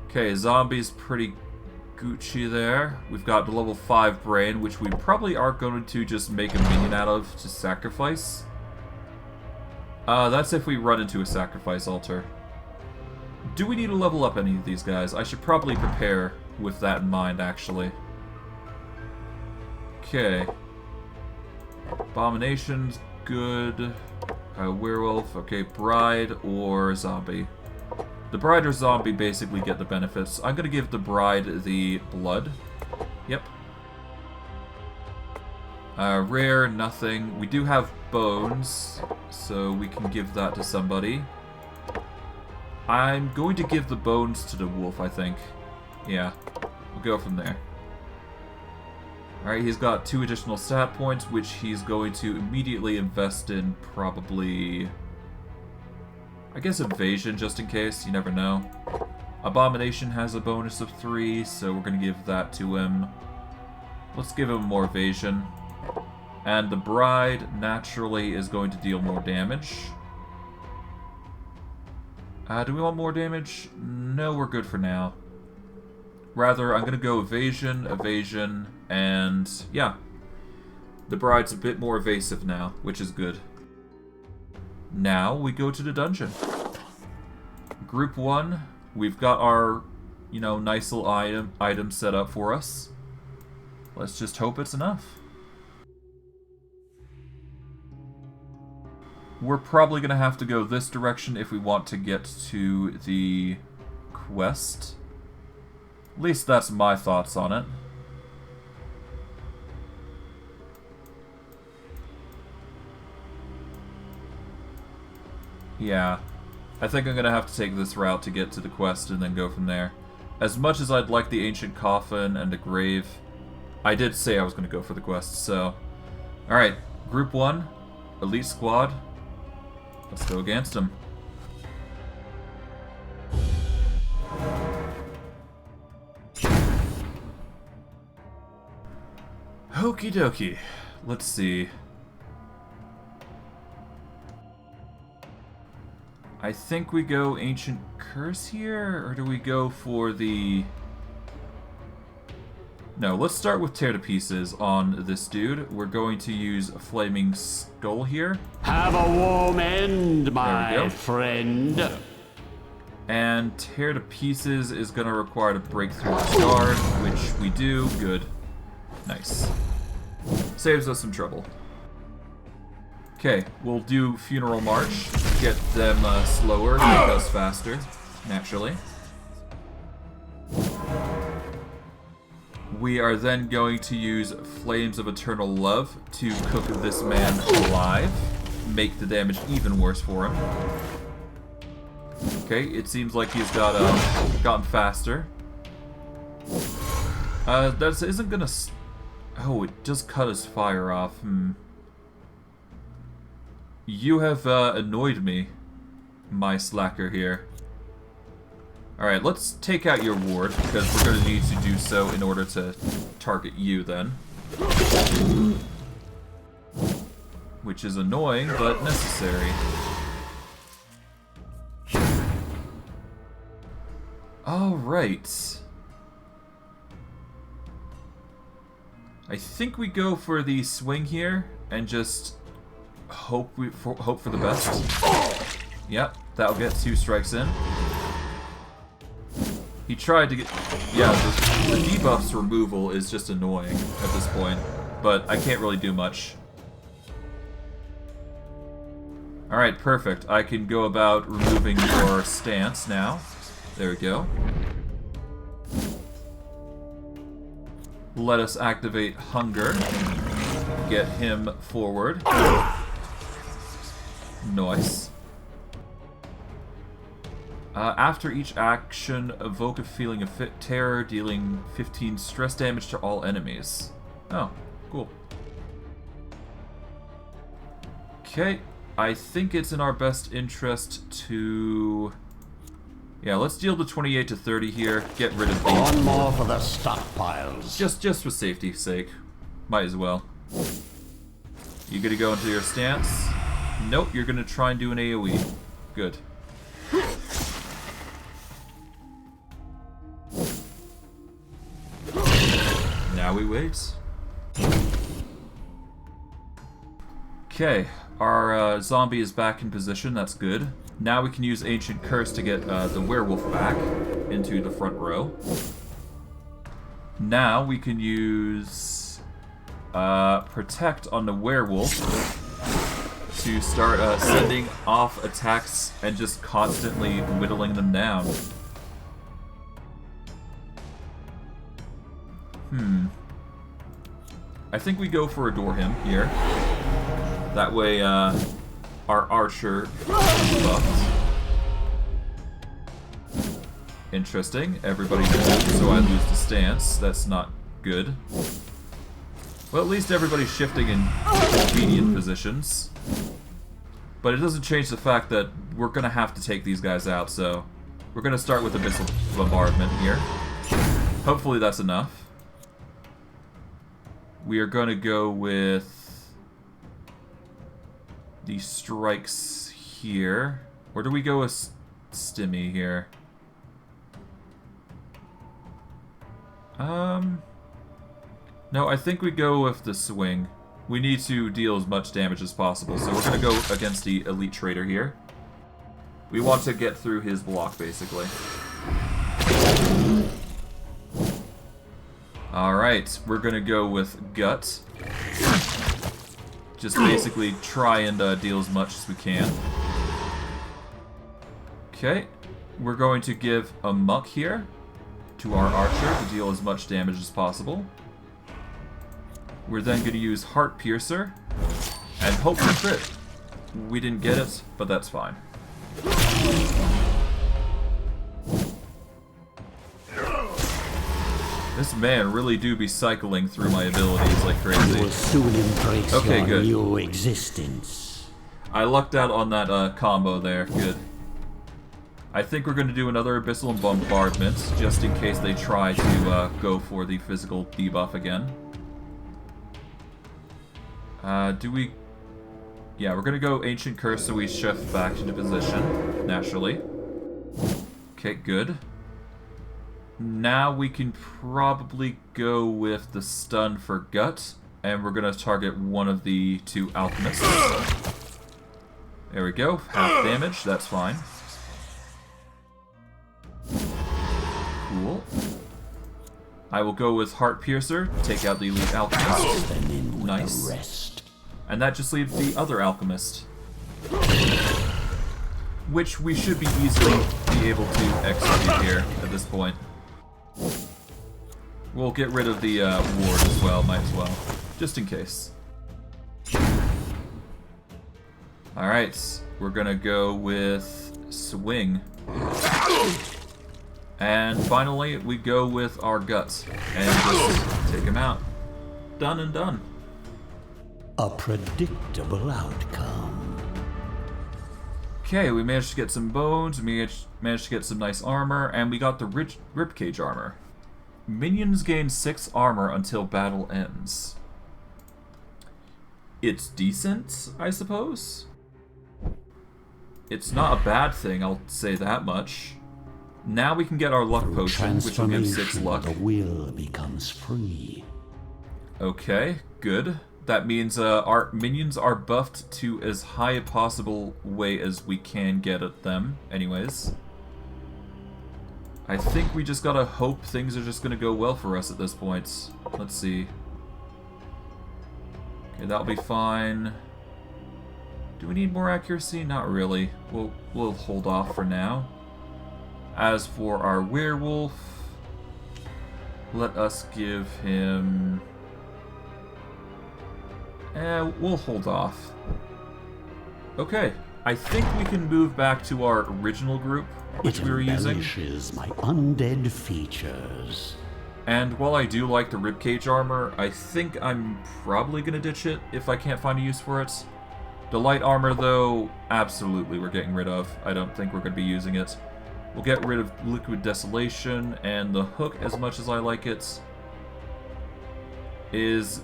Okay, zombie's pretty Gucci there. We've got the level 5 brain, which we probably are going to just make a minion out of to sacrifice. That's if we run into a sacrifice altar. Do we need to level up any of these guys? I should probably prepare with that in mind, actually. Okay. Abomination's good. Werewolf. Okay, bride or zombie. The bride or zombie basically get the benefits. I'm gonna give the bride the blood. Yep. Rare, nothing. We do have bones, so we can give that to somebody. I'm going to give the bones to the wolf, I think. Yeah, we'll go from there. Alright, he's got 2 additional stat points, which he's going to immediately invest in probably... I guess evasion, just in case, you never know. Abomination has a bonus of 3, so we're going to give that to him. Let's give him more evasion. And the bride, naturally, is going to deal more damage. Do we want more damage? No, we're good for now. Rather, I'm going to go evasion, evasion, and yeah. The bride's a bit more evasive now, which is good. Now we go to the dungeon. Group 1, we've got our, nice little item set up for us. Let's just hope it's enough. We're probably going to have to go this direction if we want to get to the quest. At least that's my thoughts on it. Yeah, I think I'm going to have to take this route to get to the quest and then go from there. As much as I'd like the Ancient Coffin and the Grave, I did say I was going to go for the quest, so... Alright, Group 1, Elite Squad, let's go against them. Okie dokie, let's see. I think we go Ancient Curse here, or do we go for the... No, let's start with Tear to Pieces on this dude. We're going to use a Flaming Skull here. Have a warm end, my friend. And tear to pieces is going to require to break through the guard, which we do. Good. Nice. Saves us some trouble. Okay, we'll do Funeral March. Get them slower, make us faster, naturally. We are then going to use Flames of Eternal Love to cook this man alive. Make the damage even worse for him. Okay, it seems like he's gotten faster. That isn't gonna... Oh, it does cut his fire off. You have annoyed me, my slacker here. Alright, let's take out your ward, because we're going to need to do so in order to target you then. Which is annoying, but necessary. Alright. I think we go for the swing here, and just hope for the best. Yep, that'll get 2 strikes in. He tried to get... Yeah, the debuff's removal is just annoying at this point, but I can't really do much. Alright, perfect. I can go about removing your stance now. There we go. Let us activate Hunger. Get him forward. Nice. After each action, evoke a feeling of terror, dealing 15 stress damage to all enemies. Oh, cool. Okay, I think it's in our best interest to... Yeah, let's deal the 28 to 30 here. Get rid of these. One more for the stockpiles. Just for safety's sake. Might as well. You gonna go into your stance? Nope, you're gonna try and do an AoE. Good. Now we wait. Okay, our zombie is back in position, that's good. Now we can use Ancient Curse to get the werewolf back into the front row. Now we can use Protect on the werewolf to start sending off attacks and just constantly whittling them down. I think we go for Adore Him here. That way, our archer is buffed. Interesting. Everybody moves, so I lose the stance. That's not good. Well, at least everybody's shifting in convenient positions. But it doesn't change the fact that we're gonna have to take these guys out, so we're gonna start with Abyssal Bombardment here. Hopefully that's enough. We are gonna go with the strikes here. Or do we go with Stimmy here? No, I think we go with the swing. We need to deal as much damage as possible, so we're gonna go against the Elite Trader here. We want to get through his block, basically. Alright, we're gonna go with Gut. Just basically try and deal as much as we can. Okay, we're going to give a Muck here to our archer to deal as much damage as possible. We're then going to use Heart Piercer and hope for crit. We didn't get it, but that's fine. This man really do be cycling through my abilities like crazy. You will soon embrace Okay, your good. new existence. I lucked out on that combo there. Good. I think we're going to do another Abyssal Bombardment, just in case they try to go for the physical debuff again. Do we... Yeah, we're going to go Ancient Curse so we shift back into position, naturally. Okay, good. Now we can probably go with the stun for Gut, and we're going to target one of the two alchemists. There we go, half damage, that's fine. I will go with Heart Piercer, take out the Elite Alchemist. Them in with Nice. the rest. And that just leaves the other Alchemist, which we should be easily be able to execute here at this point. We'll get rid of the ward as well, might as well, just in case. Alright, we're gonna go with Swing. And finally, we go with our Guts, and just take him out. Done and done. A predictable outcome. Okay, we managed to get some bones, we managed to get some nice armor, and we got the ribcage armor. Minions gain 6 armor until battle ends. It's decent, I suppose? It's not a bad thing, I'll say that much. Now we can get our luck potion, which will give 6 luck. The will becomes free. Okay, good. That means our minions are buffed to as high a possible way as we can get at them, anyways. I think we just gotta hope things are just gonna go well for us at this point. Let's see. Okay, that'll be fine. Do we need more accuracy? Not really. We'll hold off for now. As for our werewolf, let us give him... we'll hold off. Okay, I think we can move back to our original group, which we were using. It embellishes my undead features. And while I do like the ribcage armor, I think I'm probably gonna ditch it if I can't find a use for it. The light armor, though, absolutely we're getting rid of. I don't think we're gonna be using it. We'll get rid of Liquid Desolation, and the hook, as much as I like it, is...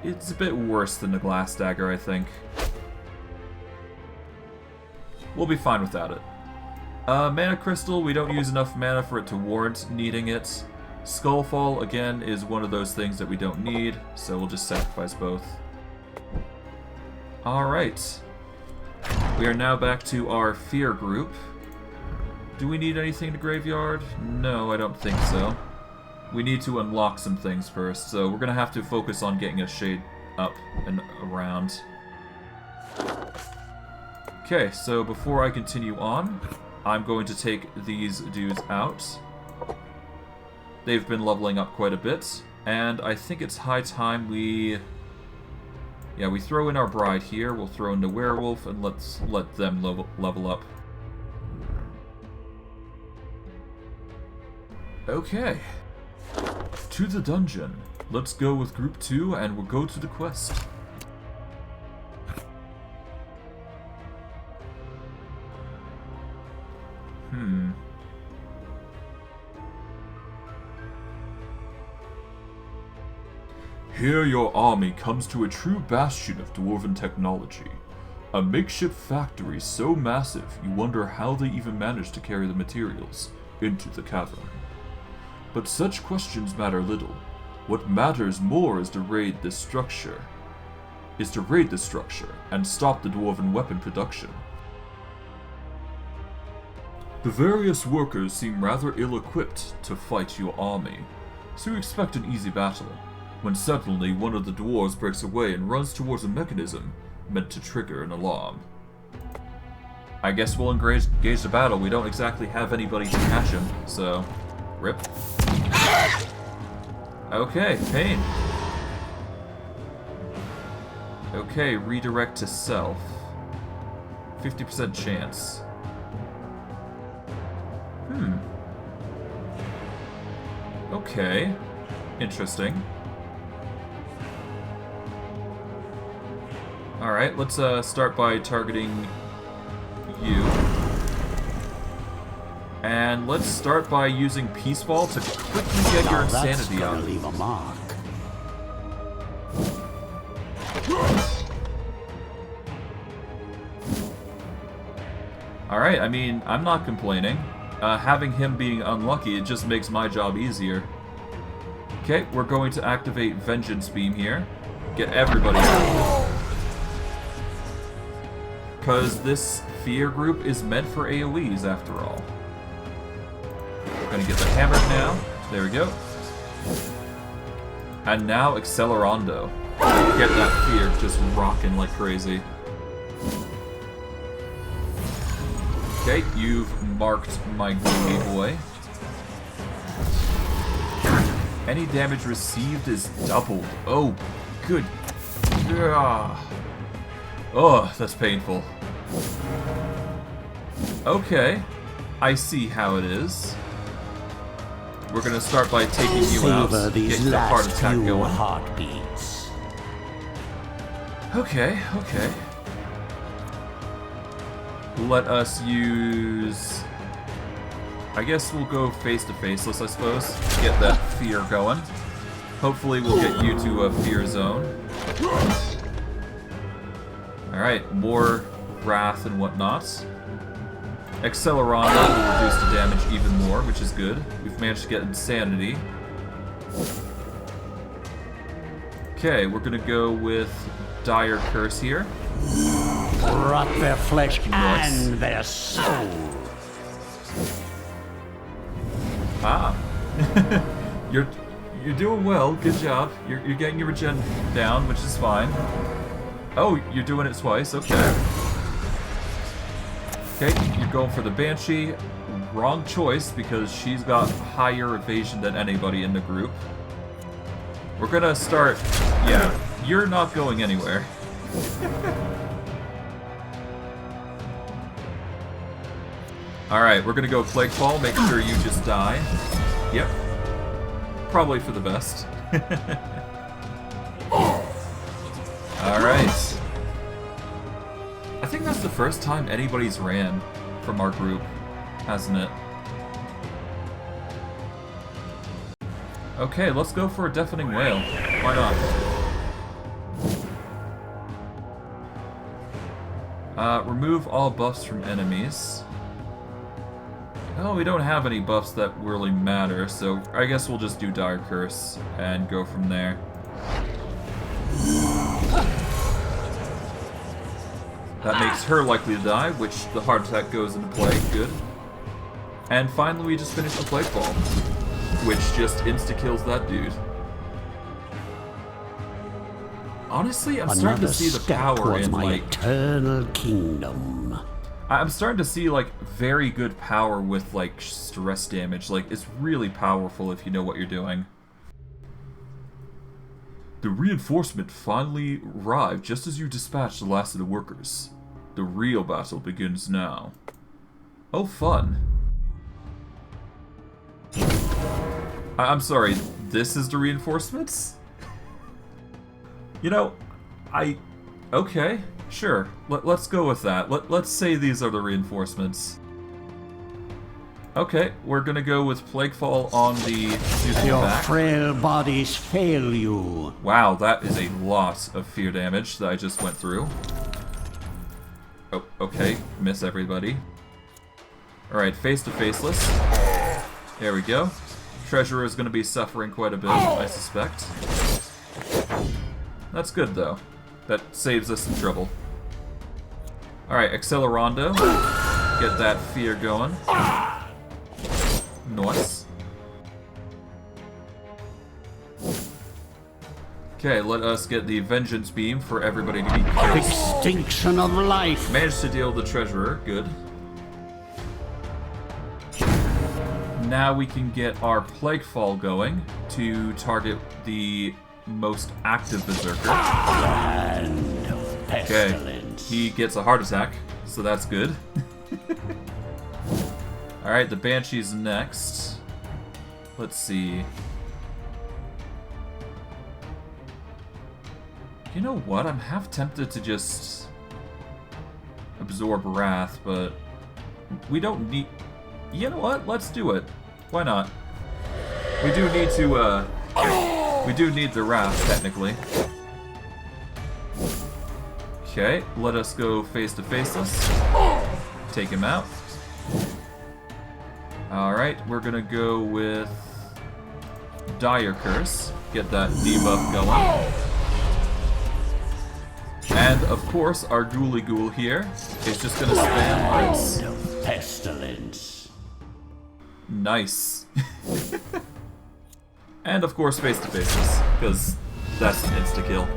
it's a bit worse than the Glass Dagger, I think. We'll be fine without it. Mana Crystal, we don't use enough mana for it to warrant needing it. Skullfall, again, is one of those things that we don't need, so we'll just sacrifice both. Alright. We are now back to our Fear group. Do we need anything to Graveyard? No, I don't think so. We need to unlock some things first, so we're going to have to focus on getting a shade up and around. Okay, so before I continue on, I'm going to take these dudes out. They've been leveling up quite a bit, and I think it's high time we... yeah, we throw in our bride here, we'll throw in the werewolf, and let's let them level up. Okay. To the dungeon. Let's go with group 2 and we'll go to the quest. Here your army comes to a true bastion of dwarven technology. A makeshift factory so massive you wonder how they even managed to carry the materials into the cavern. But such questions matter little. What matters more is to raid this structure. And stop the dwarven weapon production. The various workers seem rather ill-equipped to fight your army, so you expect an easy battle, when suddenly one of the dwarves breaks away and runs towards a mechanism meant to trigger an alarm. I guess we'll engage the battle. We don't exactly have anybody to catch him, so... rip. Okay, pain. Okay, redirect to self. 50% chance. Okay. Interesting. Alright, let's start by targeting you. And let's start by using Peace Ball to quickly get your insanity up. Leave a mark. Alright, I mean, I'm not complaining. Having him being unlucky, it just makes my job easier. Okay, we're going to activate Vengeance Beam here. Get everybody out. Because this Fear group is meant for AoEs, after all. We're going to get the hammer now. There we go. And now Accelerando. Get that fear just rocking like crazy. Okay, you've marked my gloomy boy. Any damage received is doubled. Oh, good. Oh, that's painful. Okay, I see how it is. We're gonna start by taking you out, getting the heart attack going. Heartbeats. Okay, okay. Let us use... I guess we'll go face-to-faceless, I suppose. Get that fear going. Hopefully we'll get you to a fear zone. Alright, more wrath and whatnot. Accelerando will reduce the damage even more, which is good. We've managed to get insanity. Okay, we're gonna go with Dire Curse here. Rot their flesh Nice. and their soul. Ah. You're doing well, good job. You're getting your regen down, which is fine. Oh, you're doing it twice, okay. Okay, you're going for the Banshee. Wrong choice, because she's got higher evasion than anybody in the group. We're gonna start... Yeah, you're not going anywhere. Alright, we're gonna go Plague Fall, make sure you just die. Yep. Probably for the best. Alright. I think that's the first time anybody's ran from our group, hasn't it? Okay, let's go for a Deafening Wail. Why not? Remove all buffs from enemies. Oh, we don't have any buffs that really matter, so I guess we'll just do Dire Curse and go from there. That makes her likely to die, which the heart attack goes into play. Good. And finally, we just finished the Plague Fall, which just insta-kills that dude. Honestly, I'm starting to see the power in, like... eternal kingdom. I'm starting to see, like, very good power with, like, stress damage. Like, it's really powerful if you know what you're doing. The reinforcement finally arrived just as you dispatched the last of the workers. The real battle begins now. Oh, fun. I'm sorry, this is the reinforcements? You know, okay, sure. Let's go with that. Let's say these are the reinforcements. Okay, we're gonna go with Plaguefall on the Your back. frail bodies fail you. Wow, that is a lot of fear damage that I just went through. Oh, okay, miss everybody. Alright, face to faceless. There we go. Treasurer is gonna be suffering quite a bit, I suspect. That's good though. That saves us some trouble. Alright, Accelerando. Get that fear going. Nice. Okay, let us get the Vengeance Beam for everybody to be killed. Extinction of life. Managed to deal the Treasurer, good. Now we can get our Plaguefall going to target the most active Berserker. Hand of Okay, pestilence. he gets a heart attack, so that's good. Alright, the Banshee's next. Let's see. You know what? I'm half tempted to just absorb Wrath, but we don't need... You know what? Let's do it. Why not? We do need to, we do need the Wrath, technically. Okay, let us go face to faceless. Take him out. Alright, we're gonna go with Dire Curse. Get that debuff going. And, of course, our Ghoulie Ghoul here is just gonna spam Ice. Hand of pestilence. Nice. And of course face-to-faces, because that's an insta-kill.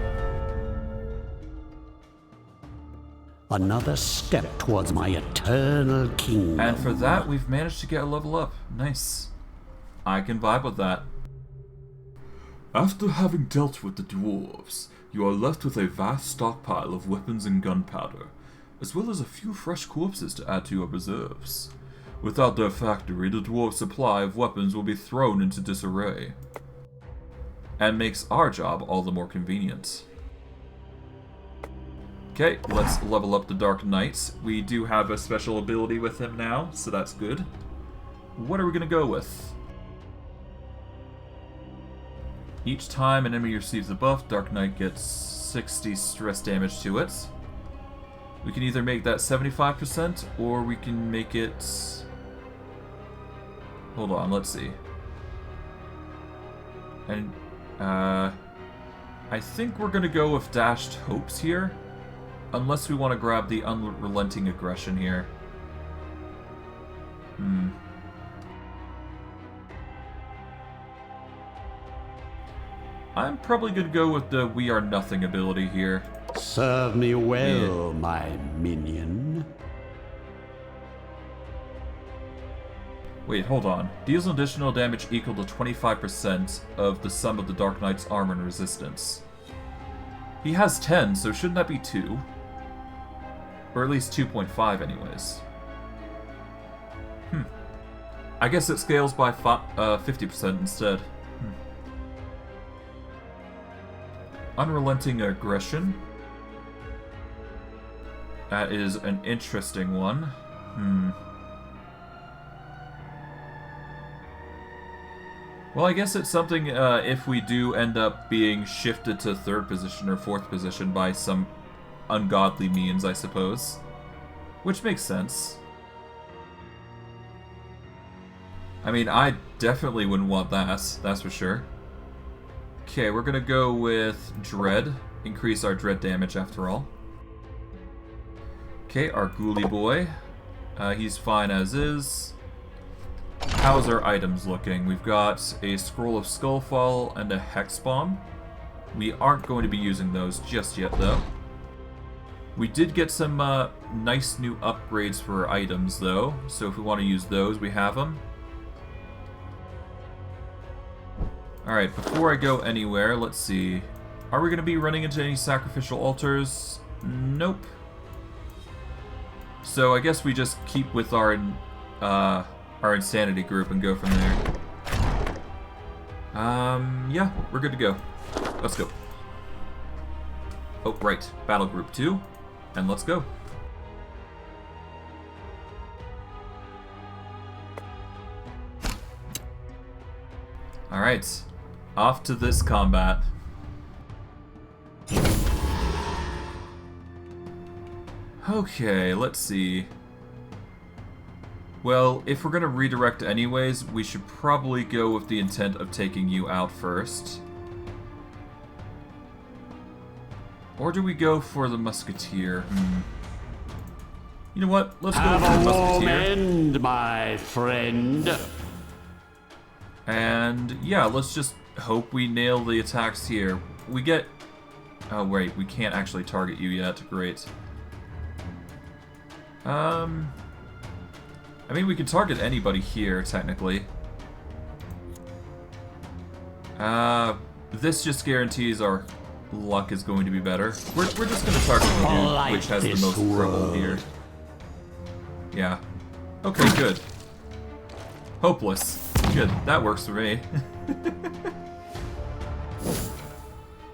Another step towards my eternal kingdom. And for that, we've managed to get a level up. Nice. I can vibe with that. After having dealt with the dwarves, you are left with a vast stockpile of weapons and gunpowder, as well as a few fresh corpses to add to your reserves. Without their factory, the dwarves' supply of weapons will be thrown into disarray, and makes our job all the more convenient. Okay, let's level up the Dark Knight. We do have a special ability with him now, so that's good. What are we going to go with? Each time an enemy receives a buff, Dark Knight gets 60 stress damage to it. We can either make that 75%, or we can make it... Hold on, let's see. And, I think we're going to go with Dashed Hopes here. Unless we want to grab the Unrelenting Aggression here. I'm probably going to go with the We Are Nothing ability here. Serve me well, my minion. Wait, hold on. Deals additional damage equal to 25% of the sum of the Dark Knight's armor and resistance. He has 10, so shouldn't that be 2? Or at least 2.5 anyways. I guess it scales by 50% instead. Unrelenting Aggression. That is an interesting one. Well, I guess it's something if we do end up being shifted to 3rd position or 4th position by some ungodly means, I suppose. Which makes sense. I mean, I definitely wouldn't want that, that's for sure. Okay, we're gonna go with Dread. Increase our Dread damage after all. Okay, our Ghoulie boy. He's fine as is. How's our items looking? We've got a Scroll of Skullfall and a Hex Bomb. We aren't going to be using those just yet, though. We did get some nice new upgrades for our items, though, so if we want to use those, we have them. Alright, before I go anywhere, let's see. Are we going to be running into any sacrificial altars? Nope. So I guess we just keep with our insanity group and go from there. Yeah, we're good to go. Let's go. Oh, right. Battle Group 2. And let's go. Alright. Off to this combat. Okay, let's see. Well, if we're gonna redirect anyways, we should probably go with the intent of taking you out first. Or do we go for the Musketeer? You know what? Let's go for the Musketeer. Have a warm end, my friend. And yeah, let's just hope we nail the attacks here. We get... Oh wait, we can't actually target you yet. Great. I mean, we can target anybody here, technically. This just guarantees our luck is going to be better. We're just going to target the dude which has the most trouble here. Yeah. Okay, good. Hopeless. Good, that works for me.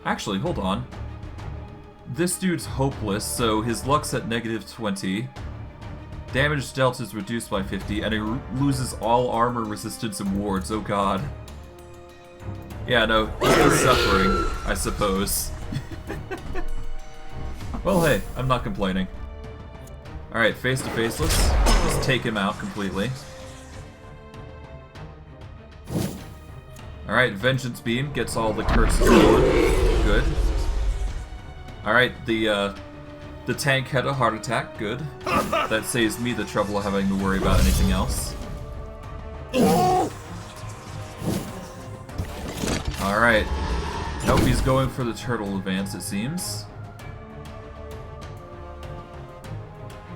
Actually, hold on. This dude's hopeless, so his luck's at -20. Damage dealt is reduced by 50, and he loses all armor, resistance, and wards. Oh god. Yeah, no, he's suffering, I suppose. Well, hey, I'm not complaining. Alright, face to face, let's just take him out completely. Alright, Vengeance Beam gets all the curses going. Good. Alright, the tank had a heart attack. Good. That saves me the trouble of having to worry about anything else. Alright. Nope, he's going for the turtle advance, it seems.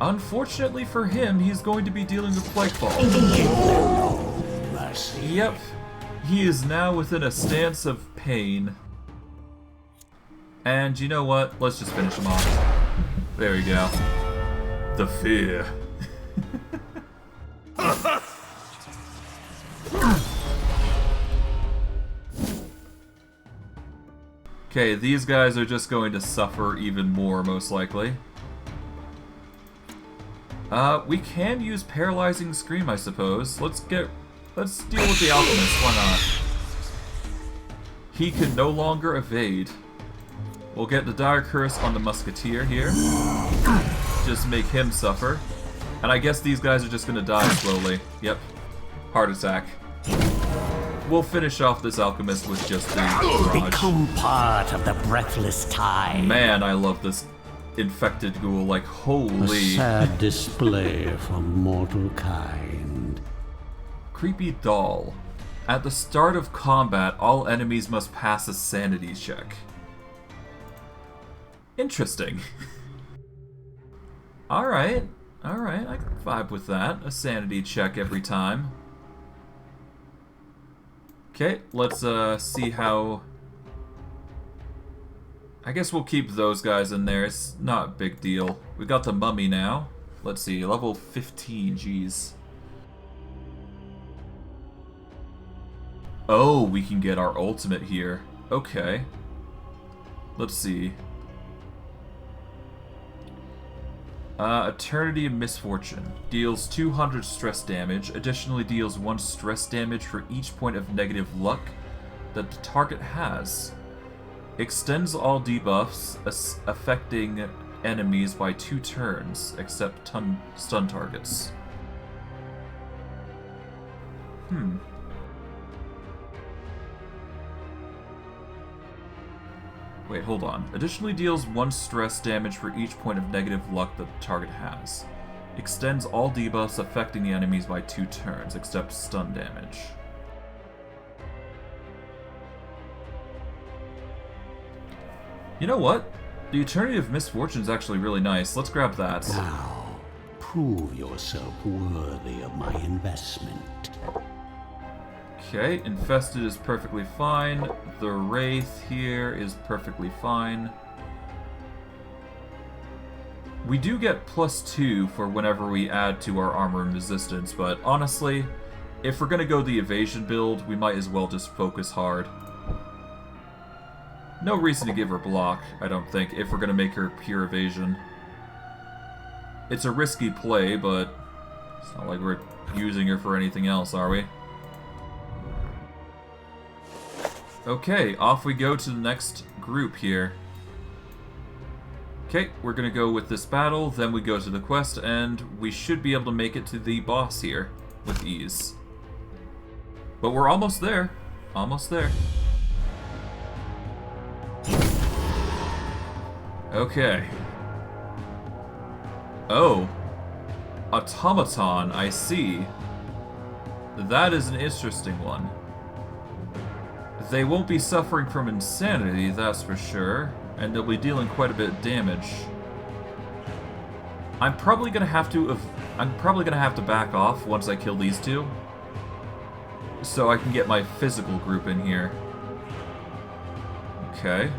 Unfortunately for him, he's going to be dealing with Plague Fall. Yep. He is now within a stance of pain. And you know what? Let's just finish him off. There we go. The fear. Okay, these guys are just going to suffer even more, most likely. We can use Paralyzing Scream, I suppose. Let's deal with the Alchemist, why not? He can no longer evade. We'll get the Dire Curse on the Musketeer here. Just make him suffer. And I guess these guys are just gonna die slowly. Yep. Heart attack. We'll finish off this Alchemist with just the barrage. Become part of the breathless tide. Man, I love this infected ghoul, like, holy. A sad display from mortal kind. Creepy Doll. At the start of combat, all enemies must pass a sanity check. Interesting. Alright, I can vibe with that. A sanity check every time. Okay, let's see how... I guess we'll keep those guys in there. It's not a big deal. We got the mummy now. Let's see, level 15, jeez. Oh, we can get our ultimate here. Okay. Let's see. Eternity of Misfortune. Deals 200 stress damage. Additionally deals 1 stress damage for each point of negative luck that the target has. Extends all debuffs affecting enemies by 2 turns, except stun targets. Wait, hold on. Additionally deals 1 stress damage for each point of negative luck that the target has. Extends all debuffs affecting the enemies by 2 turns, except stun damage. You know what? The Eternity of Misfortune is actually really nice. Let's grab that. Now, prove yourself worthy of my investment. Okay, Infested is perfectly fine. The Wraith here is perfectly fine. We do get +2 for whenever we add to our armor and resistance, but honestly, if we're gonna go the evasion build, we might as well just focus hard. No reason to give her block, I don't think, if we're gonna make her pure evasion. It's a risky play, but it's not like we're using her for anything else, are we? Okay, off we go to the next group here. Okay, we're gonna go with this battle, then we go to the quest, and we should be able to make it to the boss here with ease. But we're almost there. Almost there. Okay. Oh. Automaton, I see. That is an interesting one. They won't be suffering from insanity, that's for sure, and they'll be dealing quite a bit of damage. I'm probably gonna have to back off once I kill these two, so I can get my physical group in here. Okay.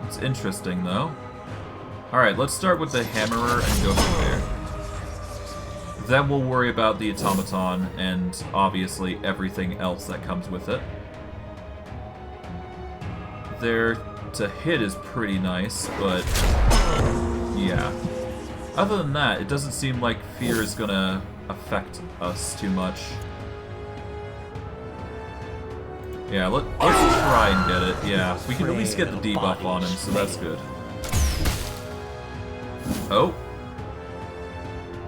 It's interesting though. Alright, let's start with the Hammerer and go from there. Then we'll worry about the Automaton and obviously everything else that comes with it. There to hit is pretty nice, but yeah. Other than that, it doesn't seem like fear is gonna affect us too much. Yeah, let's try and get it. Yeah, we can at least get the debuff on him, so that's good. Oh.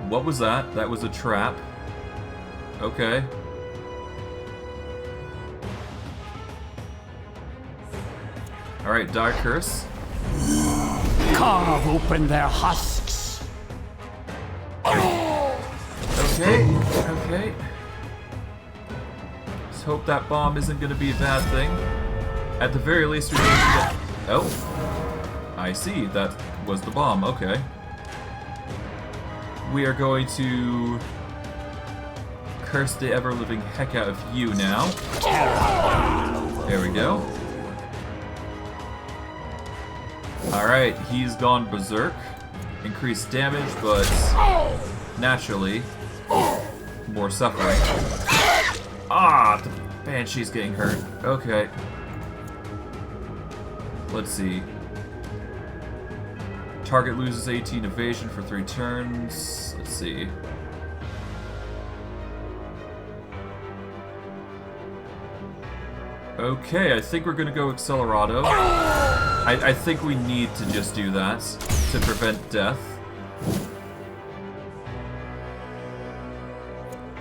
What was that? That was a trap. Okay. Alright, Dire Curse. Carve open their husks. Okay, okay. So hope that bomb isn't going to be a bad thing. At the very least, we're going to get... Oh. I see. That was the bomb. Okay. We are going to curse the ever-living heck out of you now. There we go. Alright, he's gone berserk. Increased damage, but naturally, more suffering. Ah, the Banshee's getting hurt. Okay. Let's see. Target loses 18 evasion for 3 turns. Let's see. Okay, I think we're gonna go Accelerato. I think we need to just do that to prevent death.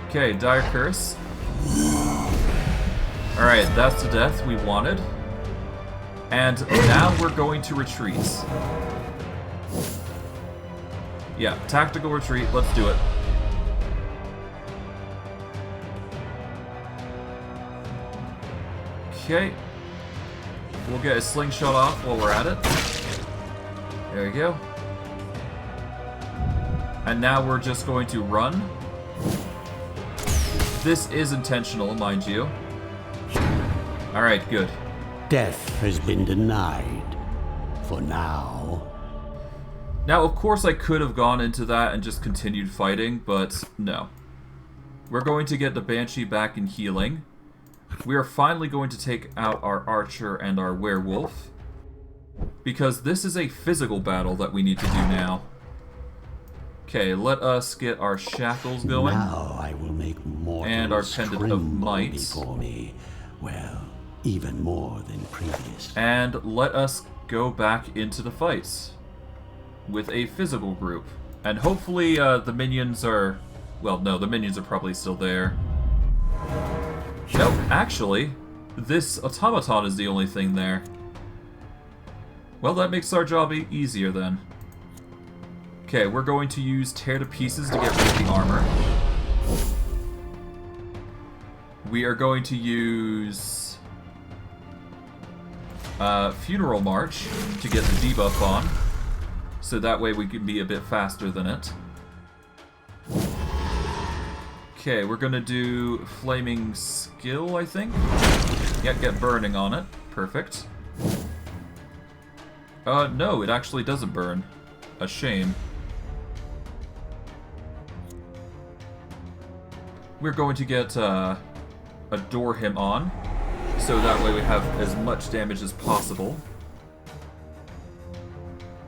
Okay, Dire Curse. Alright, that's the death we wanted. And now we're going to retreat. Yeah, tactical retreat, let's do it. Okay. We'll get a slingshot off while we're at it. There we go. And now we're just going to run. This is intentional, mind you. Alright, good. Death has been denied. For now. Now, of course I could have gone into that and just continued fighting, but no. We're going to get the Banshee back in healing. We are finally going to take out our archer and our werewolf. Because this is a physical battle that we need to do now. Okay, let us get our shackles going. Now I will make mortals and our pendant of might before me. Well, even more than previous. And let us go back into the fights with a physical group. And hopefully the minions are... Well, no, the minions are probably still there. Nope, actually, this automaton is the only thing there. Well, that makes our job easier then. Okay, we're going to use Tear to Pieces to get rid of the armor. We are going to use Funeral March to get the debuff on, so that way we can be a bit faster than it. Okay, we're gonna do Flaming Skill, I think? Yeah, get burning on it. Perfect. No, it actually doesn't burn. A shame. We're going to get Adore Him on, so that way we have as much damage as possible.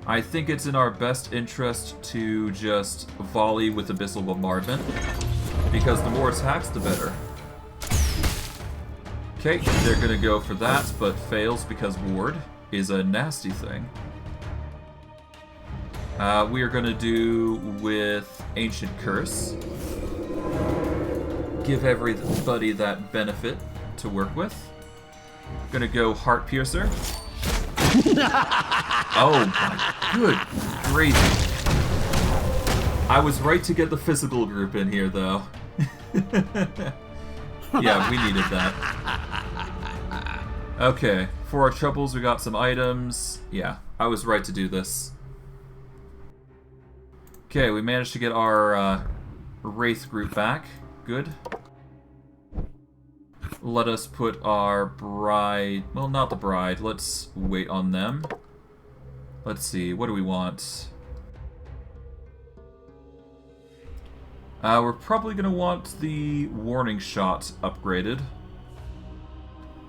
I think it's in our best interest to just volley with Abyssal Bombardment, because the more attacks, the better. Okay, they're gonna go for that, but fails because Ward is a nasty thing. We are gonna do with Ancient Curse. Give everybody that benefit to work with. Gonna go Heart Piercer. Oh my good gravy. I was right to get the physical group in here, though. Yeah, we needed that. Okay, for our troubles, we got some items. Yeah, I was right to do this. Okay, we managed to get our Wraith group back. Good. Let us put our bride... Well, not the bride. Let's wait on them. Let's see, what do we want? We're probably going to want the Warning Shot upgraded.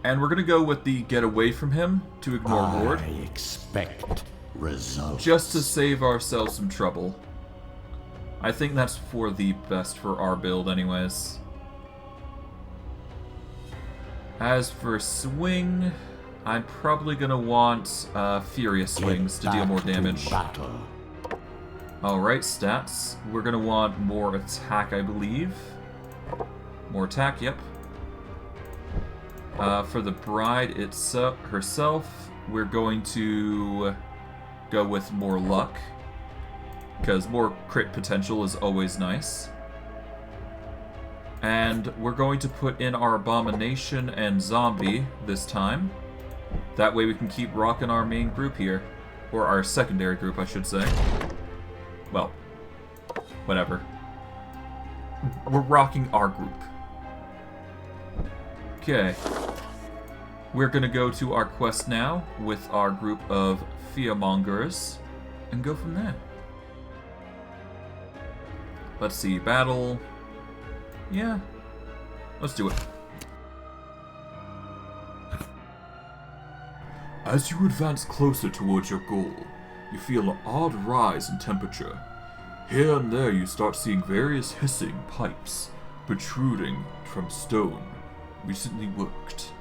And we're going to go with the Get Away From Him to ignore Ward. I expect results. Just to save ourselves some trouble. I think that's for the best for our build anyways. As for Swing, I'm probably going to want Furious Swings to deal more damage. Alright, stats. We're going to want more attack, I believe. More attack, yep. For the bride herself, we're going to go with more luck, because more crit potential is always nice. And we're going to put in our abomination and zombie this time. That way we can keep rocking our main group here. Or our secondary group, I should say. Well, whatever. We're rocking our group. Okay. We're gonna go to our quest now with our group of fearmongers and go from there. Let's see, battle. Yeah, let's do it. As you advance closer towards your goal, you feel an odd rise in temperature. Here and there you start seeing various hissing pipes protruding from stone recently worked.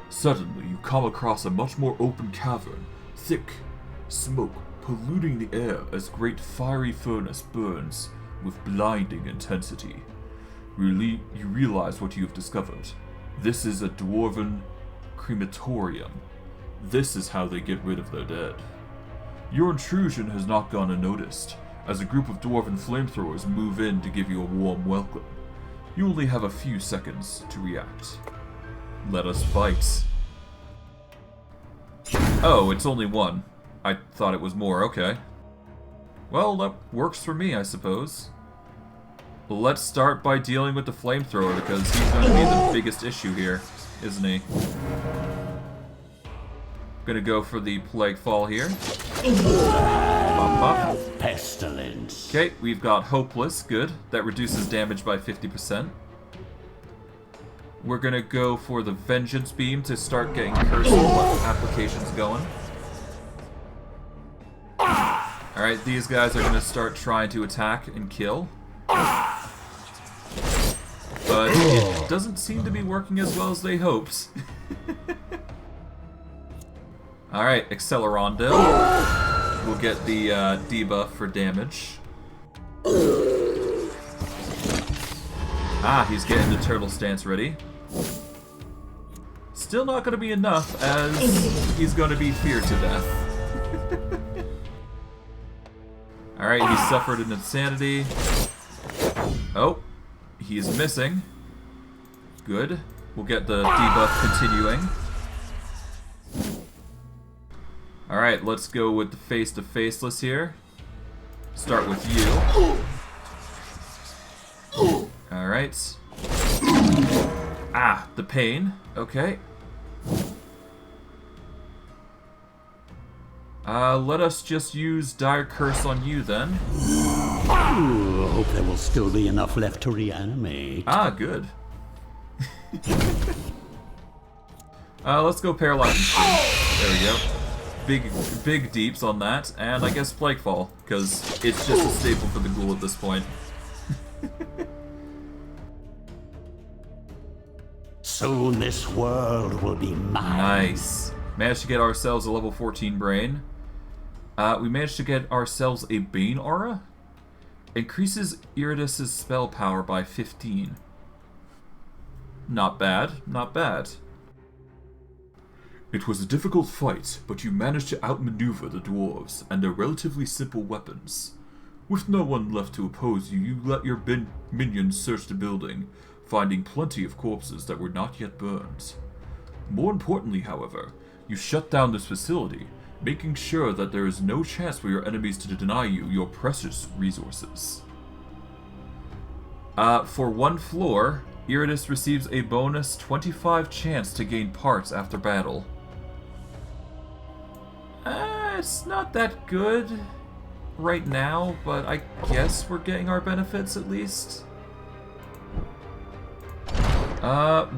Suddenly you come across a much more open cavern, thick smoke polluting the air as great fiery furnace burns with blinding intensity. You realize what you have discovered. This is a dwarven crematorium. This is how they get rid of their dead. Your intrusion has not gone unnoticed, as a group of dwarven flamethrowers move in to give you a warm welcome. You only have a few seconds to react. Let us fight. Oh, it's only one. I thought it was more, okay. Well, that works for me, I suppose. Let's start by dealing with the flamethrower, because he's going to be the biggest issue here, isn't he? Gonna go for the plague fall here. Pestilence. Okay, we've got hopeless, good. That reduces damage by 50%. We're gonna go for the vengeance beam to start getting curse applications going. Alright, these guys are gonna start trying to attack and kill. But it doesn't seem to be working as well as they hoped. Alright, Accelerando. We'll get the debuff for damage. Ah, he's getting the turtle stance ready. Still not going to be enough, as he's going to be feared to death. Alright, he suffered an insanity. Oh, he's missing. Good. We'll get the debuff continuing. Alright, let's go with the face to faceless here. Start with you. Alright. Ah, the pain. Okay. Let us just use Dire Curse on you then. Ooh, hope there will still be enough left to reanimate. Ah, good. Let's go Paralyze. There we go. Big deeps on that, and I guess Plaguefall, because it's just a staple for the ghoul at this point. Soon this world will be mine. Nice. Managed to get ourselves a level 14 brain. We managed to get ourselves a Bane Aura. Increases Iratus' spell power by 15. Not bad, not bad. It was a difficult fight, but you managed to outmaneuver the dwarves and their relatively simple weapons. With no one left to oppose you, you let your minions search the building, finding plenty of corpses that were not yet burned. More importantly, however, you shut down this facility, making sure that there is no chance for your enemies to deny you your precious resources. For one floor, Iratus receives a bonus 25 chance to gain parts after battle. It's not that good right now, but I guess we're getting our benefits at least.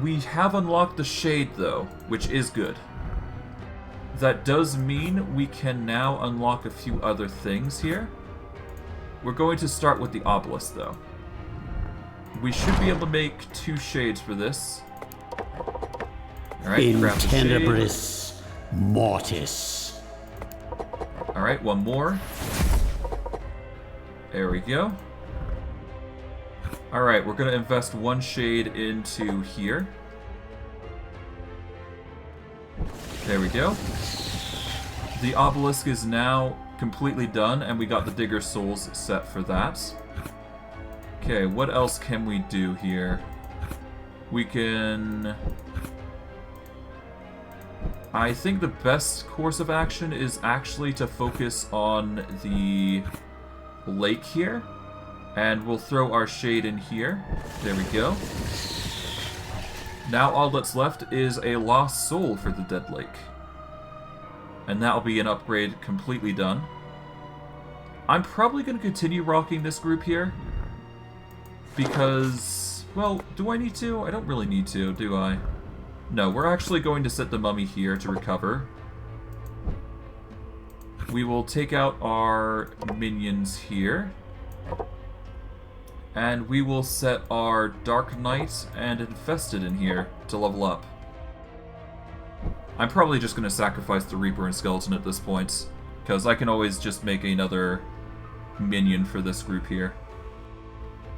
We have unlocked the Shade though, which is good. That does mean we can now unlock a few other things here. We're going to start with the Obelisk though. We should be able to make 2 shades for this. Alright, In grab the shade. tenebris mortis. Alright, one more. There we go. Alright, we're going to invest 1 shade into here. There we go. The obelisk is now completely done, and we got the Digger Souls set for that. Okay, what else can we do here? We can... I think the best course of action is actually to focus on the lake here. And we'll throw our shade in here. There we go. Now all that's left is a lost soul for the dead lake. And that'll be an upgrade completely done. I'm probably going to continue rocking this group here. Because, well, do I need to? I don't really need to, do I? No, we're actually going to set the mummy here to recover. We will take out our minions here. And we will set our Dark Knight and Infested in here to level up. I'm probably just going to sacrifice the Reaper and Skeleton at this point, because I can always just make another minion for this group here.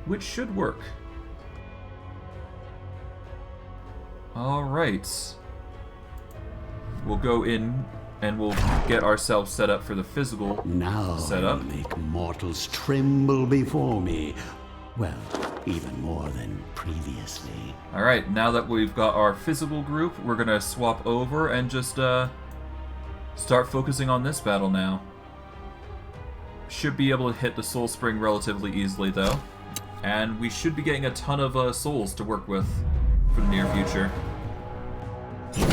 Which should work. Alright. We'll go in and we'll get ourselves set up for the physical setup. Now make mortals tremble before me. Well, even more than previously. Alright, now that we've got our physical group, we're gonna swap over and just start focusing on this battle now. Should be able to hit the Soul Spring relatively easily though. And we should be getting a ton of souls to work with for the near future.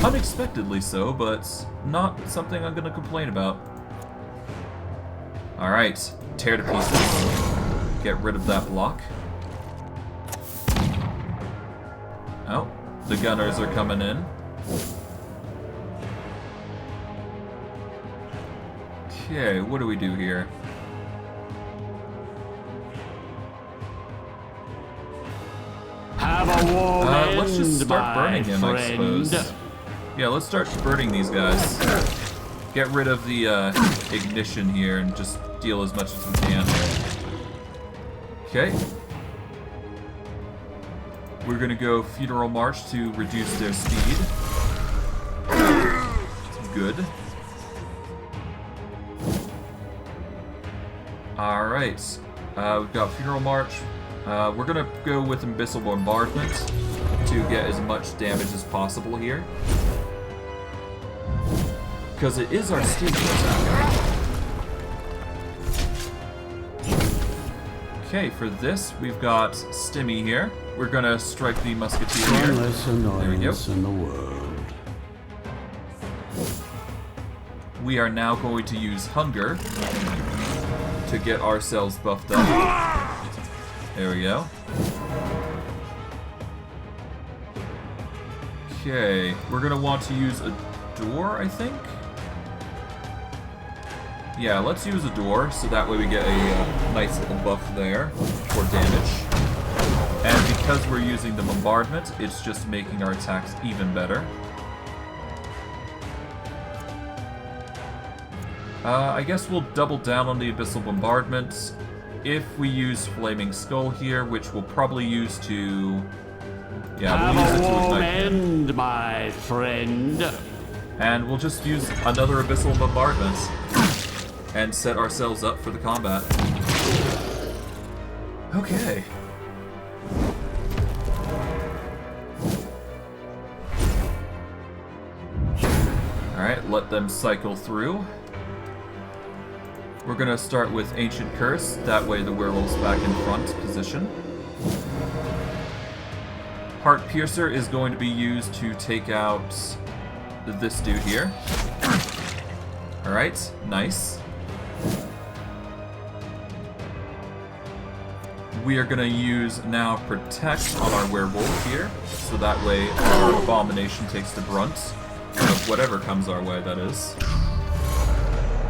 Unexpectedly so, but not something I'm gonna complain about. Alright, tear to pieces. Get rid of that block. Oh, the gunners are coming in. Okay, what do we do here? Have a war let's just start burning him, I suppose. Yeah, let's start burning these guys. Get rid of the ignition here and just deal as much as we can. Okay. We're gonna go Funeral March to reduce their speed. Good. Alright. We've got Funeral March. We're gonna go with Abyssal Bombardment to get as much damage as possible here. Because it is our sneak attack. Okay, for this, we've got Stimmy here. We're gonna strike the Musketeer here. There we go. In the world. We are now going to use Hunger to get ourselves buffed up. There we go. Okay, we're gonna want to use a door, I think? Yeah, let's use a door, so that way we get a nice little buff there for damage. And because we're using the bombardment, it's just making our attacks even better. I guess we'll double down on the Abyssal Bombardment if we use Flaming Skull here, which we'll probably use to... Yeah, we'll use it to ignite end, my friend. And we'll just use another Abyssal Bombardment and set ourselves up for the combat. Okay. Alright, let them cycle through. We're gonna start with Ancient Curse, that way the werewolf's back in front position. Heart Piercer is going to be used to take out this dude here. Alright, nice. We are gonna use now Protect on our werewolf here, so that way our abomination takes the brunt of whatever comes our way, that is.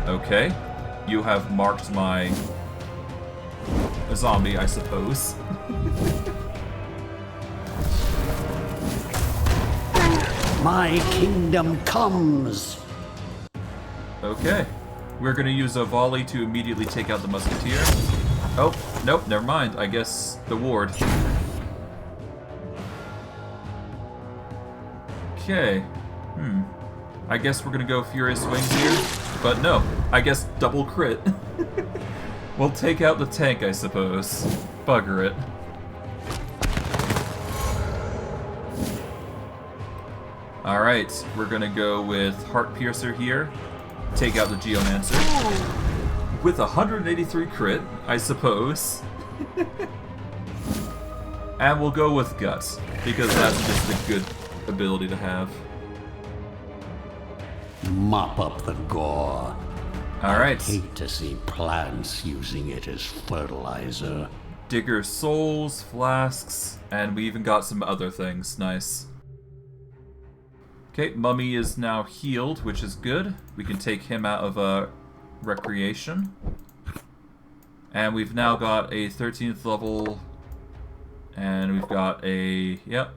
Okay. You have marked my zombie, I suppose. My kingdom comes. Okay. We're gonna use a volley to immediately take out the musketeer. Oh, nope, never mind. I guess the ward. Okay. I guess we're gonna go Furious Wings here. But no, I guess double crit. We'll take out the tank, I suppose. Bugger it. Alright, we're gonna go with Heart Piercer here. Take out the Geomancer. With 183 crit, I suppose. And we'll go with Guts, because that's just a good ability to have. Mop up the gore. Alright. Hate to see plants using it as fertilizer. Digger souls, flasks, and we even got some other things. Nice. Okay, Mummy is now healed, which is good. We can take him out of recreation. And we've now got a 13th level, and we've got a... Yep.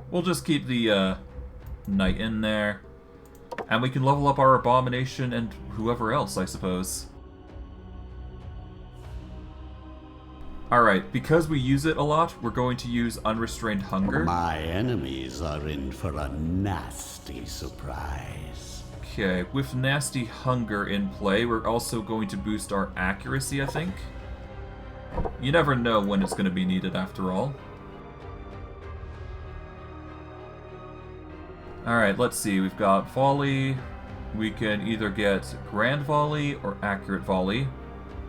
We'll just keep the Knight in there. And we can level up our Abomination and whoever else, I suppose. Alright, because we use it a lot, we're going to use Unrestrained Hunger. My enemies are in for a nasty surprise. Okay, with Nasty Hunger in play, we're also going to boost our accuracy, I think. You never know when it's going to be needed after all. Alright, let's see. We've got Volley. We can either get Grand Volley or Accurate Volley.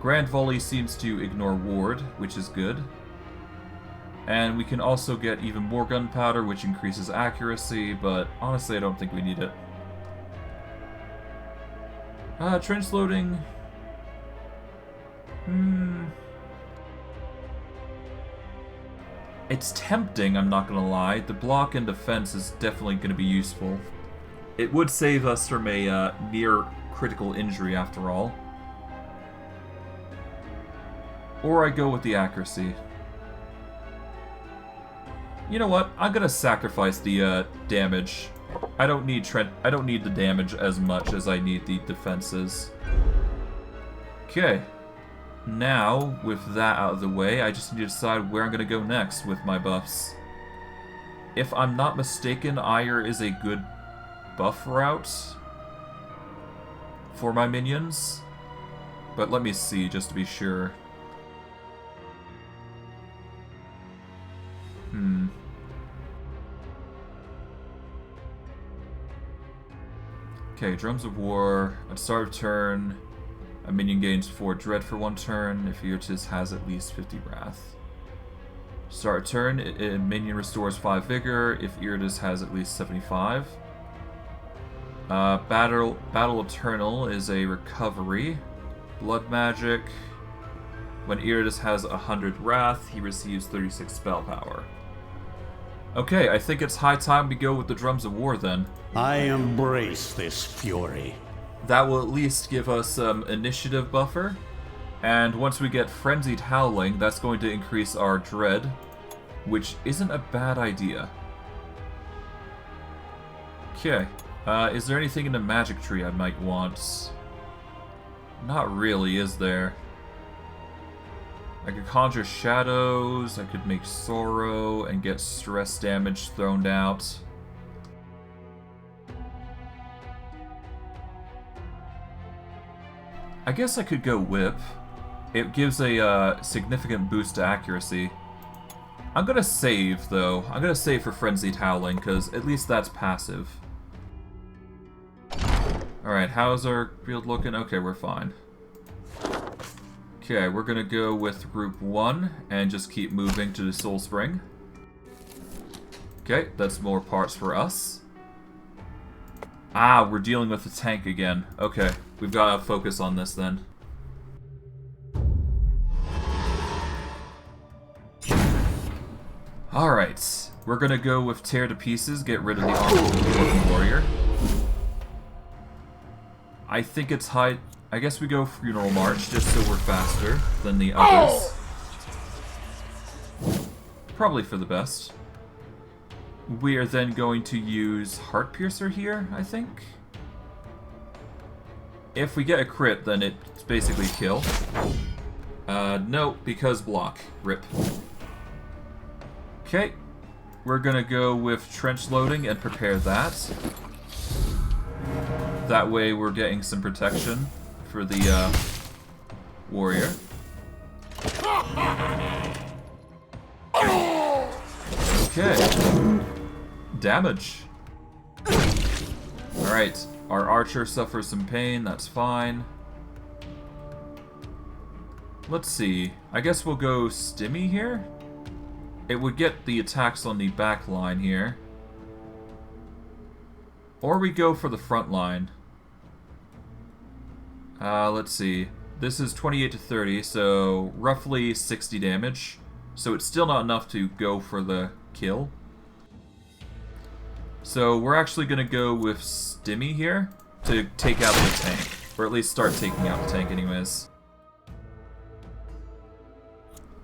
Grand Volley seems to ignore Ward, which is good. And we can also get even more Gunpowder, which increases accuracy, but honestly I don't think we need it. Trench Loading... It's tempting, I'm not gonna lie. The block and defense is definitely gonna be useful. It would save us from a near critical injury after all. Or I go with the accuracy. You know what? I'm gonna sacrifice the damage. I don't need the damage as much as I need the defenses. Okay. Now, with that out of the way, I just need to decide where I'm going to go next with my buffs. If I'm not mistaken, Ire is a good buff route for my minions. But let me see, just to be sure. Okay, Drums of War. At start of turn, a minion gains 4 Dread for 1 turn if Iratus has at least 50 Wrath. Start turn, a minion restores 5 Vigor if Iratus has at least 75. Battle Eternal is a recovery. Blood Magic. When Iratus has 100 Wrath, he receives 36 spell power. Okay, I think it's high time we go with the Drums of War then. I embrace this fury. That will at least give us some initiative buffer. And once we get Frenzied Howling, that's going to increase our Dread, which isn't a bad idea. Okay. Is there anything in the magic tree I might want? Not really, is there? I could conjure shadows, I could make sorrow, and get stress damage thrown out. I guess I could go whip. It gives a significant boost to accuracy. I'm gonna save, though. I'm gonna save for Frenzied Howling, because at least that's passive. Alright, how's our field looking? Okay, we're fine. Okay, we're gonna go with Group 1, and just keep moving to the Soul Spring. Okay, that's more parts for us. Ah, we're dealing with the tank again. Okay, we've got to focus on this then. Alright, we're gonna go with Tear to Pieces, get rid of the armor of the Dwarven Warrior. I think it's high... I guess we go Funeral March, just so we're faster than the others. Probably for the best. We are then going to use Heart Piercer here, I think. If we get a crit, then it's basically kill. No, because block. RIP. Okay. We're gonna go with Trench Loading and prepare that. That way we're getting some protection for the warrior. Okay. Damage. Alright, our archer suffers some pain, that's fine. Let's see, I guess we'll go Stimmy here? It would get the attacks on the back line here. Or we go for the front line. Let's see. This is 28 to 30, so roughly 60 damage. So it's still not enough to go for the kill. So we're actually going to go with Stimmy here to take out the tank. Or at least start taking out the tank anyways.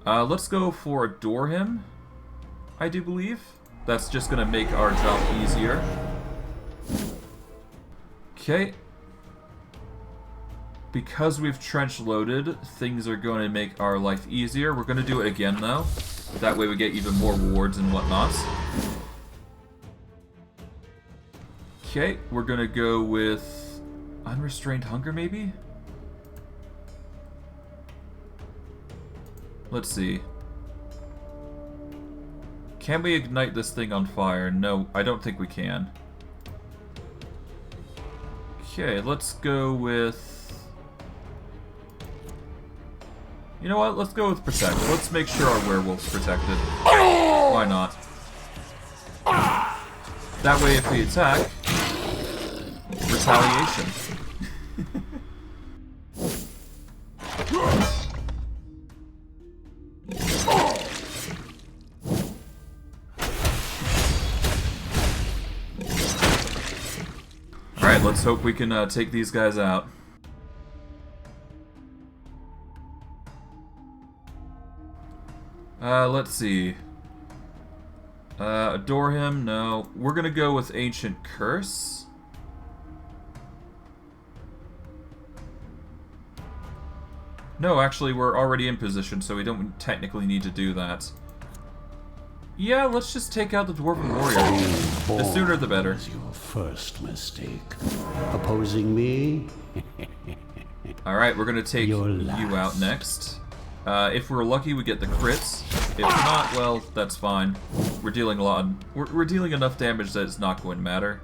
Let's go for Adore Him, I do believe. That's just going to make our job easier. Okay. Because we've trench loaded, things are going to make our life easier. We're going to do it again though. That way we get even more wards and whatnot. Okay, we're going to go with Unrestrained Hunger maybe? Let's see. Can we ignite this thing on fire? No, I don't think we can. Okay, let's go with... You know what? Let's go with Protect. Let's make sure our werewolf's protected. Why not? That way if we attack... Retaliation. Alright, let's hope we can take these guys out. Let's see. Adore Him? No. We're gonna go with Ancient Curse. No, actually, we're already in position, so we don't technically need to do that. Yeah, let's just take out the Dwarven Warrior. The sooner the better. Was your first mistake. Opposing me? Alright, we're gonna take you out next. If we're lucky, we get the crits. If not, well, that's fine. We're dealing a lot. We're dealing enough damage that it's not going to matter.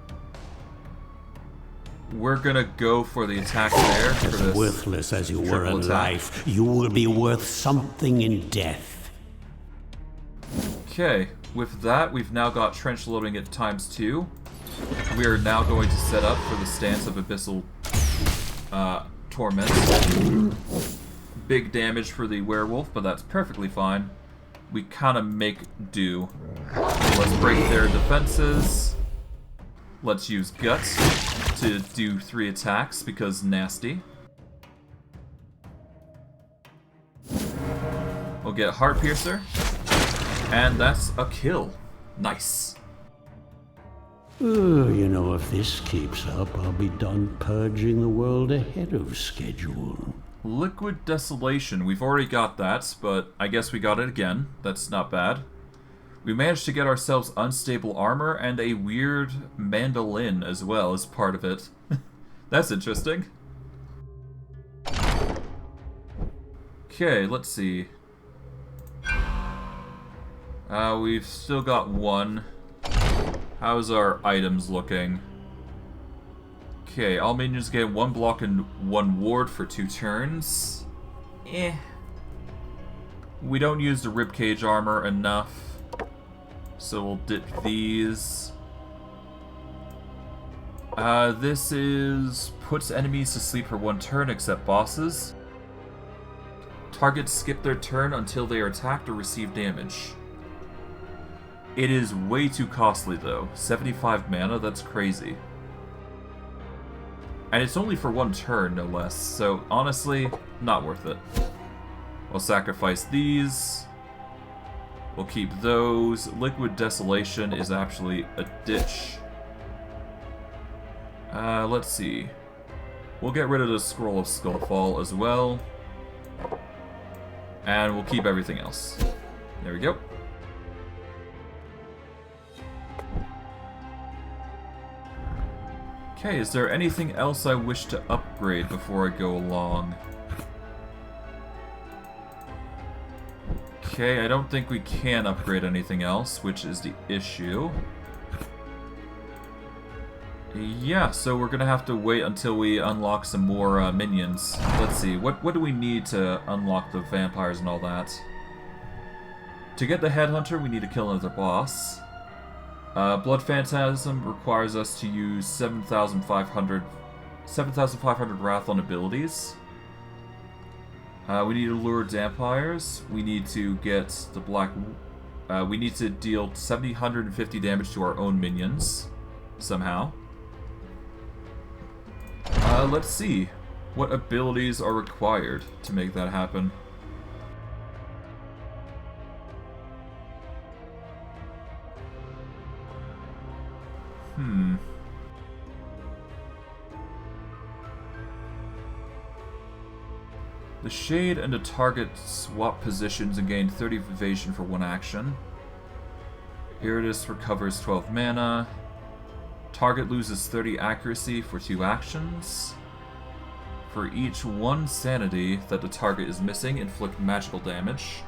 We're gonna go for the attack there. As worthless as you were in life, you will be worth something in death. Okay, with that, we've now got trench loading at ×2. We are now going to set up for the stance of Abyssal Torment. Big damage for the werewolf, but that's perfectly fine. We kind of make do. Let's break their defenses. Let's use Guts to do 3 attacks, because nasty. We'll get Heart Piercer. And that's a kill. Nice. You know, if this keeps up, I'll be done purging the world ahead of schedule. Liquid Desolation. We've already got that, but I guess we got it again. That's not bad. We managed to get ourselves unstable armor and a weird mandolin as well as part of it. That's interesting. Okay, let's see. We've still got 1. How's our items looking? Okay, all minions get 1 block and 1 ward for 2 turns. We don't use the ribcage armor enough, so we'll dip these. This is puts enemies to sleep for 1 turn except bosses. Targets skip their turn until they are attacked or receive damage. It is way too costly though. 75 mana, that's crazy. And it's only for 1 turn, no less, so honestly, not worth it. We'll sacrifice these. We'll keep those. Liquid Desolation is actually a ditch. Let's see. We'll get rid of the Scroll of Skullfall as well. And we'll keep everything else. There we go. Okay, is there anything else I wish to upgrade before I go along? Okay, I don't think we can upgrade anything else, which is the issue. Yeah, so we're gonna have to wait until we unlock some more minions. Let's see, what do we need to unlock the vampires and all that? To get the headhunter, we need to kill another boss. Blood Phantasm requires us to use 7,500 wrath on abilities. We need to lure vampires. We need to get the black. We need to deal 750 damage to our own minions somehow. Let's see what abilities are required to make that happen. The Shade and the target swap positions and gain 30 evasion for one action. Iratus recovers 12 mana. Target loses 30 accuracy for 2 actions. For each 1 sanity that the target is missing, inflict magical damage.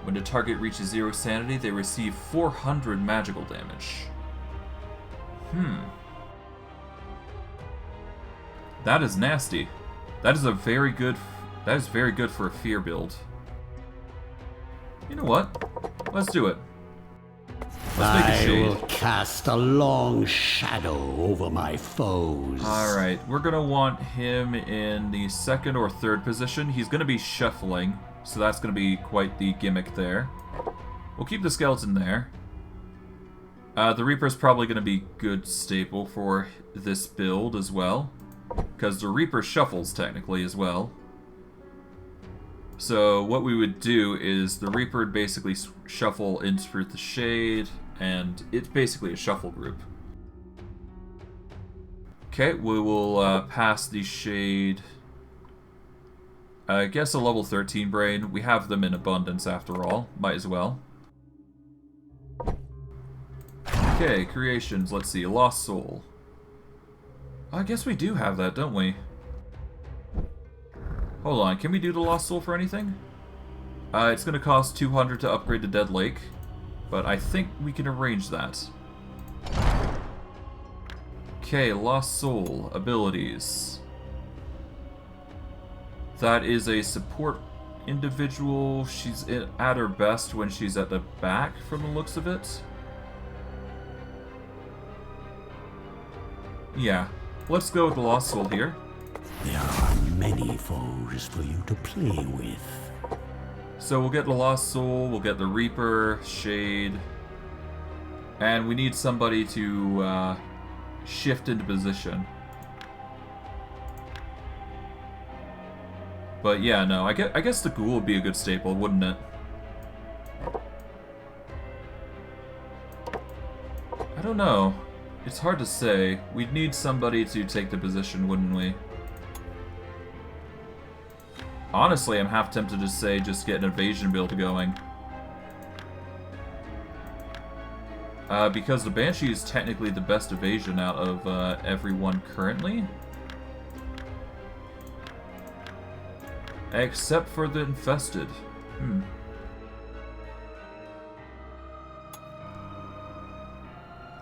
When the target reaches 0 sanity, they receive 400 magical damage. That is nasty. That is very good for a fear build. You know what? Let's do it. Let's make a shade. I will cast a long shadow over my foes. Alright, we're gonna want him in the 2nd or 3rd position. He's gonna be shuffling, so that's gonna be quite the gimmick there. We'll keep the skeleton there. The Reaper's probably gonna be good staple for this build as well, because the Reaper shuffles technically as well. So what we would do is the Reaper would basically shuffle into the Shade, and it's basically a shuffle group. Okay, we will pass the Shade. I guess a level 13 brain. We have them in abundance after all. Might as well. Okay, creations. Let's see. Lost Soul. I guess we do have that, don't we? Hold on, can we do the Lost Soul for anything? It's going to cost 200 to upgrade the Dead Lake, but I think we can arrange that. Okay, Lost Soul, abilities. That is a support individual. She's at her best when she's at the back, from the looks of it. Yeah, let's go with the Lost Soul here. There are many foes for you to play with. So we'll get the Lost Soul, we'll get the Reaper, Shade, and we need somebody to shift into position. But yeah, no, I guess the Ghoul would be a good staple, wouldn't it? I don't know. It's hard to say. We'd need somebody to take the position, wouldn't we? Honestly, I'm half tempted to say just get an evasion build going. Because the Banshee is technically the best evasion out of everyone currently. Except for the Infested.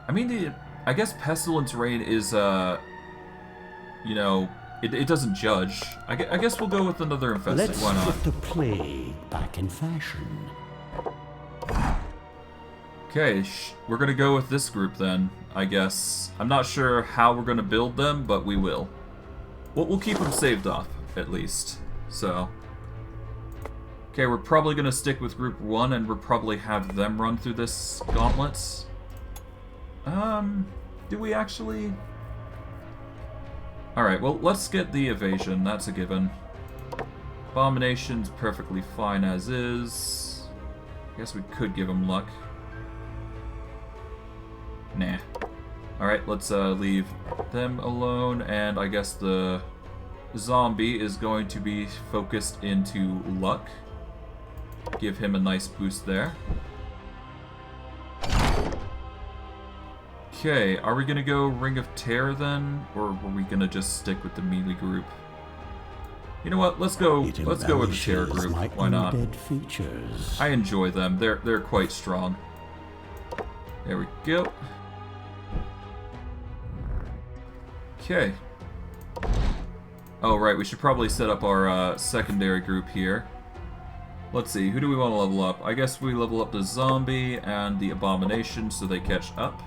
I mean, I guess Pestilence Rain is, you know, it doesn't judge. I guess we'll go with another Infested. Let's Why not? put the plague back in fashion. Okay, we're gonna go with this group then, I guess. I'm not sure how we're gonna build them, but we will. We'll keep them saved up, at least. So. Okay, we're probably gonna stick with group 1, and we'll probably have them run through this gauntlet. Do we actually? Alright, well, let's get the evasion. That's a given. Abomination's perfectly fine as is. I guess we could give him luck. Nah. Alright, let's leave them alone, and I guess the zombie is going to be focused into luck. Give him a nice boost there. Okay, are we gonna go Ring of Terror then, or are we gonna just stick with the melee group? You know what? Let's go with the Terror group. Why not? Features. I enjoy them. They're quite strong. There we go. Okay. Oh, right, we should probably set up our secondary group here. Let's see, who do we want to level up? I guess we level up the zombie and the abomination so they catch up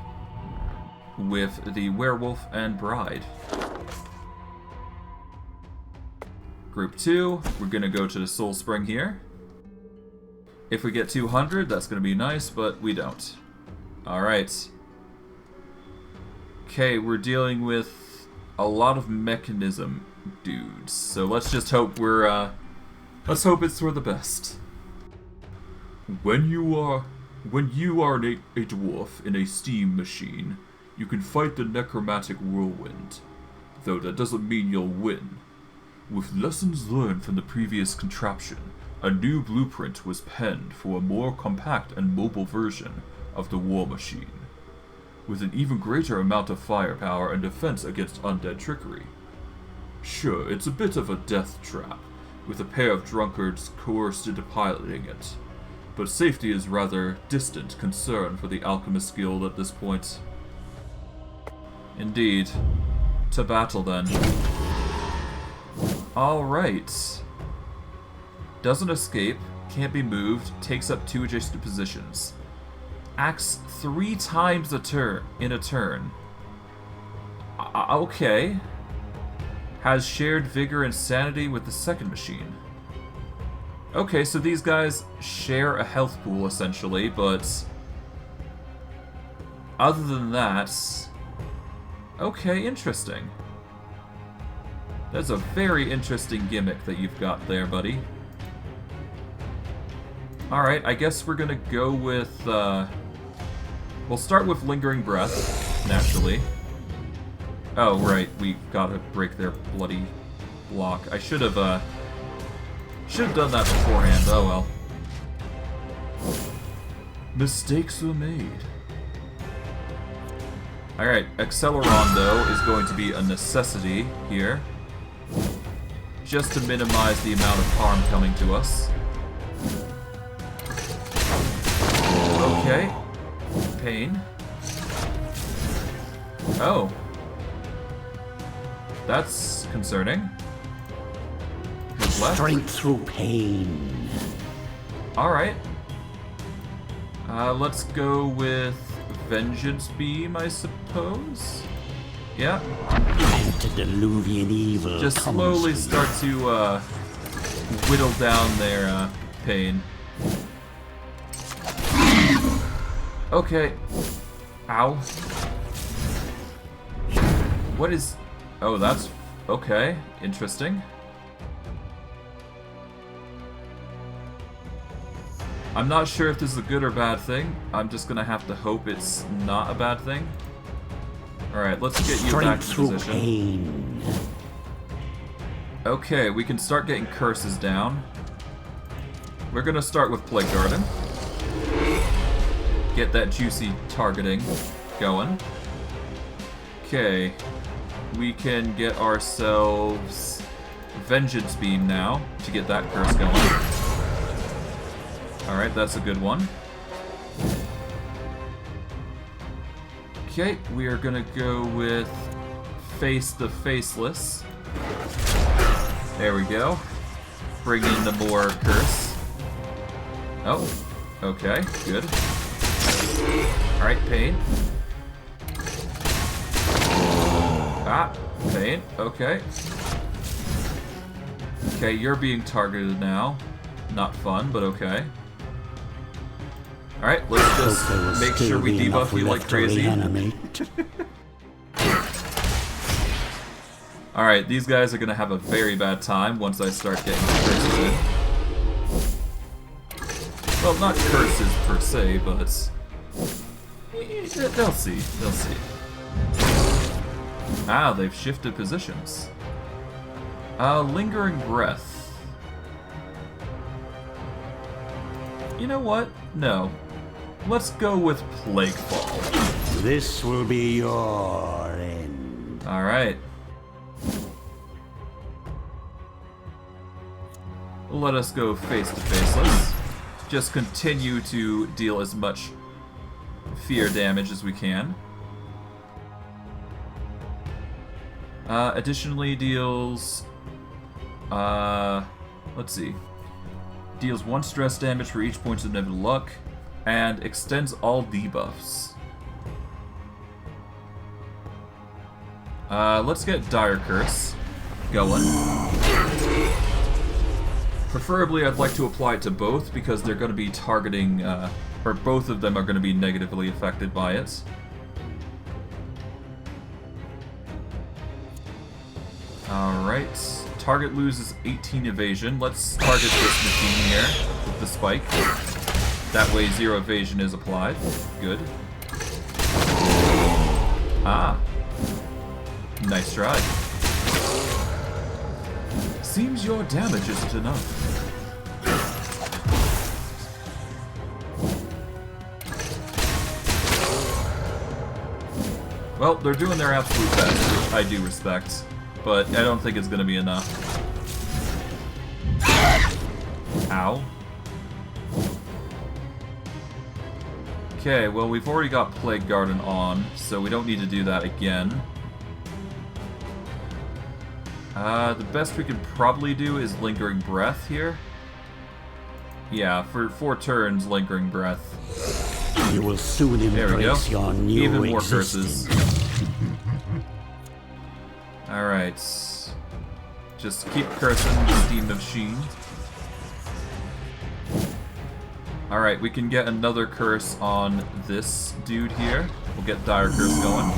with the werewolf and bride. Group 2, we're going to go to the soul spring here. If we get 200, that's going to be nice, but we don't. Alright. Okay, we're dealing with a lot of mechanism dudes, so let's just hope we're, let's hope it's for the best. When you are a dwarf in a steam machine, you can fight the necromantic whirlwind, though that doesn't mean you'll win. With lessons learned from the previous contraption, a new blueprint was penned for a more compact and mobile version of the war machine, with an even greater amount of firepower and defense against undead trickery. Sure, it's a bit of a death trap, with a pair of drunkards coerced into piloting it, but safety is rather distant concern for the Alchemist Guild at this point. Indeed. To battle then. Alright. Doesn't escape, can't be moved, takes up 2 adjacent positions. Acts 3 times in a turn. Okay. Has shared vigor and sanity with the second machine. Okay, so these guys share a health pool essentially, but other than that, okay, interesting. That's a very interesting gimmick that you've got there, buddy. Alright, I guess we're gonna go with, we'll start with Lingering Breath, naturally. Oh, right, we gotta break their bloody block. I should have done that beforehand, oh well. Mistakes were made. Alright, Accelerando is going to be a necessity here, just to minimize the amount of harm coming to us. Okay. Pain. Oh. That's concerning. Who's left? Strength through pain. Alright. Let's go with Vengeance Beam, I suppose? Yeah. Antediluvian evil. Just slowly start to, whittle down their, pain. Okay. Ow. What is... Oh, that's... Okay. Interesting. I'm not sure if this is a good or bad thing. I'm just gonna have to hope it's not a bad thing. Alright, let's get you back in position. Pain. Okay, we can start getting curses down. We're gonna start with Plague Garden. Get that juicy targeting going. Okay. We can get ourselves Vengeance Beam now to get that curse going. Alright, that's a good one. Okay, we are gonna go with Face the Faceless. There we go. Bring in the more curse. Oh, okay, good. Alright, pain. Ah, pain, okay. Okay, you're being targeted now. Not fun, but okay. Alright, let's just make sure we debuff you like crazy. Alright, these guys are gonna have a very bad time once I start getting curses in. Well, not curses per se, but they'll see, they'll see. Ah, they've shifted positions. Lingering Breath. You know what? No. Let's go with Plague Fall. This will be your end. Alright. Let us go face to faceless. Just continue to deal as much fear damage as we can. Additionally deals... let's see. Deals 1 stress damage for each point of negative luck, and extends all debuffs. Let's get Dire Curse going. Preferably, I'd like to apply it to both, because they're going to be targeting, or both of them are going to be negatively affected by it. Alright. Target loses 18 evasion. Let's target this machine here with the spike. That way 0 evasion is applied. Good. Ah. Nice try. Seems your damage isn't enough. Well, they're doing their absolute best, which I do respect. But I don't think it's going to be enough. Ow. Okay, well, we've already got Plague Garden on, so we don't need to do that again. The best we could probably do is Lingering Breath here. Yeah, for 4 turns, Lingering Breath. You will soon embrace your new Even more existence. curses. Alright. Just keep cursing the Steam Machine. Alright, we can get another curse on this dude here. We'll get Dire Curse going.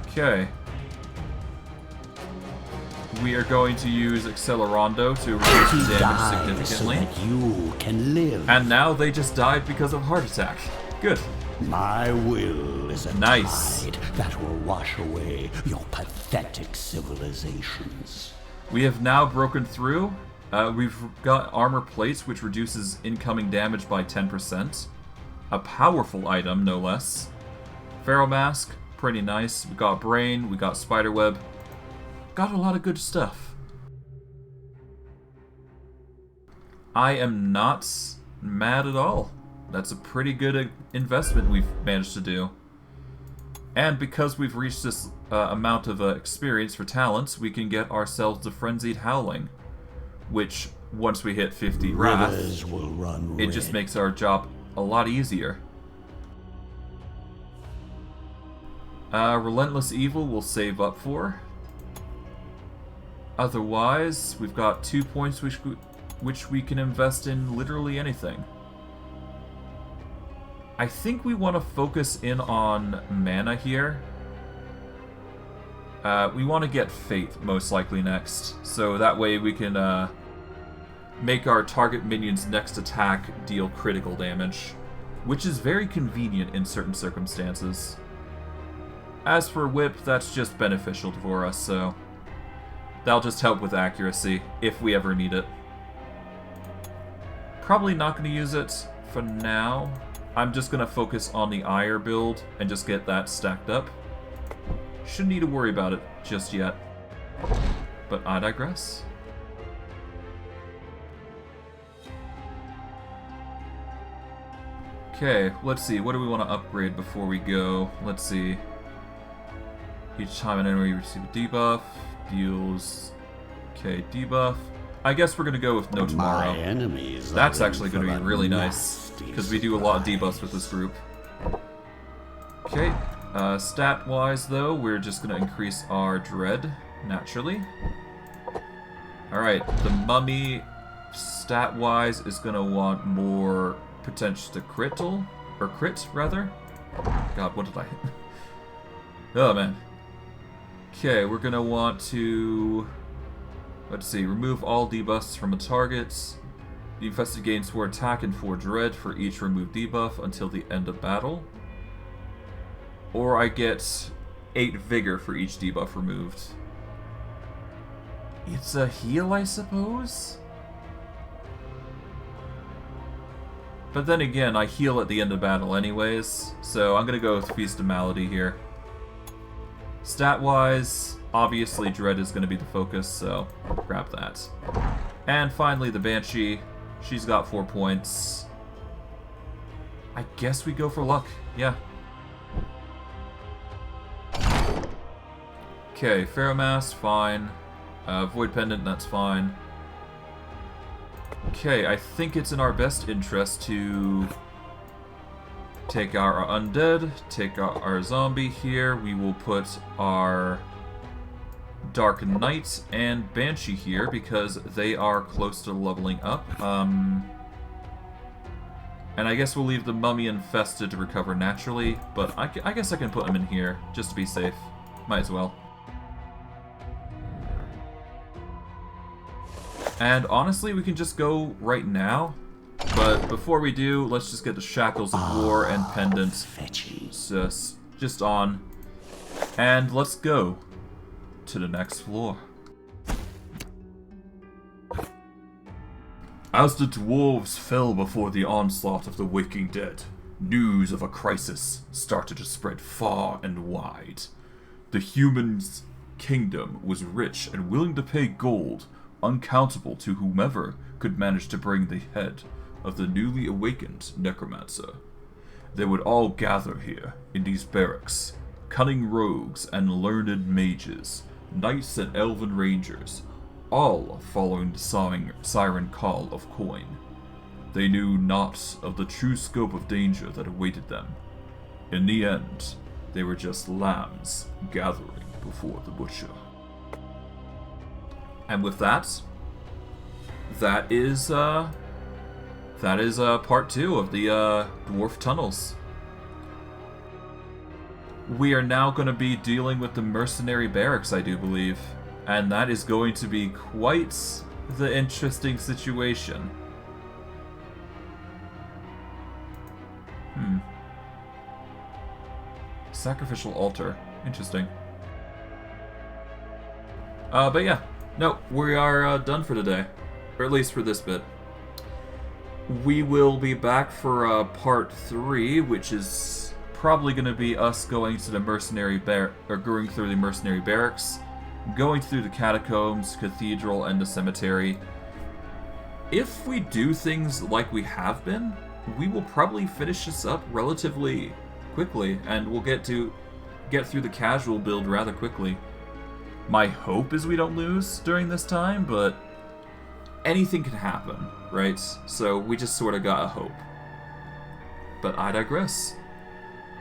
Okay. We are going to use Accelerando to reduce the damage significantly. So that you can live. And now they just died because of heart attack. Good. My will is a Nice. tide that will wash away your pathetic civilizations. We have now broken through. We've got armor plates, which reduces incoming damage by 10%. A powerful item, no less. Pharaoh Mask, pretty nice. We got Brain, we got Spiderweb. Got a lot of good stuff. I am not mad at all. That's a pretty good investment we've managed to do. And because we've reached this amount of experience for talents, we can get ourselves the Frenzied Howling. Which, once we hit 50 Wrath, Rivers will run it red. just makes our job a lot easier. Relentless Evil we'll save up for. Otherwise, we've got 2 points which we can invest in literally anything. I think we want to focus in on mana here. We want to get Fate most likely next, so that way we can make our target minion's next attack deal critical damage, which is very convenient in certain circumstances. As for Whip, that's just beneficial for us, so that'll just help with accuracy if we ever need it. Probably not going to use it for now. I'm just going to focus on the Ire build and just get that stacked up. Shouldn't need to worry about it just yet. But I digress. Okay, let's see. What do we want to upgrade before we go? Let's see. Each time an enemy receives a debuff, deals... Okay, debuff. I guess we're going to go with No Tomorrow. My enemies That's are actually going to be really nice, because we do a lot of debuffs with this group. Okay, stat-wise though, we're just going to increase our Dread, naturally. Alright, the Mummy, stat-wise, is going to want more potential to crit, rather. God, what did I hit? Oh, man. Okay, we're going to want to... Let's see, remove all debuffs from a target. The infested gains 4 attack and 4 dread for each removed debuff until the end of battle. Or I get 8 vigor for each debuff removed. It's a heal, I suppose? But then again, I heal at the end of battle anyways, so I'm gonna go with Feast of Malady here. Stat-wise, obviously Dread is going to be the focus, so grab that. And finally, the Banshee. She's got 4 points. I guess we go for luck. Yeah, Okay, Ferromass, fine. Void Pendant, that's fine. Okay, I think it's in our best interest to take our undead, take our zombie here. We will put our Dark Knight and Banshee here because they are close to leveling up. And I guess we'll leave the Mummy Infested to recover naturally, but I guess I can put them in here just to be safe. Might as well. And honestly, we can just go right now. But before we do, let's just get the Shackles of War and Pendant just on. And let's go to the next floor. As the dwarves fell before the onslaught of the waking dead, news of a crisis started to spread far and wide. The humans' kingdom was rich and willing to pay gold uncountable to whomever could manage to bring the head of the newly awakened necromancer. They would all gather here in these barracks, cunning rogues and learned mages, knights and elven rangers, all following the siren call of coin. They knew not of the true scope of danger that awaited them. In the end, they were just lambs gathering before the butcher. And with that, that is part 2 of the dwarf tunnels. We are now going to be dealing with the mercenary barracks, I do believe, and that is going to be quite the interesting situation. Sacrificial altar, interesting. But yeah. No, we are done for today. Or at least for this bit. We will be back for part 3, which is probably going to be us going to the mercenary going through the mercenary barracks, going through the catacombs, cathedral, and the cemetery. If we do things like we have been, we will probably finish this up relatively quickly, and we'll get through the casual build rather quickly. My hope is we don't lose during this time, but anything can happen, right? So we just sort of gotta hope. But I digress.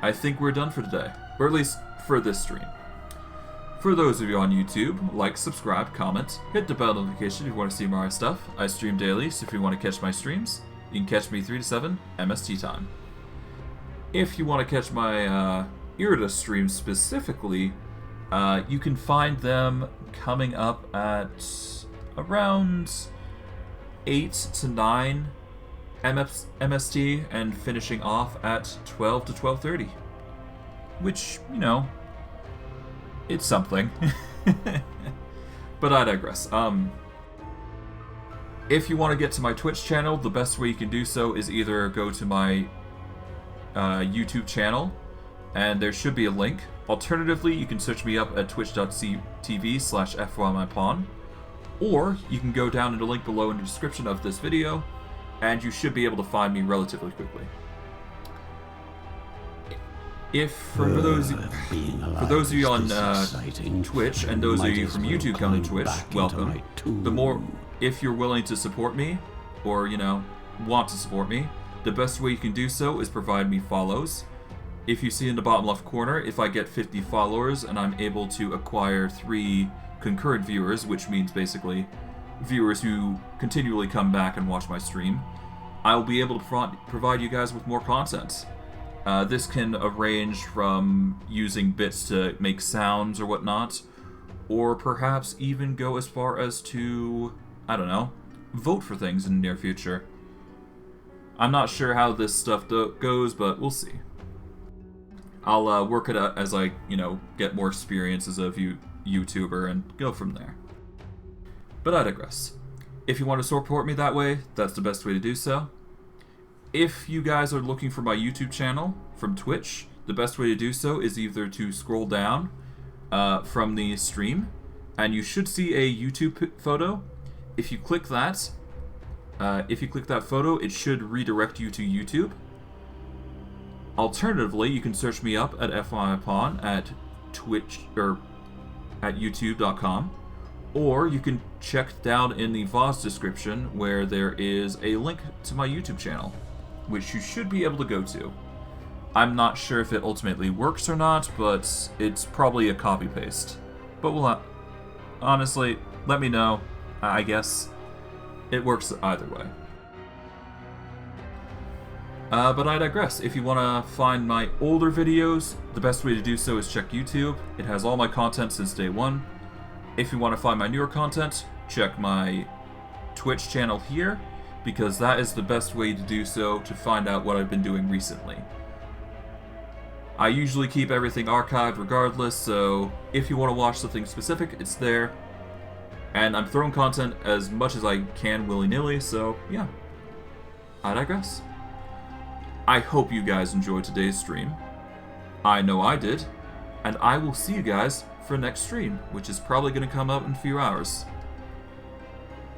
I think we're done for today, or at least for this stream. For those of you on YouTube, like, subscribe, comment, hit the bell notification if you want to see more stuff. I stream daily, so if you want to catch my streams, you can catch me 3 to 7 MST time. If you want to catch my Iratus streams specifically, you can find them coming up at around 8 to 9 MST and finishing off at 12 to 12:30. Which, you know, it's something. But I digress. If you want to get to my Twitch channel, the best way you can do so is either go to my YouTube channel, and there should be a link. Alternatively, you can search me up at twitch.tv/FYMyPawn, or you can go down in the link below in the description of this video, and you should be able to find me relatively quickly. For those of you on Twitch, and those of you from YouTube coming to Twitch, welcome. If you're willing to support me, or, you know, want to support me, the best way you can do so is provide me follows. If you see in the bottom left corner, if I get 50 followers and I'm able to acquire 3 concurrent viewers, which means basically viewers who continually come back and watch my stream, I'll be able to provide you guys with more content. This can range from using bits to make sounds or whatnot, or perhaps even go as far as to, I don't know, vote for things in the near future. I'm not sure how this stuff goes, but we'll see. I'll work it out as I, you know, get more experience as a YouTuber and go from there. But I digress. If you want to support me that way, that's the best way to do so. If you guys are looking for my YouTube channel from Twitch, the best way to do so is either to scroll down from the stream, and you should see a YouTube photo. If you click that photo, it should redirect you to YouTube. Alternatively, you can search me up at FYMyPawn at Twitch, or at youtube.com, or you can check down in the VOD's description where there is a link to my YouTube channel, which you should be able to go to. I'm not sure if it ultimately works or not, but it's probably a copy-paste. But we'll honestly, let me know. I guess it works either way. But I digress. If you want to find my older videos, the best way to do so is check YouTube. It has all my content since day one. If you want to find my newer content, check my Twitch channel here, because that is the best way to do so to find out what I've been doing recently. I usually keep everything archived regardless, so if you want to watch something specific, it's there. And I'm throwing content as much as I can willy-nilly, so yeah. I digress. I hope you guys enjoyed today's stream. I know I did. And I will see you guys for next stream, which is probably going to come out in a few hours.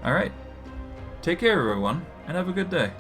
Alright. Take care, everyone, and have a good day.